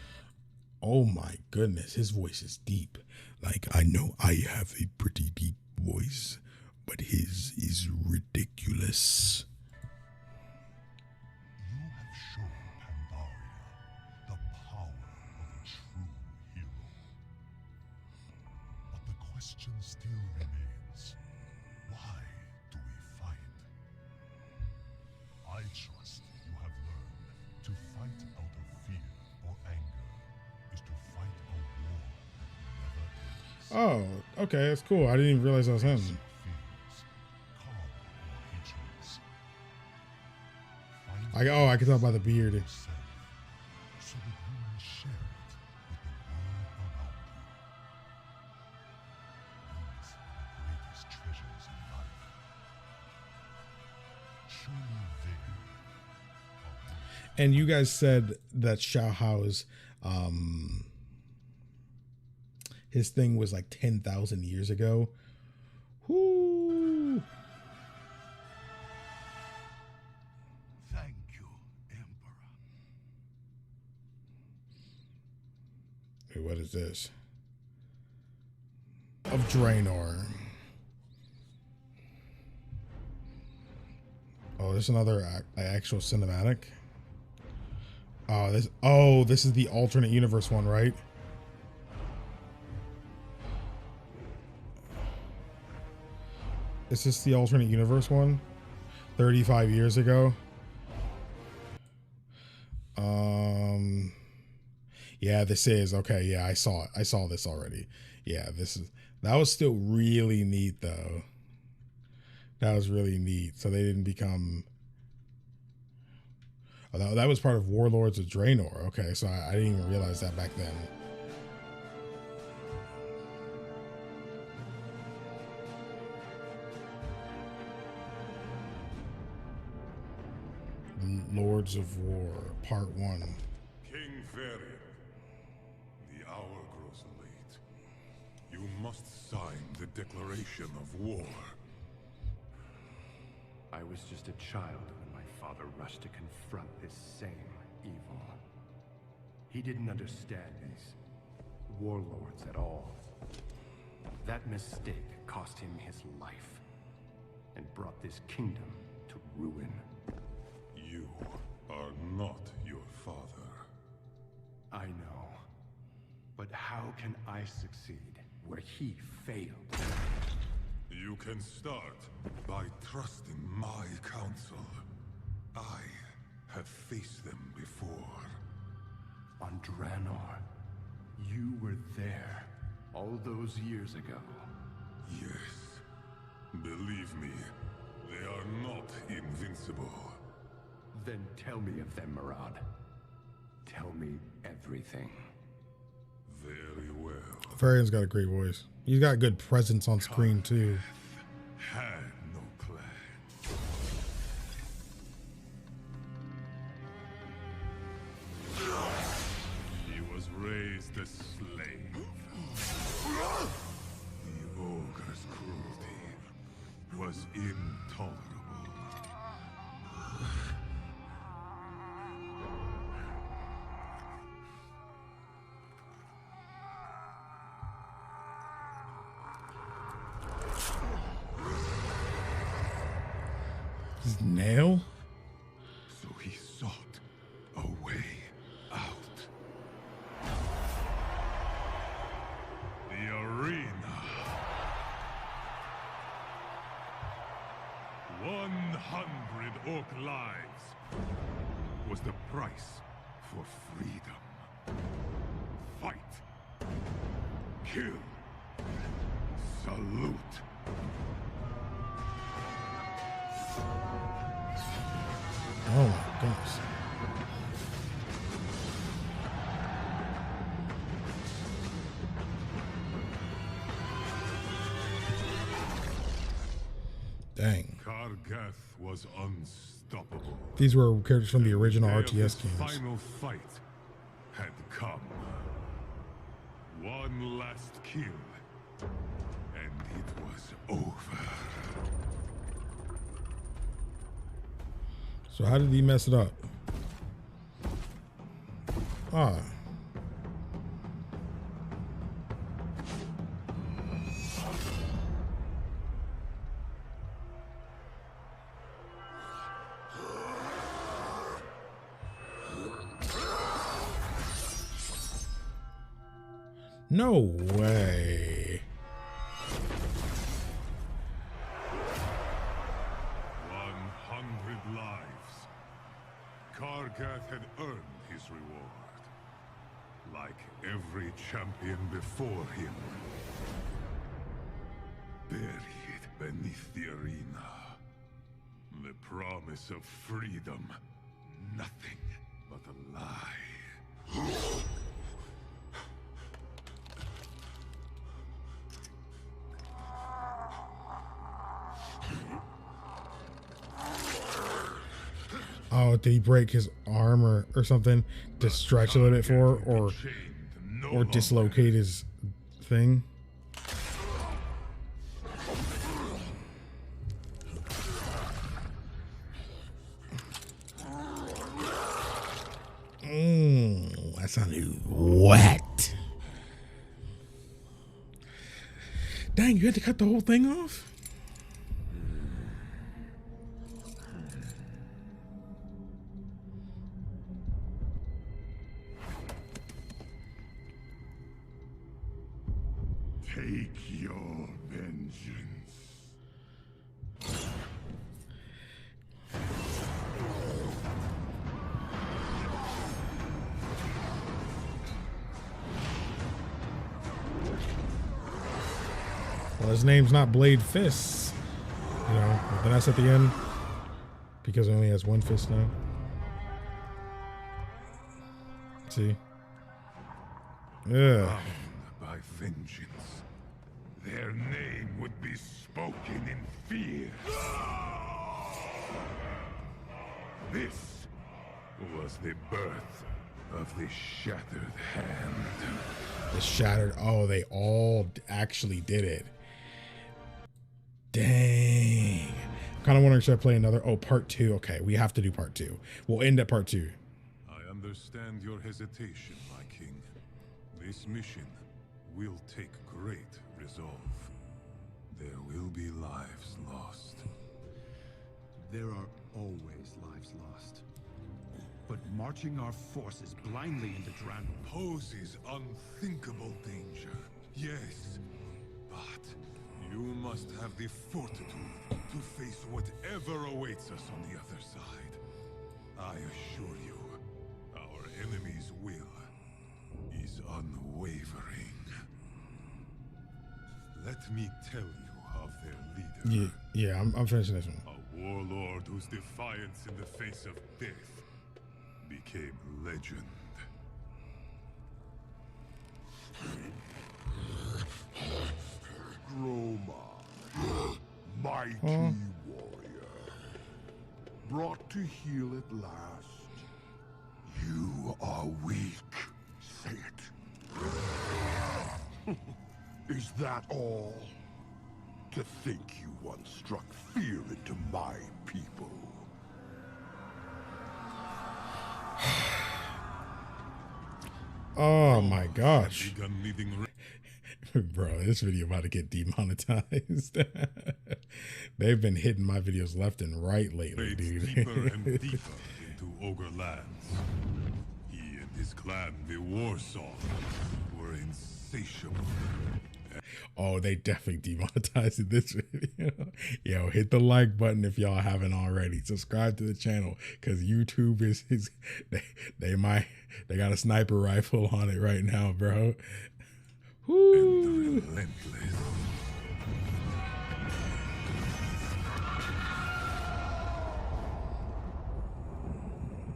Oh my goodness, his voice is deep. Like, I know I have a pretty deep voice, but his is ridiculous. You have shown Pandaria the power of a true hero. But the question still remains, why do we fight? I trust you have learned to fight out of fear or anger is to fight a war that never ends. Oh, okay, that's cool. I didn't even realize that was him. Fears, calm your hatreds. Find I can tell by the beard. yourself so that you may share it with the world around you. These are the greatest treasures in life. Truly they are worth. And you guys said that Shaohao's his thing was like 10,000 years ago. Whoo! Thank you, Emperor. Wait, what is this? Of Draenor. Oh, there's another actual cinematic. Oh, this is the alternate universe one, right? Is this the alternate universe one? 35 years ago? Yeah, this is. Okay, yeah, I saw it. I saw this already. Yeah, that was still really neat though. That was really neat. So they didn't become... Oh, that was part of Warlords of Draenor. Okay, so I didn't even realize that back then. Lords of War, Part 1. King Varian, the hour grows late. You must sign the declaration of war. I was just a child when my father rushed to confront this same evil. He didn't understand these warlords at all. That mistake cost him his life and brought this kingdom to ruin. You are not your father. I know. But how can I succeed where he failed? You can start by trusting my counsel. I have faced them before. On Draenor, you were there all those years ago. Yes. Believe me, they are not invincible. Then tell me of them, Murad. Tell me everything. Very well. Varian's got a great voice. He's got good presence on screen too. Had no plan. He was raised a slave. The ogre's cruelty was intolerable. His nail? So he sought a way out. The arena 100 orc lives was the price for freedom. Fight. Kill. Salute. Oh my goodness. Dang. Kargath was unstoppable. These were characters from the original The day of RTS the games. final fight had come. One last kill, and it was over. So how did he mess it up? Ah. No way. 100 lives. Kargath had earned his reward. Like every champion before him. Buried beneath the arena. The promise of freedom. Nothing but a lie. Oh, did he break his arm or something to stretch a little bit for, or dislocate his thing? That sounded wet. Dang, you had to cut the whole thing off? Take your vengeance. Well, his name's not Blade Fists, you know, but then that's at the end because he only has one fist now. See? Yeah. By vengeance. Their name would be spoken in fear. This was the birth of the Shattered Hand. The Shattered. Oh, they all actually did it. Dang. Kind of wondering, should I play another? Oh, part 2. Okay, we have to do part 2. We'll end at part 2. I understand your hesitation, my king. This mission will take great resolve. There will be lives lost. There are always lives lost. But marching our forces blindly into Draenor poses unthinkable danger. Yes, but you must have the fortitude to face whatever awaits us on the other side. I assure you, our enemy's will is unwavering. Let me tell you of their leader. Yeah, I'm finishing this one. A warlord whose defiance in the face of death became legend. Groma, mighty warrior, brought to heel at last. You are weak, say it. Is that all? To think you once struck fear into my people. Oh my gosh. Bro, this video about to get demonetized. They've been hitting my videos left and right lately, dude. Deeper and deeper into Ogre lands. He and his clan, the Warsaw, were insatiable Oh, they definitely demonetized this video. Yo, hit the like button if y'all haven't already. Subscribe to the channel because YouTube is they got a sniper rifle on it right now, bro. Woo. Relentless.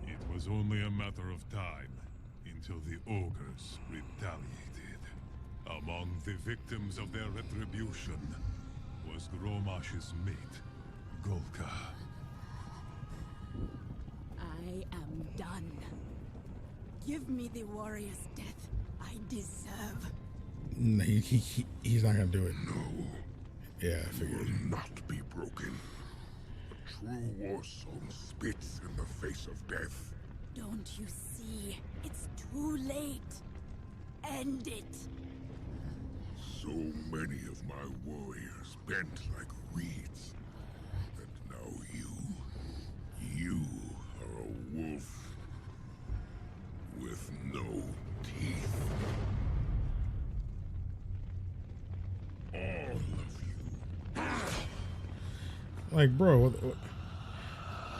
It was only a matter of time until the ogres retaliated. Among the victims of their retribution was Gromash's mate, Golka. I am done. Give me the warrior's death I deserve. No, he's not gonna do it. No. Yeah, I figured. Will not be broken. A true war song spits in the face of death. Don't you see? It's too late. End it. So many of my warriors bent like reeds. And now you are a wolf with no teeth. All of you. Like, bro, what?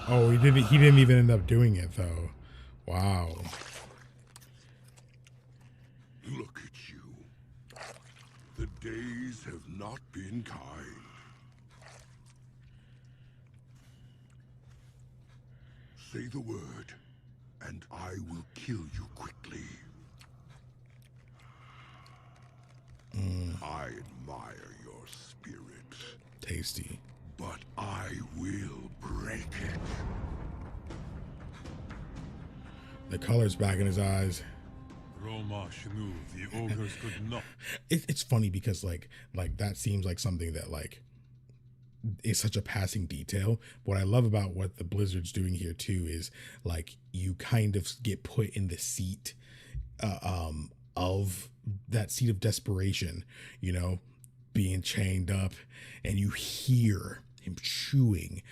Oh, he didn't even end up doing it though. Wow. Look at you. The days have not been kind. Say the word, and I will kill you quickly. I admire your spirit. Tasty. But I will break it. The color's back in his eyes. Gromash knew the ogres could not. It's funny because like that seems like something that like is such a passing detail. What I love about what the Blizzard's doing here too is like you kind of get put in the seat of that seat of desperation, you know, being chained up, and you hear him chewing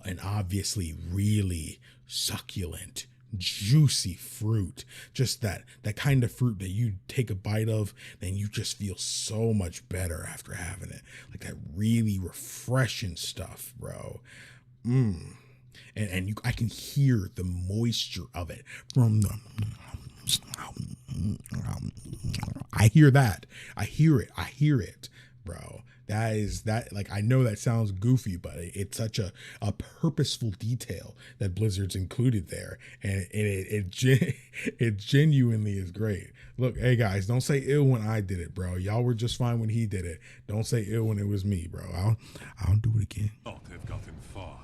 an obviously really succulent, juicy fruit, just that kind of fruit that you take a bite of and you just feel so much better after having it, like that really refreshing stuff, bro. And I can hear the moisture of it from the I hear it, bro. That like, I know that sounds goofy, but it's such a purposeful detail that Blizzard's included there, and it genuinely is great. Look, hey guys, don't say ill when I did it, bro. Y'all were just fine when he did it. Don't say ill when it was me, bro. I'll do it again. Not have gotten far.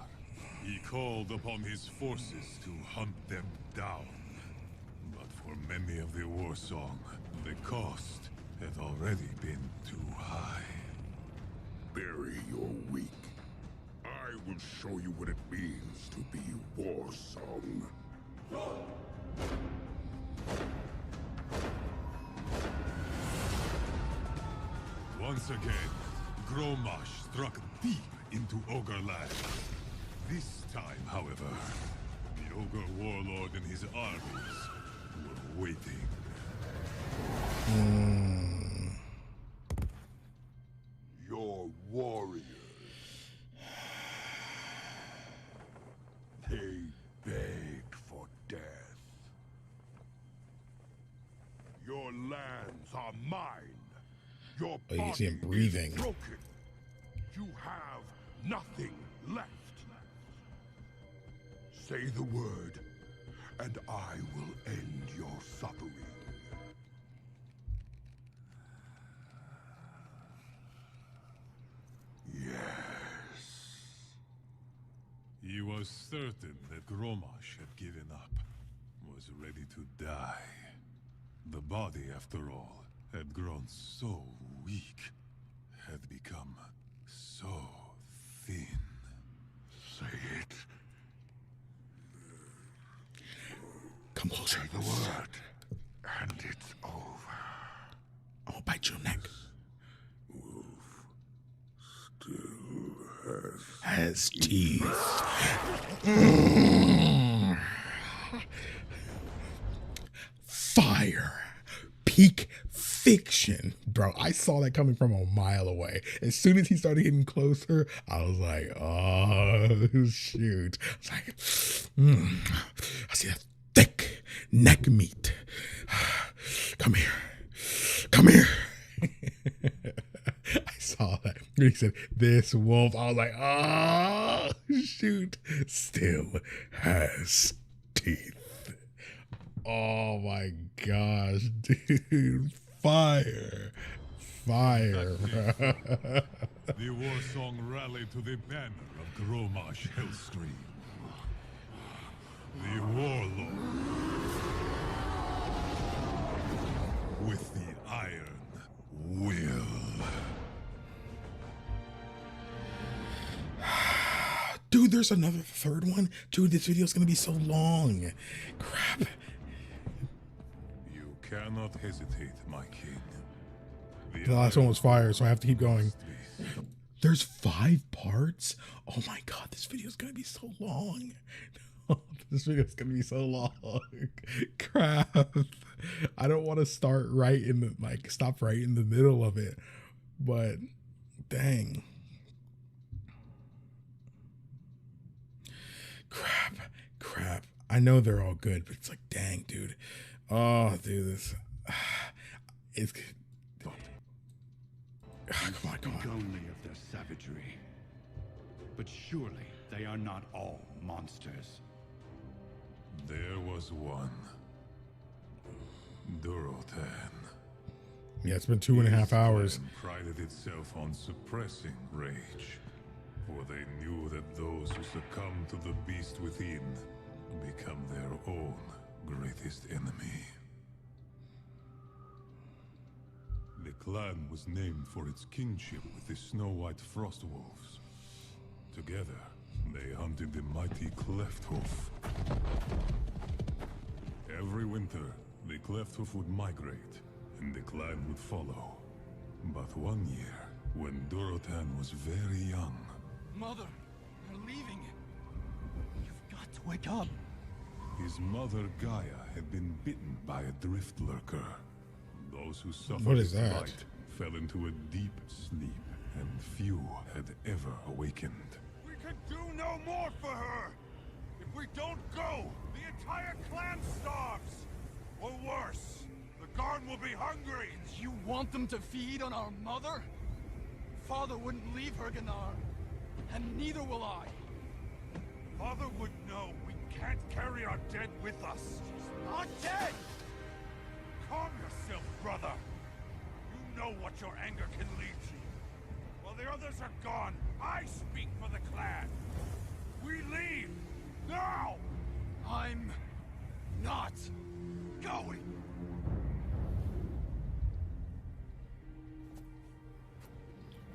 He called upon his forces to hunt them down. But for many of the war song, the cost had already been too high. Bury your weak. I will show you what it means to be war song. Once again, Gromash struck deep into Ogre land. This time, however, the Ogre Warlord and his armies were waiting. Your warriors. They begged for death. Your lands are mine. Your Oh, you can body see him breathing. is broken. You have nothing left. Say the word, and I will end your suffering. Yes. He was certain that Gromash had given up, was ready to die. The body, after all, had grown so weak, had become so thin. Say it. Come closer. Say the word, and it's over. I'll bite your neck. Wolf still Has teeth. Fire. Peak fiction, bro. I saw that coming from a mile away. As soon as he started getting closer, I was like, oh, shoot. I was like, I see that thick neck meat. Come here. Come here. I saw that. He said, this wolf. I was like, oh, shoot. Still has teeth. Oh my gosh, dude. Fire. Fire. The war song rallied to the banner of Gromash Hellscream. The Warlords. With the Iron Will. Dude, there's another third one. Dude, this video is going to be so long. Crap. You cannot hesitate, my king. The last one was fire, so I have to keep going. There's 5 parts? Oh my god, this video is going to be so long. This video is going to be so long. Crap. I don't want to start right in the, like, stop right in the middle of it. But, dang. Crap. I know they're all good, but it's like, dang, dude. Oh, dude, this. It's. Come on. Only of their savagery. But surely they are not all monsters. There was one. Durotan. Yeah, it's been 2.5 hours. Prided itself on suppressing rage. For they knew that those who succumb to the beast within become their own greatest enemy. The clan was named for its kinship with the snow-white frost wolves. Together, they hunted the mighty Clefthoof. Every winter, the Clefthoof would migrate, and the clan would follow. But one year, when Durotan was very young, Mother, you're leaving. You've got to wake up. his mother Gaia had been bitten by a drift lurker. Those who suffered What is its that? bite fell into a deep sleep, and few had ever awakened. We can do no more for her! If we don't go, the entire clan starves! Or worse, the guard will be hungry! You want them to feed on our mother? Father wouldn't leave her, Ganar. And neither will I. Father would know we can't carry our dead with us. She's not dead! Calm yourself, brother. You know what your anger can lead to. While the others are gone, I speak for the clan. We leave! Now! I'm not going.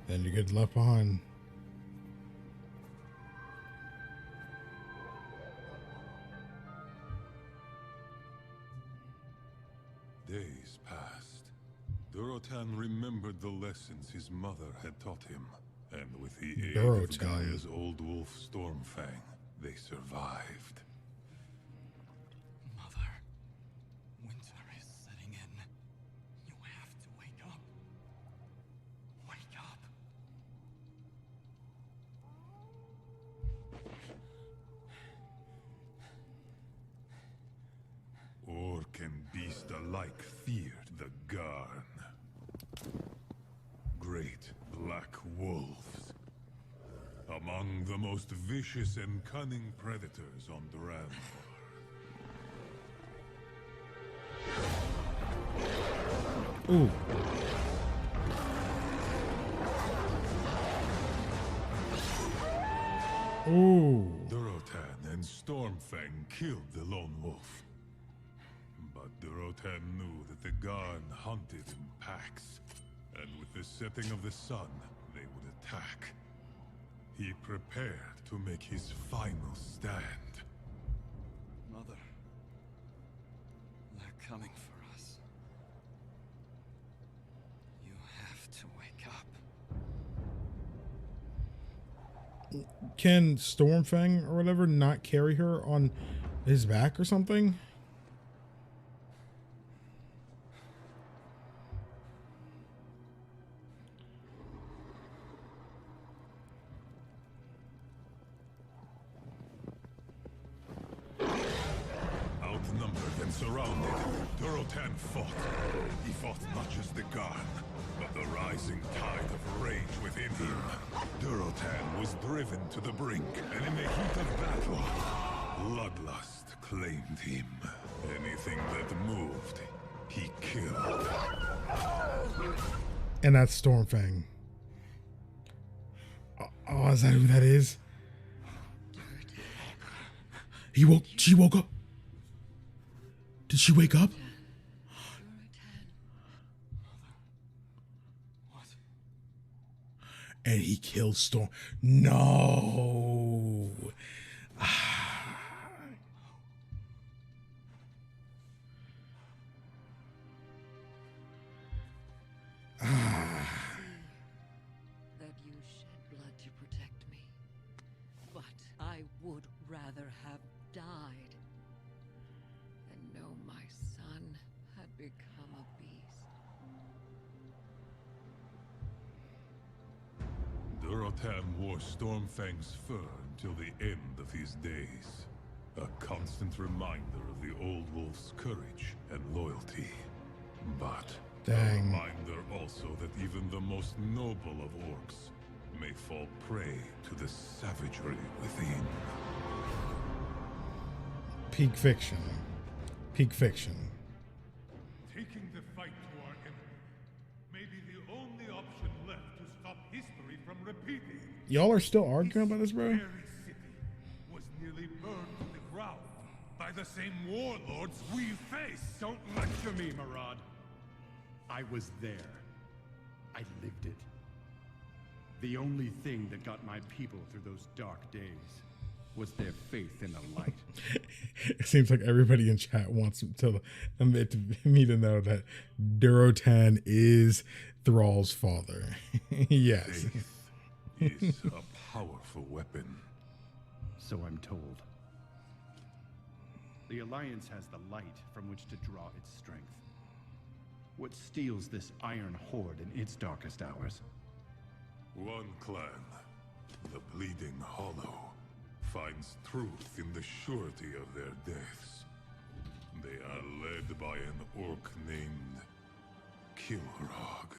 Then you get left behind. Days passed. Durotan remembered the lessons his mother had taught him, and with the aid of Gaia's old wolf Stormfang, they survived. Mother, winter is setting in. You have to wake up. Wake up. Orc and beast alike feared the Garn. Great black wolves. Among the most vicious and cunning predators on Draenor. Ooh. Ooh. Durotan and Stormfang killed the lone wolf. But Durotan knew that the Garn hunted in packs, and with the setting of the sun, they would attack. He prepared to make his final stand. Mother, they're coming for us. You have to wake up. Can Stormfang or whatever not carry her on his back or something? surrounded, Durotan fought. He fought not just the Garn, but the rising tide of rage within him. Durotan was driven to the brink, and in the heat of battle, bloodlust claimed him. Anything that moved, he killed. And that's Stormfang. Oh, is that who that is? She woke up. Did she wake up? And he killed Storm. No. That you shed blood to protect me, but I would rather have died than know my son had become a beast. Durotan wore Stormfang's fur until the end of his days. A constant reminder of the old wolf's courage and loyalty. But a reminder also that even the most noble of orcs may fall prey to the savagery within. Peak fiction. Peak fiction. Taking the fight to our enemy may be the only option left to stop history from repeating. Y'all are still arguing about this, bro? Very city was nearly burned to the ground by the same warlords we face. Don't lecture me, Marad. I was there. I lived it. The only thing that got my people through those dark days was their faith in the light. It seems like everybody in chat wants to admit to me to know that Durotan is Thrall's father. Yes. Faith is a powerful weapon. So I'm told. The Alliance has the light from which to draw its strength. What steals this iron horde in its darkest hours? One clan, the Bleeding Hollow, finds truth in the surety of their deaths. They are led by an orc named Kilrog.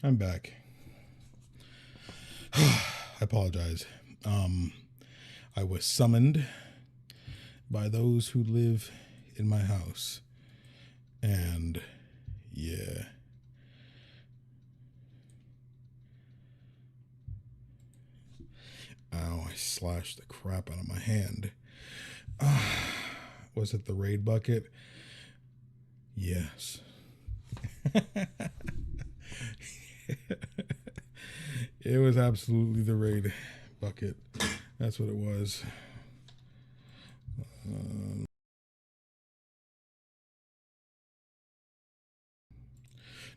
I'm back. I apologize. I was summoned by those who live in my house. And yeah. Ow, I slashed the crap out of my hand. Was it the raid bucket? Yes. It was absolutely the raid bucket. That's what it was.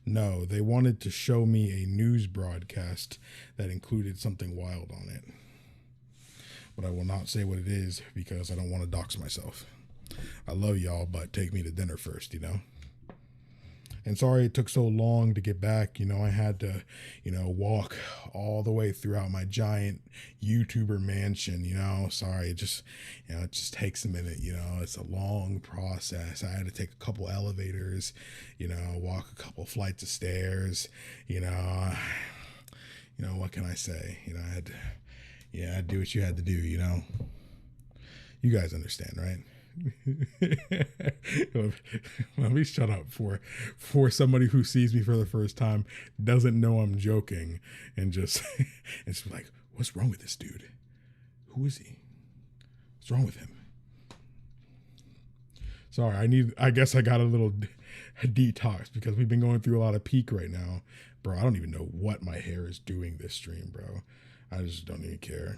No, they wanted to show me a news broadcast that included something wild on it. But I will not say what it is because I don't want to dox myself. I love y'all, but take me to dinner first, you know? And sorry it took so long to get back. You know, I had to, walk all the way throughout my giant YouTuber mansion, Sorry, it just takes a minute, It's a long process. I had to take a couple elevators, walk a couple flights of stairs, what can I say? I had to, do what you had to do, You guys understand, right? Let me shut up for somebody who sees me for the first time, doesn't know I'm joking, and just it's like, what's wrong with this dude? Who is he? What's wrong with him? Sorry, I guess I got a little detox because we've been going through a lot of peak right now. Bro, I don't even know what my hair is doing this stream, bro. I just don't even care.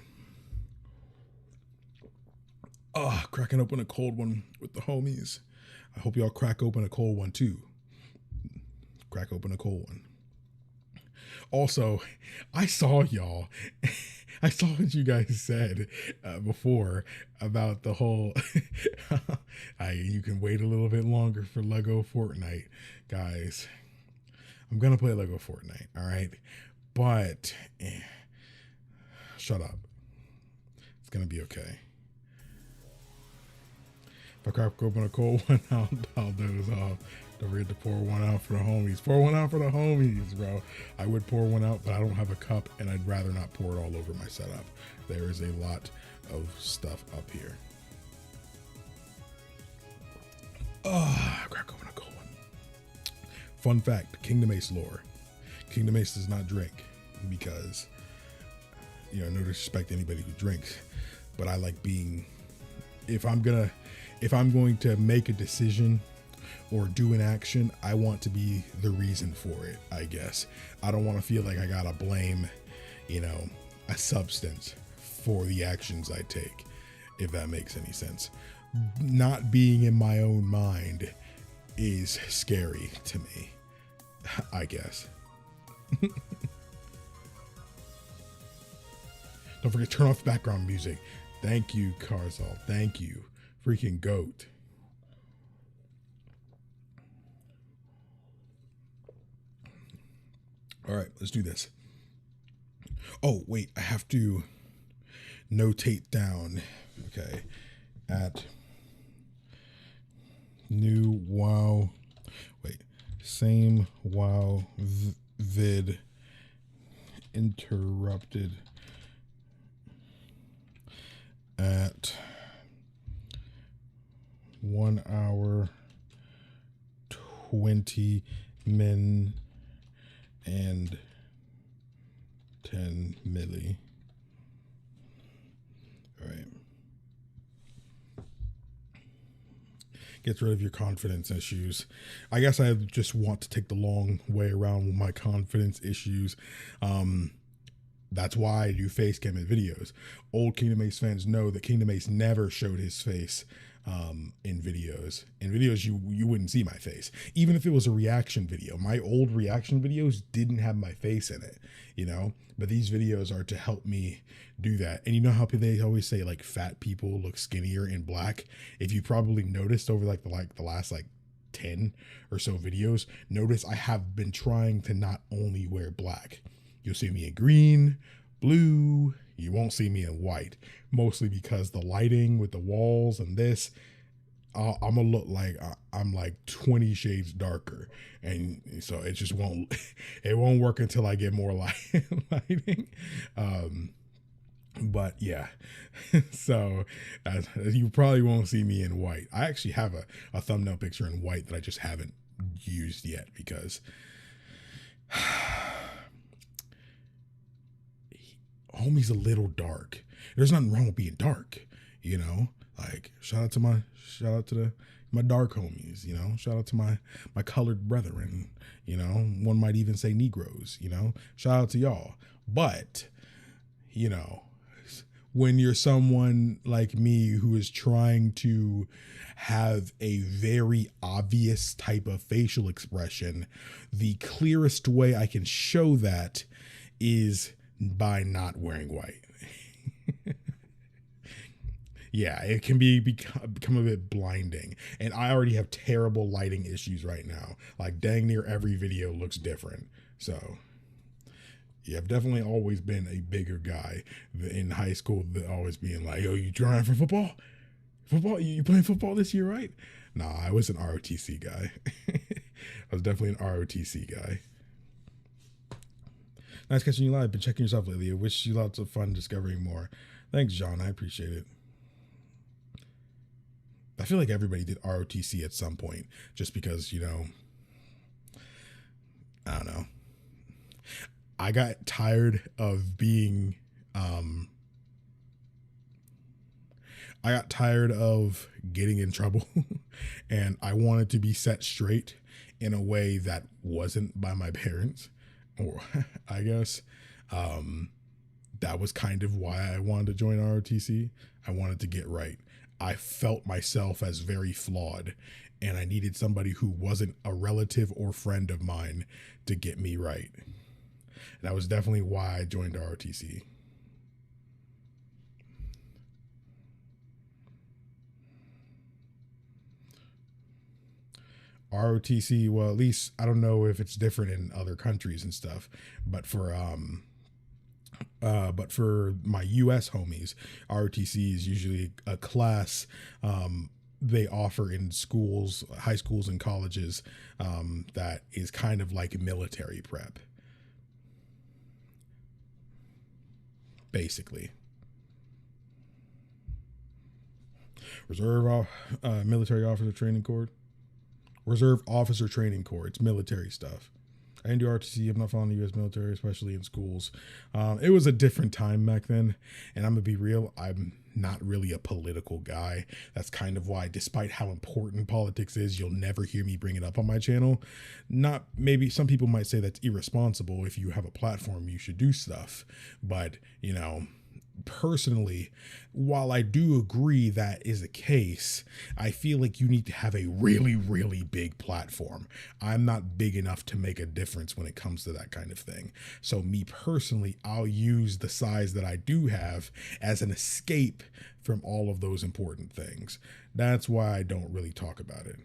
Cracking open a cold one with the homies. I hope y'all crack open a cold one too. Crack open a cold one. Also, I saw y'all. I saw what you guys said before about the whole you can wait a little bit longer for Lego Fortnite. Guys, I'm going to play Lego Fortnite, all right? But shut up. It's going to be okay. If I crack open a cold one, I'll doze off. Don't forget to pour one out for the homies. Pour one out for the homies, bro. I would pour one out, but I don't have a cup, and I'd rather not pour it all over my setup. There is a lot of stuff up here. Crack open a cold one. Fun fact, KingdomAce lore. KingdomAce does not drink because, no disrespect to anybody who drinks, but I like being, if I'm going to make a decision or do an action, I want to be the reason for it, I guess. I don't want to feel like I gotta blame, a substance for the actions I take, if that makes any sense. Not being in my own mind is scary to me, I guess. Don't forget to turn off background music. Thank you, Carzal. Thank you. Freaking goat. All right, let's do this. Oh, wait, I have to notate down. Okay. At new WoW. Wait, same WoW vid interrupted at 1 hour 20 min and 10 milli. All right. Gets rid of your confidence issues. I guess I just want to take the long way around with my confidence issues. That's why I do face cam in videos. Old KingdomAce fans know that KingdomAce never showed his face in videos. In videos, you wouldn't see my face. Even if it was a reaction video. My old reaction videos didn't have my face in it, But these videos are to help me do that. And you know how they always say like fat people look skinnier in black? If you probably noticed over the last 10 or so videos, notice I have been trying to not only wear black. You'll see me in green, blue. You won't see me in white, mostly because the lighting with the walls and this, I'm gonna look like I'm like 20 shades darker, and so it just won't it won't work until I get more lighting. But yeah, so you probably won't see me in white. I actually have a thumbnail picture in white that I just haven't used yet because homie's a little dark. There's nothing wrong with being dark, you know. Like shout out to my dark homies, you know. Shout out to my colored brethren, you know. One might even say Negroes, you know. Shout out to y'all. But you know, when you're someone like me who is trying to have a very obvious type of facial expression, the clearest way I can show that is by not wearing white. Yeah, it can become a bit blinding. And I already have terrible lighting issues right now. Like dang near every video looks different. So yeah, I've definitely always been a bigger guy in high school, always being like, yo, you trying for football? Football? You playing football this year, right? Nah, I was an ROTC guy. I was definitely an ROTC guy. Nice catching you live. Been checking yourself lately. I wish you lots of fun discovering more. Thanks, John. I appreciate it. I feel like everybody did ROTC at some point, just because, you know, I don't know. I got tired of being, I got tired of getting in trouble and I wanted to be set straight in a way that wasn't by my parents, or I guess, that was kind of why I wanted to join ROTC. I wanted to get right. I felt myself as very flawed and I needed somebody who wasn't a relative or friend of mine to get me right. That was definitely why I joined ROTC. ROTC, well, at least I don't know if it's different in other countries and stuff, but for my US homies, ROTC is usually a class they offer in schools, high schools and colleges, that is kind of like military prep. Basically. Reserve military officer training corps. Reserve officer training corps. It's military stuff. I didn't do RTC. I'm not following the U.S. military, especially in schools. It was a different time back then. And I'm going to be real, I'm not really a political guy. That's kind of why, despite how important politics is, you'll never hear me bring it up on my channel. Not, maybe some people might say that's irresponsible. If you have a platform, you should do stuff. But, you know, personally, while I do agree that is the case, I feel like you need to have a really, really big platform. I'm not big enough to make a difference when it comes to that kind of thing. So me personally, I'll use the size that I do have as an escape from all of those important things. That's why I don't really talk about it.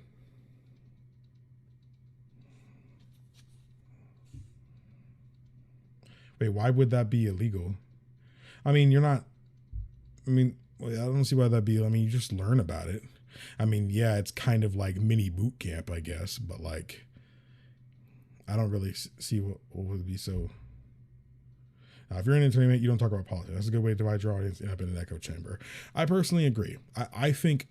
Wait, why would that be illegal? I mean, you're not, I mean, I don't see why that'd be, I mean, you just learn about it. I mean, yeah, it's kind of like mini boot camp, I guess, but like, I don't really see what would be so. If you're in entertainment, you don't talk about politics. That's a good way to divide your audience up in an echo chamber. I personally agree. I think,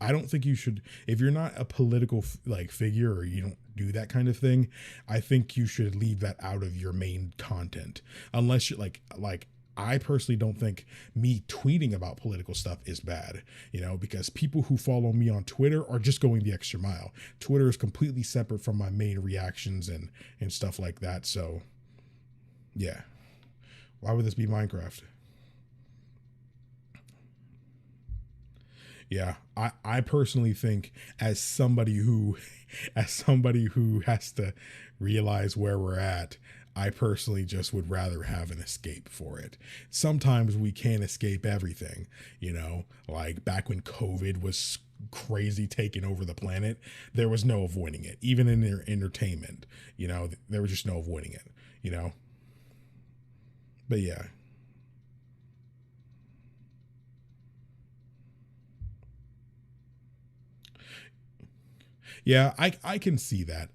I don't think you should, if you're not a political like figure or you don't do that kind of thing, I think you should leave that out of your main content. Unless you're like, I personally don't think me tweeting about political stuff is bad, you know, because people who follow me on Twitter are just going the extra mile. Twitter is completely separate from my main reactions and stuff like that. So, yeah. Why would this be Minecraft? Yeah, I personally think as somebody who has to realize where we're at, I personally just would rather have an escape for it. Sometimes we can't escape everything, you know, like back when COVID was crazy taking over the planet, there was no avoiding it. Even in their entertainment, you know, there was just no avoiding it, you know. But yeah. Yeah, I can see that.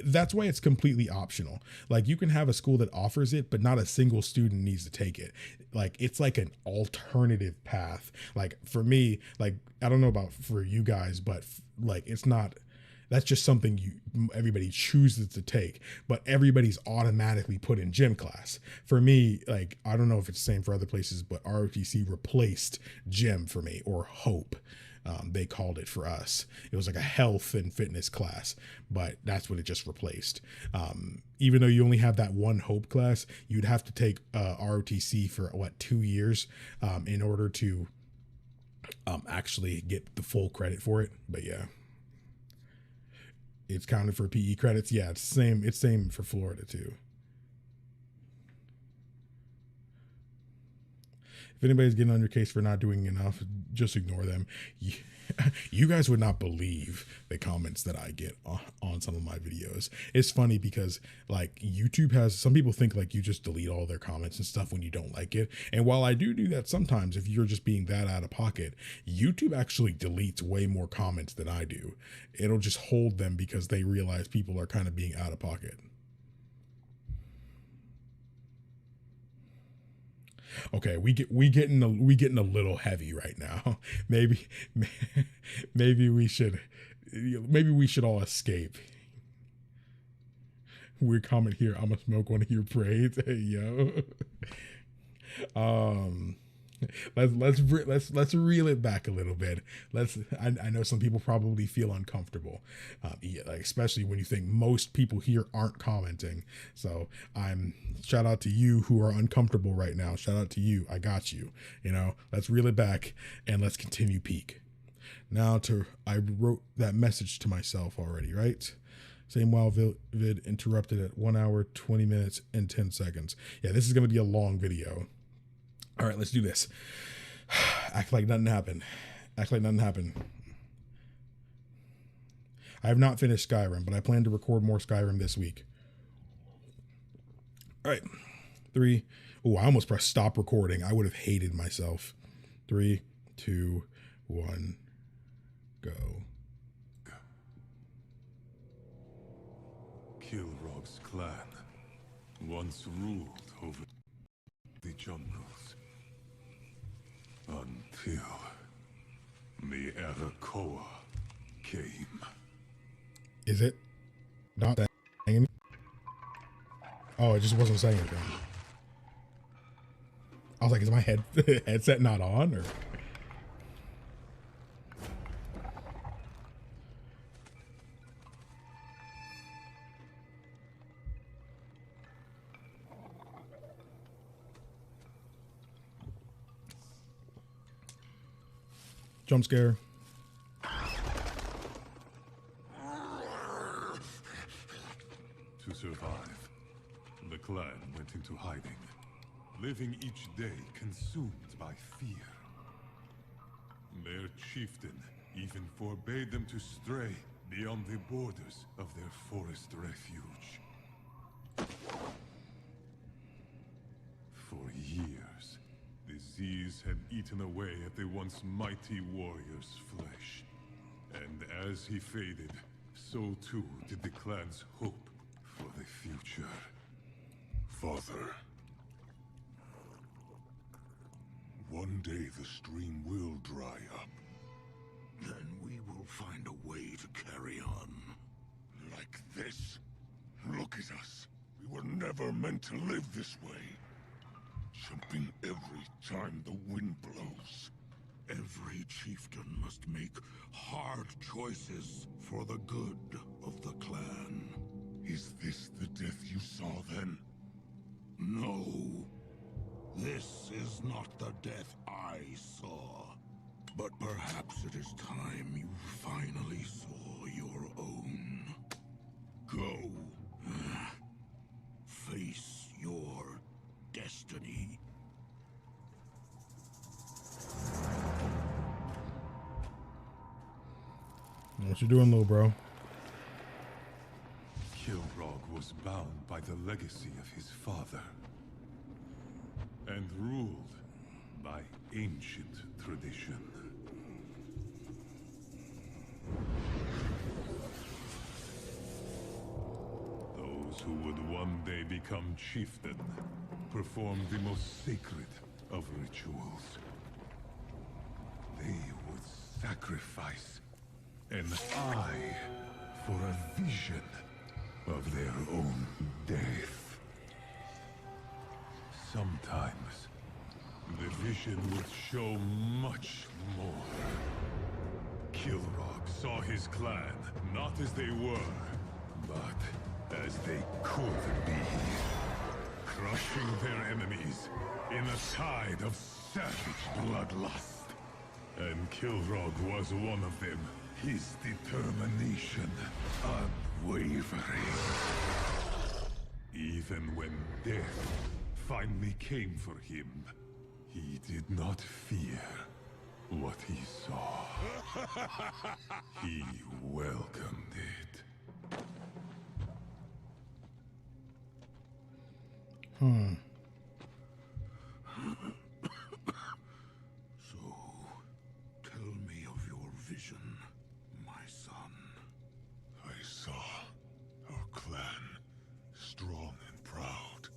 That's why it's completely optional. Like, you can have a school that offers it, but not a single student needs to take it. Like, it's like an alternative path. Like, for me, like, I don't know about for you guys, but like, it's not, that's just something everybody chooses to take, but everybody's automatically put in gym class. For me, like, I don't know if it's the same for other places, but ROTC replaced gym for me, or hope. They called it for us. It was like a health and fitness class, but that's what it just replaced. Even though you only have that one hope class, you'd have to take ROTC for 2 years in order to actually get the full credit for it. But yeah, it's counted for PE credits. Yeah, it's same. It's same for Florida too. If anybody's getting on your case for not doing enough, just ignore them. You guys would not believe the comments that I get on some of my videos. It's funny because, like, YouTube has, some people think like you just delete all their comments and stuff when you don't like it. And while I do that sometimes, if you're just being that out of pocket, YouTube actually deletes way more comments than I do. It'll just hold them because they realize people are kind of being out of pocket. Okay, we getting a little heavy right now. Maybe we should all escape. Weird comment here. I'm gonna smoke one of your braids. Hey yo. Let's reel it back a little bit. I know some people probably feel uncomfortable, like, especially when you think most people here aren't commenting. So shout out to you who are uncomfortable right now. Shout out to you. I got you. Let's reel it back and let's continue peak. Now I wrote that message to myself already, right? Same WoW vid interrupted at 1 hour, 20 minutes, and 10 seconds. Yeah, this is going to be a long video. All right, let's do this. Act like nothing happened. Act like nothing happened. I have not finished Skyrim, but I plan to record more Skyrim this week. All right. 3. Oh, I almost pressed stop recording. I would have hated myself. 3, 2, 1, go. Kilrog's clan once ruled over the jungles. Until the Arakoa came. Is it not that? Oh, it just wasn't saying anything. I was like, is my headset not on, or? Jump scare. To survive, the clan went into hiding, living each day consumed by fear. Their chieftain even forbade them to stray beyond the borders of their forest refuge. For years, disease had eaten away at the once mighty warrior's flesh. And as he faded, so too did the clan's hope for the future. Father, one day the stream will dry up. Then we will find a way to carry on. Like this? Look at us. We were never meant to live this way. Jumping every time the wind blows. Every chieftain must make hard choices for the good of the clan. Is this the death you saw then? No. This is not the death I saw. But perhaps it is time you finally saw your own. Go. Face your destiny. What you doing, little bro? Kilrog was bound by the legacy of his father and ruled by ancient tradition. Those who would one day become chieftain performed the most sacred of rituals. They would sacrifice an eye for a vision of their own death. Sometimes the vision would show much more. Kilrog saw his clan not as they were, but as they could be. Crushing their enemies in a tide of savage bloodlust. And Kilrog was one of them. His determination unwavering. Even when death finally came for him, he did not fear what he saw. He welcomed it. So, tell me of your vision, my son. I saw our clan strong and proud,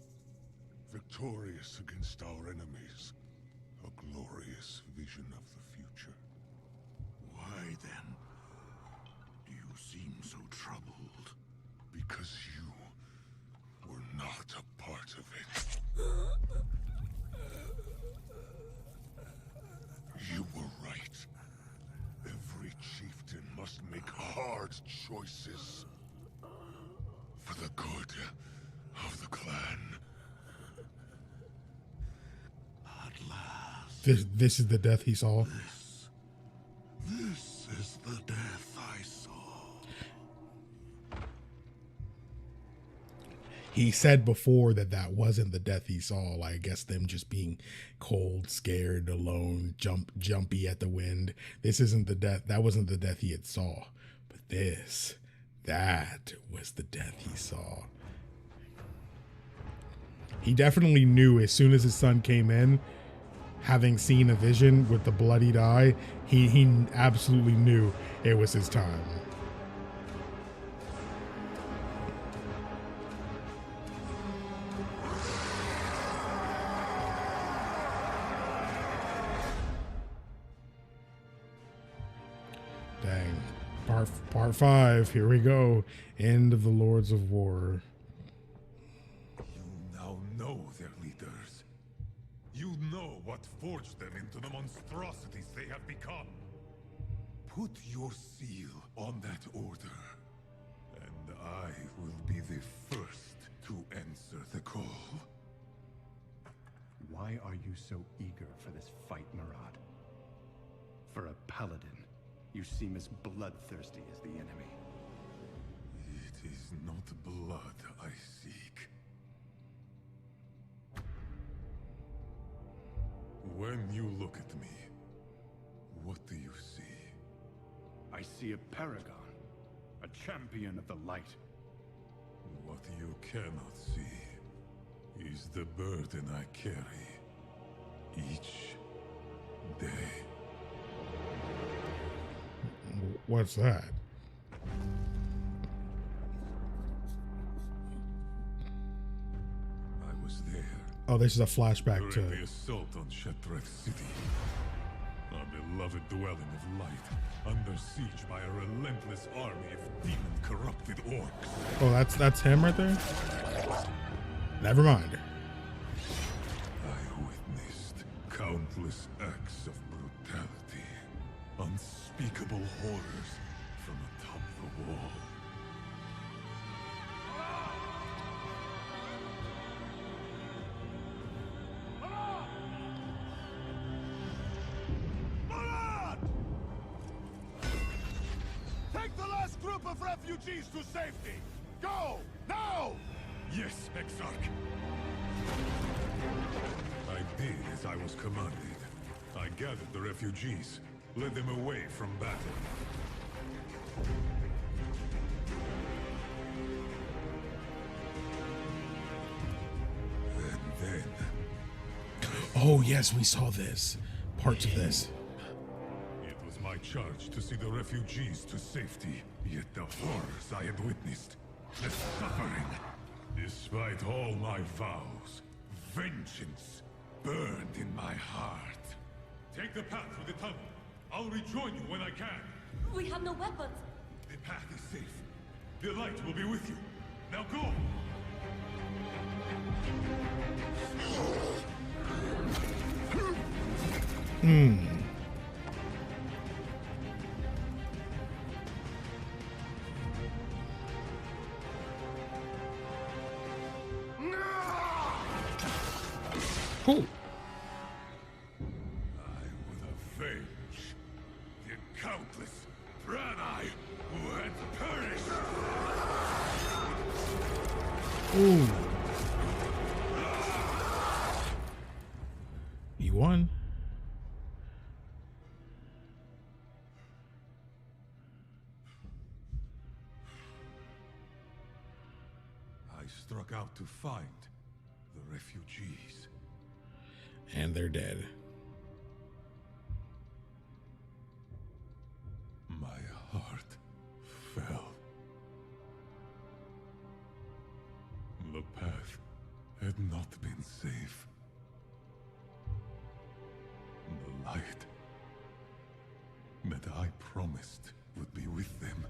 victorious against our enemies. A glorious vision of the future. Why then do you seem so troubled? Because you were not a part of it. You were right. Every chieftain must make hard choices for the good of the clan. At last. This is the death he saw. This is the death I saw. He said before that wasn't the death he saw. Like, I guess them just being cold, scared, alone, jumpy at the wind. This isn't the death. That wasn't the death he had saw. But that was the death he saw. He definitely knew as soon as his son came in, having seen a vision with the bloodied eye, he absolutely knew it was his time. Dang. Part 5. Here we go. End of the Lords of War. You now know their leaders. You know what forged them into the monstrosities they have become. Put your seal on that order, and I will be the first to answer the call. Why are you so eager for this fight, Murad? For a paladin, you seem as bloodthirsty as the enemy. It is not blood I seek. When you look at me, what do you see? I see a paragon, a champion of the light. What you cannot see is the burden I carry each day. What's that? I was there. Oh, this is a flashback during to the assault on Shetreth City. Our beloved dwelling of light, under siege by a relentless army of demon-corrupted orcs. Oh, that's him right there? Never mind. I witnessed countless acts of brutality, unspeakable horrors from atop the wall. Take the last group of refugees to safety! Go! Now! Yes, Exarch. I did as I was commanded. I gathered the refugees, led them away from battle. And then... Oh, yes, we saw this. Parts of this. It was my charge to see the refugees to safety. Yet the horrors I had witnessed, the suffering. Despite all my vows, vengeance burned in my heart. Take the path through the tunnel. I'll rejoin you when I can. We have no weapons. The path is safe. The light will be with you. Now go! Cool. I would avenge the countless Draenor who had perished. Ooh. He won. I struck out to find the refugees. And they're dead. My heart fell. The path had not been safe. The light that I promised would be with them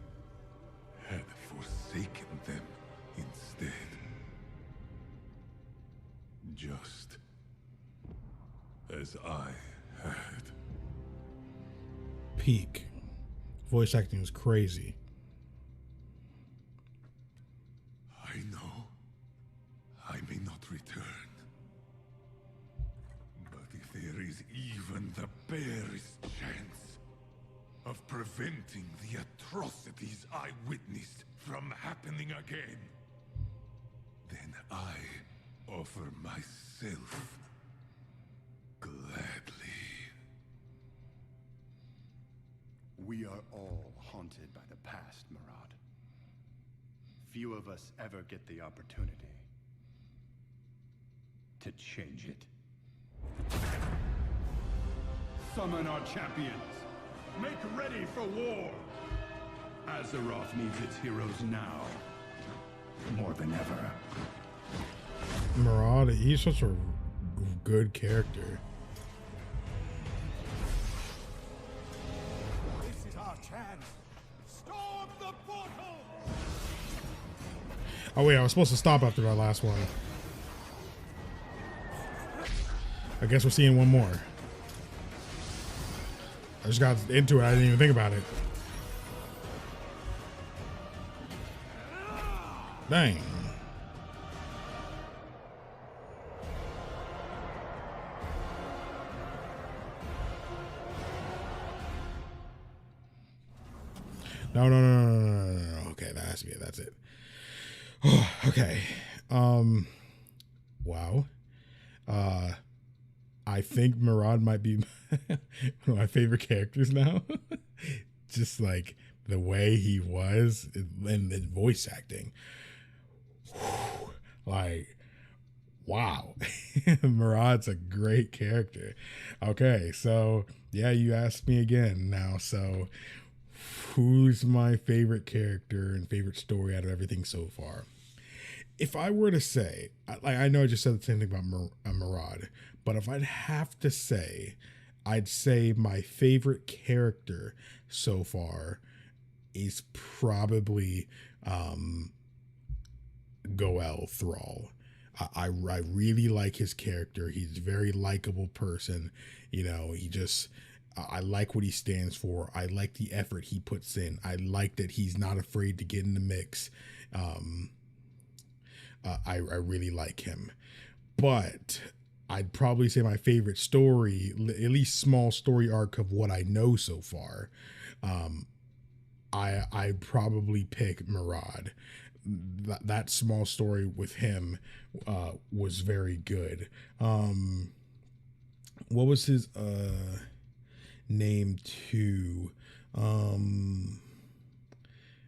had forsaken them instead. Just as I had. Peak. Voice acting was crazy. I know I may not return. But if there is even the barest chance of preventing the atrocities I witnessed from happening again, then I offer myself gladly. We are all haunted by the past, Murad. Few of us ever get the opportunity to change it. Summon our champions. Make ready for war. Azeroth needs its heroes now, more than ever. Murad, he's such a good character. This is our chance. Storm the portal. Oh wait, I was supposed to stop after that last one. I guess we're seeing one more. I just got into it. I didn't even think about it. Dang. No. Okay, that has to be it. That's it. Okay. Wow. I think Murad might be one of my favorite characters now. Just like the way he was and the voice acting. Like, wow. Murad's a great character. Okay, so yeah, you asked me again now. So who's my favorite character and favorite story out of everything so far? If I were to say, like, I know I just said the same thing about Murad, but if I'd have to say, I'd say my favorite character so far is probably Goel Thrall. I really like his character. He's a very likable person. You know, he just, I like what he stands for. I like the effort he puts in. I like that he's not afraid to get in the mix. I really like him. But I'd probably say my favorite story, at least small story arc of what I know so far, I'd probably pick Murad. That small story with him was very good. What was his name too?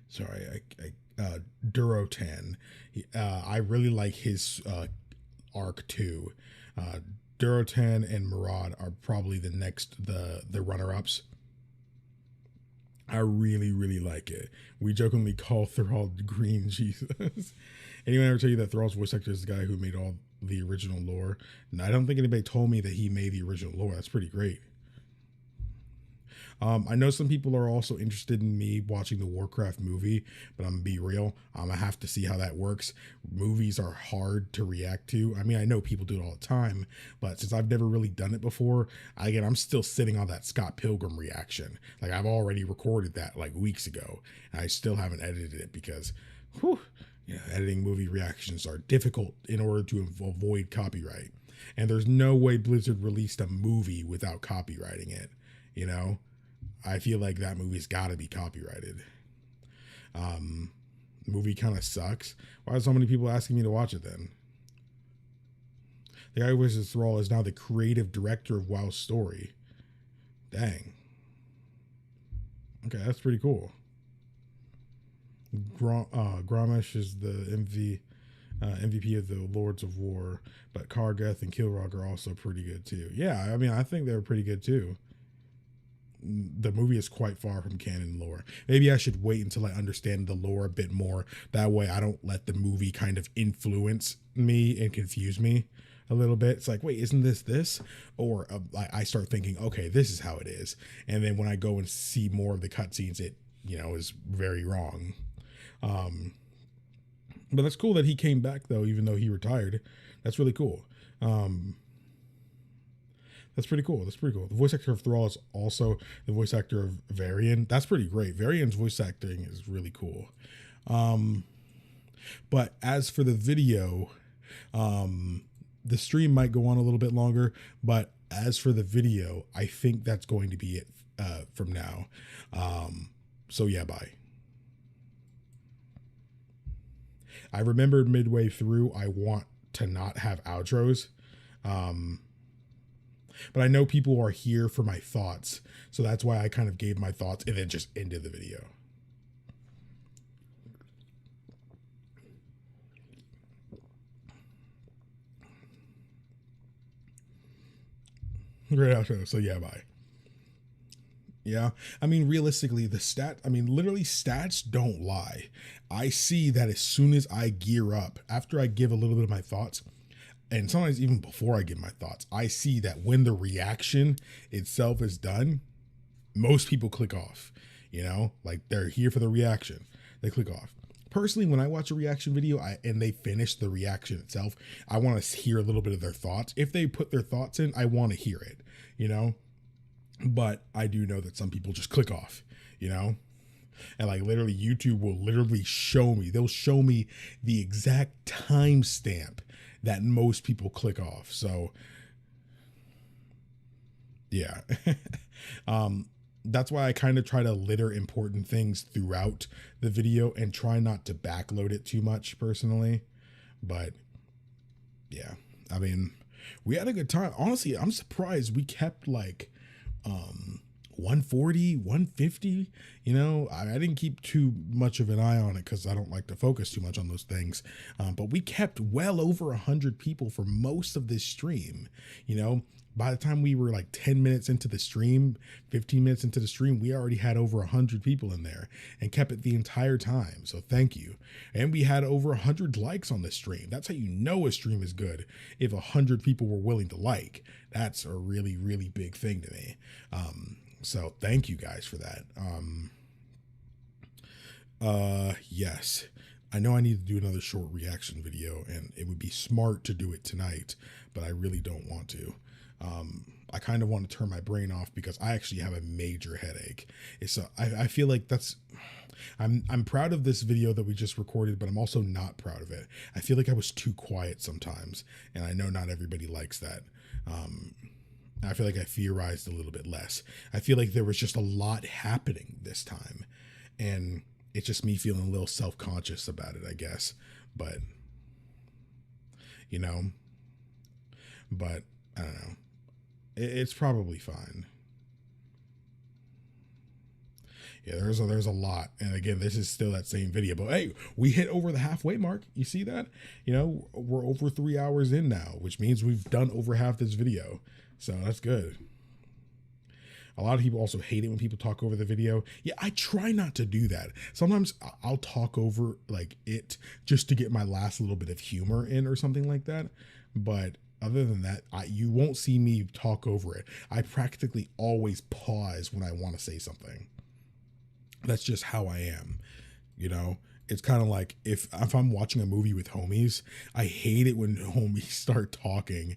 Sorry, Durotan. I really like his arc too. Durotan and Murad are probably the runner-ups. I really, really like it. We jokingly call Thrall Green Jesus. Anyone ever tell you that Thrall's voice actor is the guy who made all the original lore? And I don't think anybody told me that he made the original lore. That's pretty great. I know some people are also interested in me watching the Warcraft movie, but I'm gonna be real. I'm gonna have to see how that works. Movies are hard to react to. I mean, I know people do it all the time, but since I've never really done it before, I'm still sitting on that Scott Pilgrim reaction. Like, I've already recorded that like weeks ago, and I still haven't edited it because, editing movie reactions are difficult in order to avoid copyright. And there's no way Blizzard released a movie without copywriting it, you know? I feel like that movie's got to be copyrighted. Movie kind of sucks. Why are so many people asking me to watch it then? The guy who voices Thrall is now the creative director of WoW's story. Dang. Okay, that's pretty cool. Grommash is the MVP of the Lords of War, but Kargeth and Kilrog are also pretty good too. Yeah, I mean, I think they're pretty good too. The movie is quite far from canon lore. Maybe I should wait until I understand the lore a bit more. That way I don't let the movie kind of influence me and confuse me a little bit. It's like, wait, isn't this? Or I start thinking, okay, this is how it is. And then when I go and see more of the cutscenes, it, is very wrong. But that's cool that he came back though, even though he retired. That's really cool. That's pretty cool. The voice actor of Thrall is also the voice actor of Varian. That's pretty great. Varian's voice acting is really cool. But as for the video, the stream might go on a little bit longer, but as for the video, I think that's going to be it from now. So yeah, bye. I remembered midway through, I want to not have outros. But I know people are here for my thoughts. So that's why I kind of gave my thoughts and then just ended the video. Great outro. So yeah, bye. Yeah. I mean, realistically, literally stats don't lie. I see that as soon as I gear up, after I give a little bit of my thoughts, and sometimes even before I give my thoughts, I see that when the reaction itself is done, most people click off, like they're here for the reaction. They click off. Personally, when I watch a reaction video and they finish the reaction itself, I want to hear a little bit of their thoughts. If they put their thoughts in, I want to hear it, but I do know that some people just click off, and like literally YouTube will literally show me, they'll show me the exact timestamp that most people click off. So yeah. That's why I kind of try to litter important things throughout the video and try not to backload it too much personally. But yeah, I mean, we had a good time. Honestly, I'm surprised we kept like 140, 150, I didn't keep too much of an eye on it because I don't like to focus too much on those things. But we kept well over 100 people for most of this stream. By the time we were like 10 minutes into the stream, 15 minutes into the stream, we already had over 100 people in there and kept it the entire time. So thank you. And we had over 100 likes on the stream. That's how you know a stream is good. If 100 people were willing to like, that's a really, really big thing to me. So thank you guys for that. Yes, I know I need to do another short reaction video and it would be smart to do it tonight, but I really don't want to. I kind of want to turn my brain off because I actually have a major headache. I feel like I'm proud of this video that we just recorded, but I'm also not proud of it. I feel like I was too quiet sometimes, and I know not everybody likes that. I feel like I theorized a little bit less. I feel like there was just a lot happening this time, and it's just me feeling a little self-conscious about it, I guess. But, but I don't know. It's probably fine. Yeah, there's a lot. And again, this is still that same video, but hey, we hit over the halfway mark. You see that? We're over 3 hours in now, which means we've done over half this video. So that's good. A lot of people also hate it when people talk over the video. Yeah, I try not to do that. Sometimes I'll talk over like it just to get my last little bit of humor in or something like that. But other than that, you won't see me talk over it. I practically always pause when I want to say something. That's just how I am, you know? It's kind of like if I'm watching a movie with homies, I hate it when homies start talking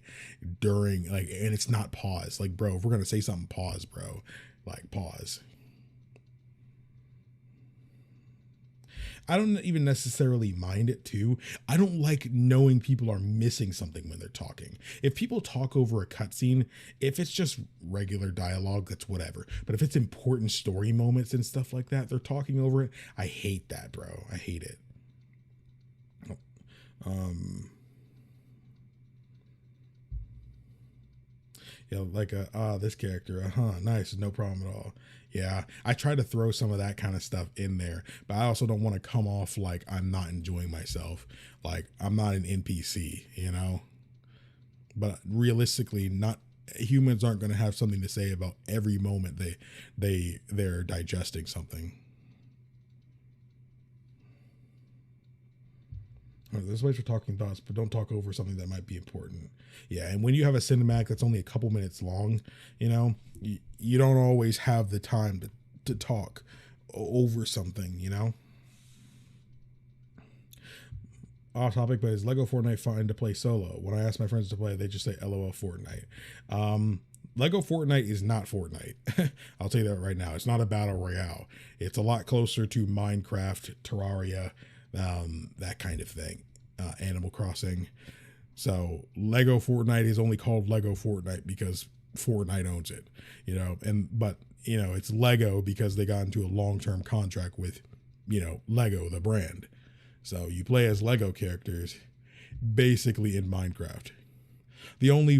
during like, and it's not pause. Like, bro, if we're going to say something, pause, bro. Like, pause. I don't even necessarily mind it too. I don't like knowing people are missing something when they're talking. If people talk over a cutscene, if it's just regular dialogue, that's whatever. But if it's important story moments and stuff like that, they're talking over it. I hate that, bro. I hate it. Yeah, like this character, nice, no problem at all. Yeah, I try to throw some of that kind of stuff in there, but I also don't want to come off like I'm not enjoying myself. Like I'm not an NPC, you know? But realistically, not humans aren't going to have something to say about every moment they're digesting something. There's ways for talking thoughts, but don't talk over something that might be important. Yeah, and when you have a cinematic that's only a couple minutes long, you know, you don't always have the time to talk over something, you know? Off topic, but is Lego Fortnite fine to play solo? When I ask my friends to play, they just say LOL Fortnite. Lego Fortnite is not Fortnite. I'll tell you that right now. It's not a battle royale. It's a lot closer to Minecraft, Terraria, that kind of thing, Animal Crossing. So Lego Fortnite is only called Lego Fortnite because Fortnite owns it, you know, but you know, it's Lego because they got into a long-term contract with, you know, Lego, the brand. So you play as Lego characters basically in Minecraft. The only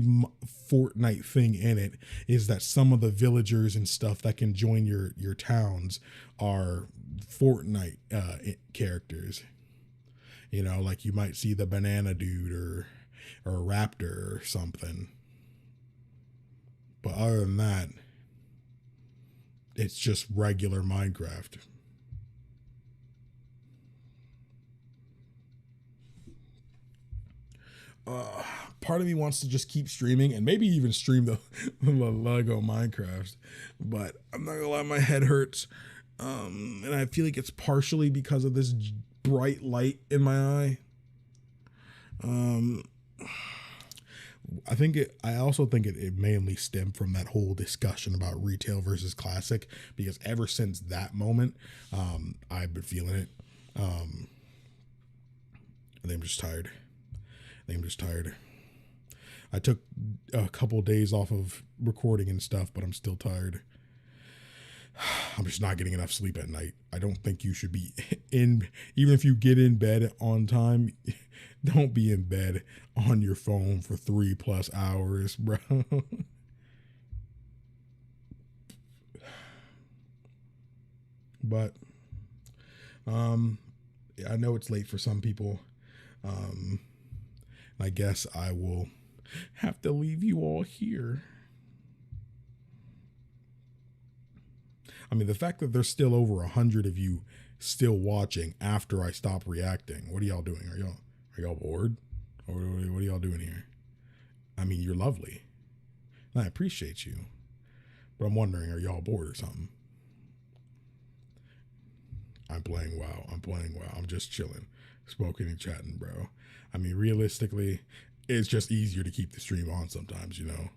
Fortnite thing in it is that some of the villagers and stuff that can join your towns are Fortnite characters. You know, like you might see the banana dude or a raptor or something. But other than that, it's just regular Minecraft. Part of me wants to just keep streaming and maybe even stream the Lego Minecraft, but I'm not gonna lie, my head hurts, and I feel like it's partially because of this bright light in my eye. I also think it mainly stemmed from that whole discussion about retail versus classic, because ever since that moment, I've been feeling it. I think I'm just tired. I took a couple days off of recording and stuff, but I'm still tired. I'm just not getting enough sleep at night. I don't think you should be even if you get in bed on time, don't be in bed on your phone for 3+ hours, bro. But I know it's late for some people. I guess I will have to leave you all here. I mean, the fact that there's still over 100 of you still watching after I stop reacting. What are y'all doing? Are y'all bored? Or what are y'all doing here? I mean, you're lovely. I appreciate you. But I'm wondering, are y'all bored or something? I'm playing WoW. I'm just chilling, smoking and chatting, bro. I mean, realistically, it's just easier to keep the stream on sometimes, you know.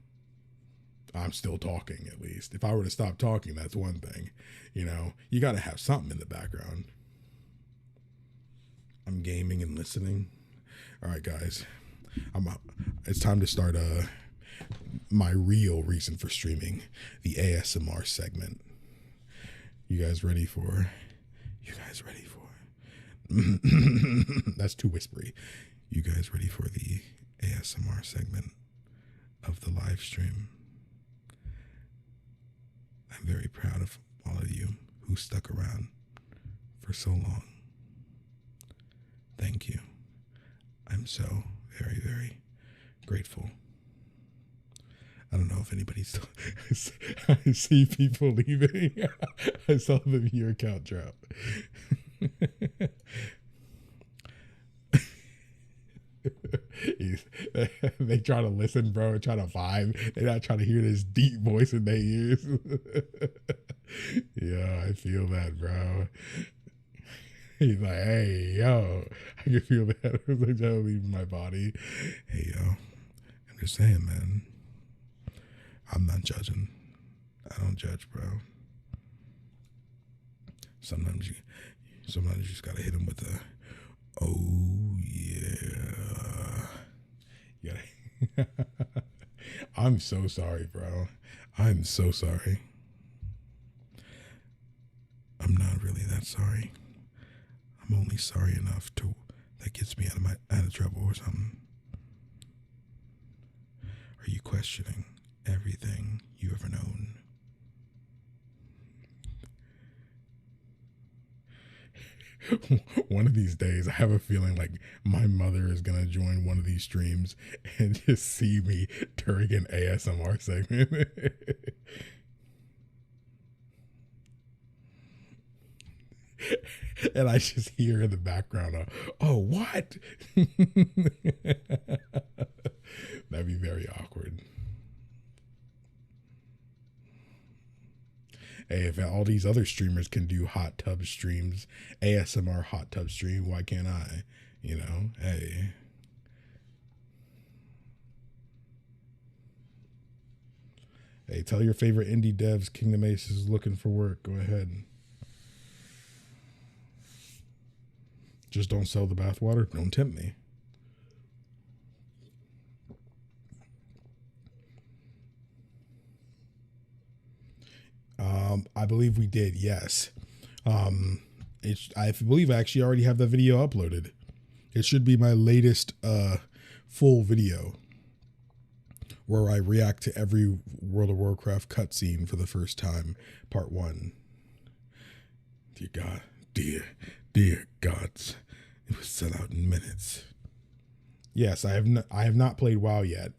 I'm still talking, at least. If I were to stop talking, that's one thing. You know, you got to have something in the background. I'm gaming and listening. All right, guys. It's time to start my real reason for streaming, the ASMR segment. You guys ready for... That's too whispery. You guys ready for the ASMR segment of the live stream? I'm very proud of all of you who stuck around for so long. Thank you. I'm so very, very grateful. I don't know if anybody's I see people leaving. I saw the viewer count drop. They try to listen, bro, try to vibe. They're not trying to hear this deep voice in their ears. Yeah, I feel that, bro. He's like, hey, yo, I can feel that. It was like that leaving my body. Hey, yo, I'm just saying, man. I'm not judging. I don't judge, bro. Sometimes you just gotta hit him with a, oh yeah. You gotta. I'm so sorry, bro. I'm so sorry. I'm not really that sorry. I'm only sorry enough to that gets me out of trouble or something. Are you questioning everything you ever known? One of these days, I have a feeling like my mother is gonna join one of these streams and just see me during an ASMR segment. And I just hear in the background, oh, what? That'd be very awkward. Hey, if all these other streamers can do hot tub streams, ASMR hot tub stream, why can't I? You know, hey. Hey, tell your favorite indie devs KingdomAce is looking for work. Go ahead. Just don't sell the bathwater. Don't tempt me. I believe we did, yes. I believe I actually already have that video uploaded. It should be my latest full video where I react to every World of Warcraft cutscene for the first time, part 1. Dear God, dear gods, it was sell out in minutes. Yes, I have not played WoW yet.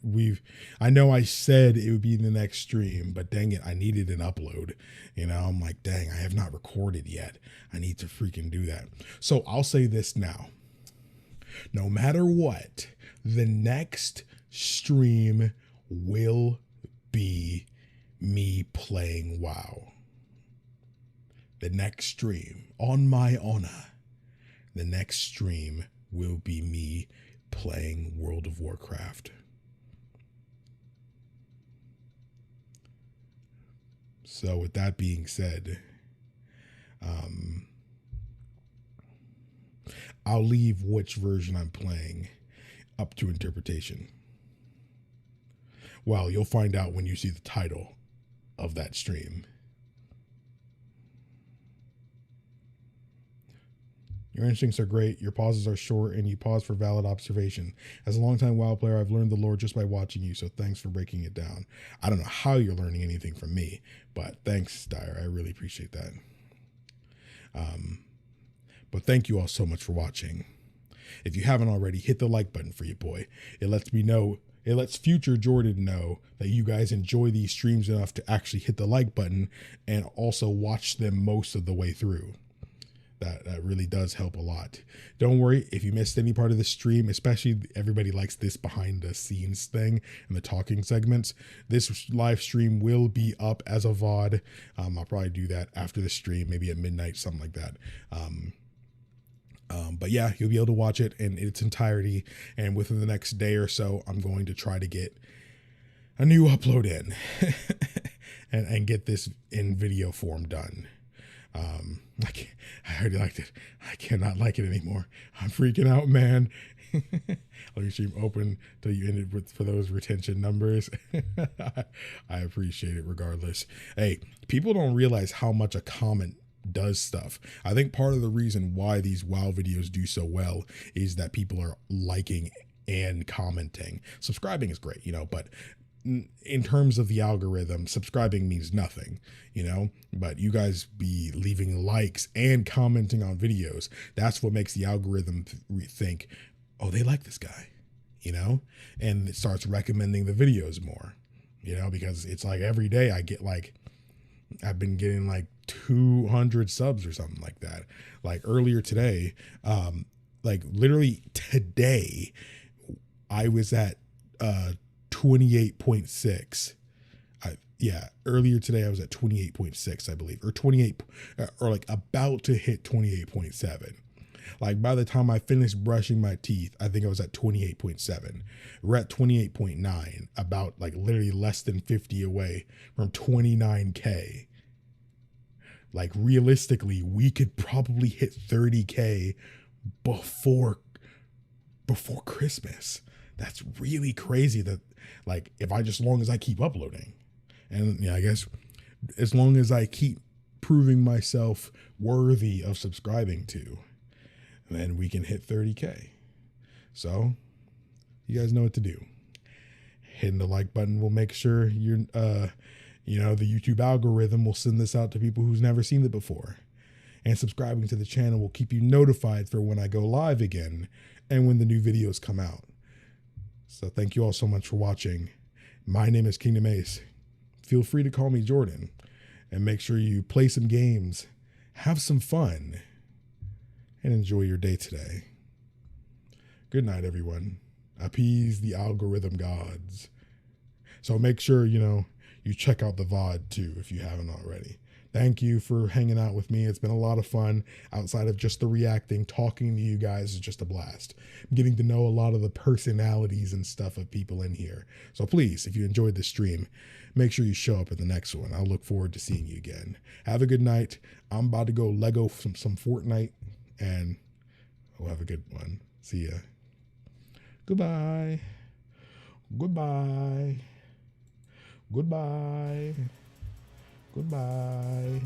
I know I said it would be in the next stream, but dang it, I needed an upload. You know, I'm like, dang, I have not recorded yet. I need to freaking do that. So I'll say this now. No matter what, the next stream will be me playing WoW. The next stream, on my honor, the next stream will be me playing World of Warcraft. So with that being said, I'll leave which version I'm playing up to interpretation. Well, you'll find out when you see the title of that stream. Your instincts are great, your pauses are short, and you pause for valid observation. As a longtime WoW player, I've learned the lore just by watching you, so thanks for breaking it down. I don't know how you're learning anything from me, but thanks, Dyer. I really appreciate that. But thank you all so much for watching. If you haven't already, hit the like button for your boy. It lets me know, it lets future Jordan know that you guys enjoy these streams enough to actually hit the like button and also watch them most of the way through. That really does help a lot. Don't worry if you missed any part of the stream, especially everybody likes this behind the scenes thing and the talking segments. This live stream will be up as a VOD. I'll probably do that after the stream, maybe at midnight, something like that. But yeah, you'll be able to watch it in its entirety. And within the next day or so, I'm going to try to get a new upload in and get this in video form done. I already liked it. I cannot like it anymore. I'm freaking out, man. Let me stream open till you ended for those retention numbers. I appreciate it regardless. Hey, people don't realize how much a comment does stuff. I think part of the reason why these WoW videos do so well is that people are liking and commenting. Subscribing is great, you know, but in terms of the algorithm, subscribing means nothing, you know, but you guys be leaving likes and commenting on videos. That's what makes the algorithm think, oh, they like this guy, you know, and it starts recommending the videos more. you know, because it's like every day I get like, I've been getting like 200 subs or something like that. Like earlier today, like literally today, I was at 28.6. Yeah, earlier today I was at 28.6, I believe, or 28, or like about to hit 28.7. Like by the time I finished brushing my teeth, I think I was at 28.7. We're at 28.9, about like literally less than 50 away from 29K. Like realistically, we could probably hit 30K before Christmas. That's really crazy that, like, if I just, as long as I keep uploading, and yeah, I guess as long as I keep proving myself worthy of subscribing to, then we can hit 30K. So you guys know what to do. Hitting the like button will make sure you're, you know, the YouTube algorithm will send this out to people who's never seen it before. And subscribing to the channel will keep you notified for when I go live again and when the new videos come out. So thank you all so much for watching. My name is KingdomAce. Feel free to call me Jordan, and make sure you play some games, have some fun, and enjoy your day today. Good night, everyone. Appease the algorithm gods. So make sure, you know, you check out the VOD too if you haven't already. Thank you for hanging out with me. It's been a lot of fun outside of just the reacting. Talking to you guys is just a blast. I'm getting to know a lot of the personalities and stuff of people in here. So please, if you enjoyed this stream, make sure you show up at the next one. I'll look forward to seeing you again. Have a good night. I'm about to go Lego some Fortnite, and we'll have a good one. See ya. Goodbye. Goodbye. Goodbye. Goodbye.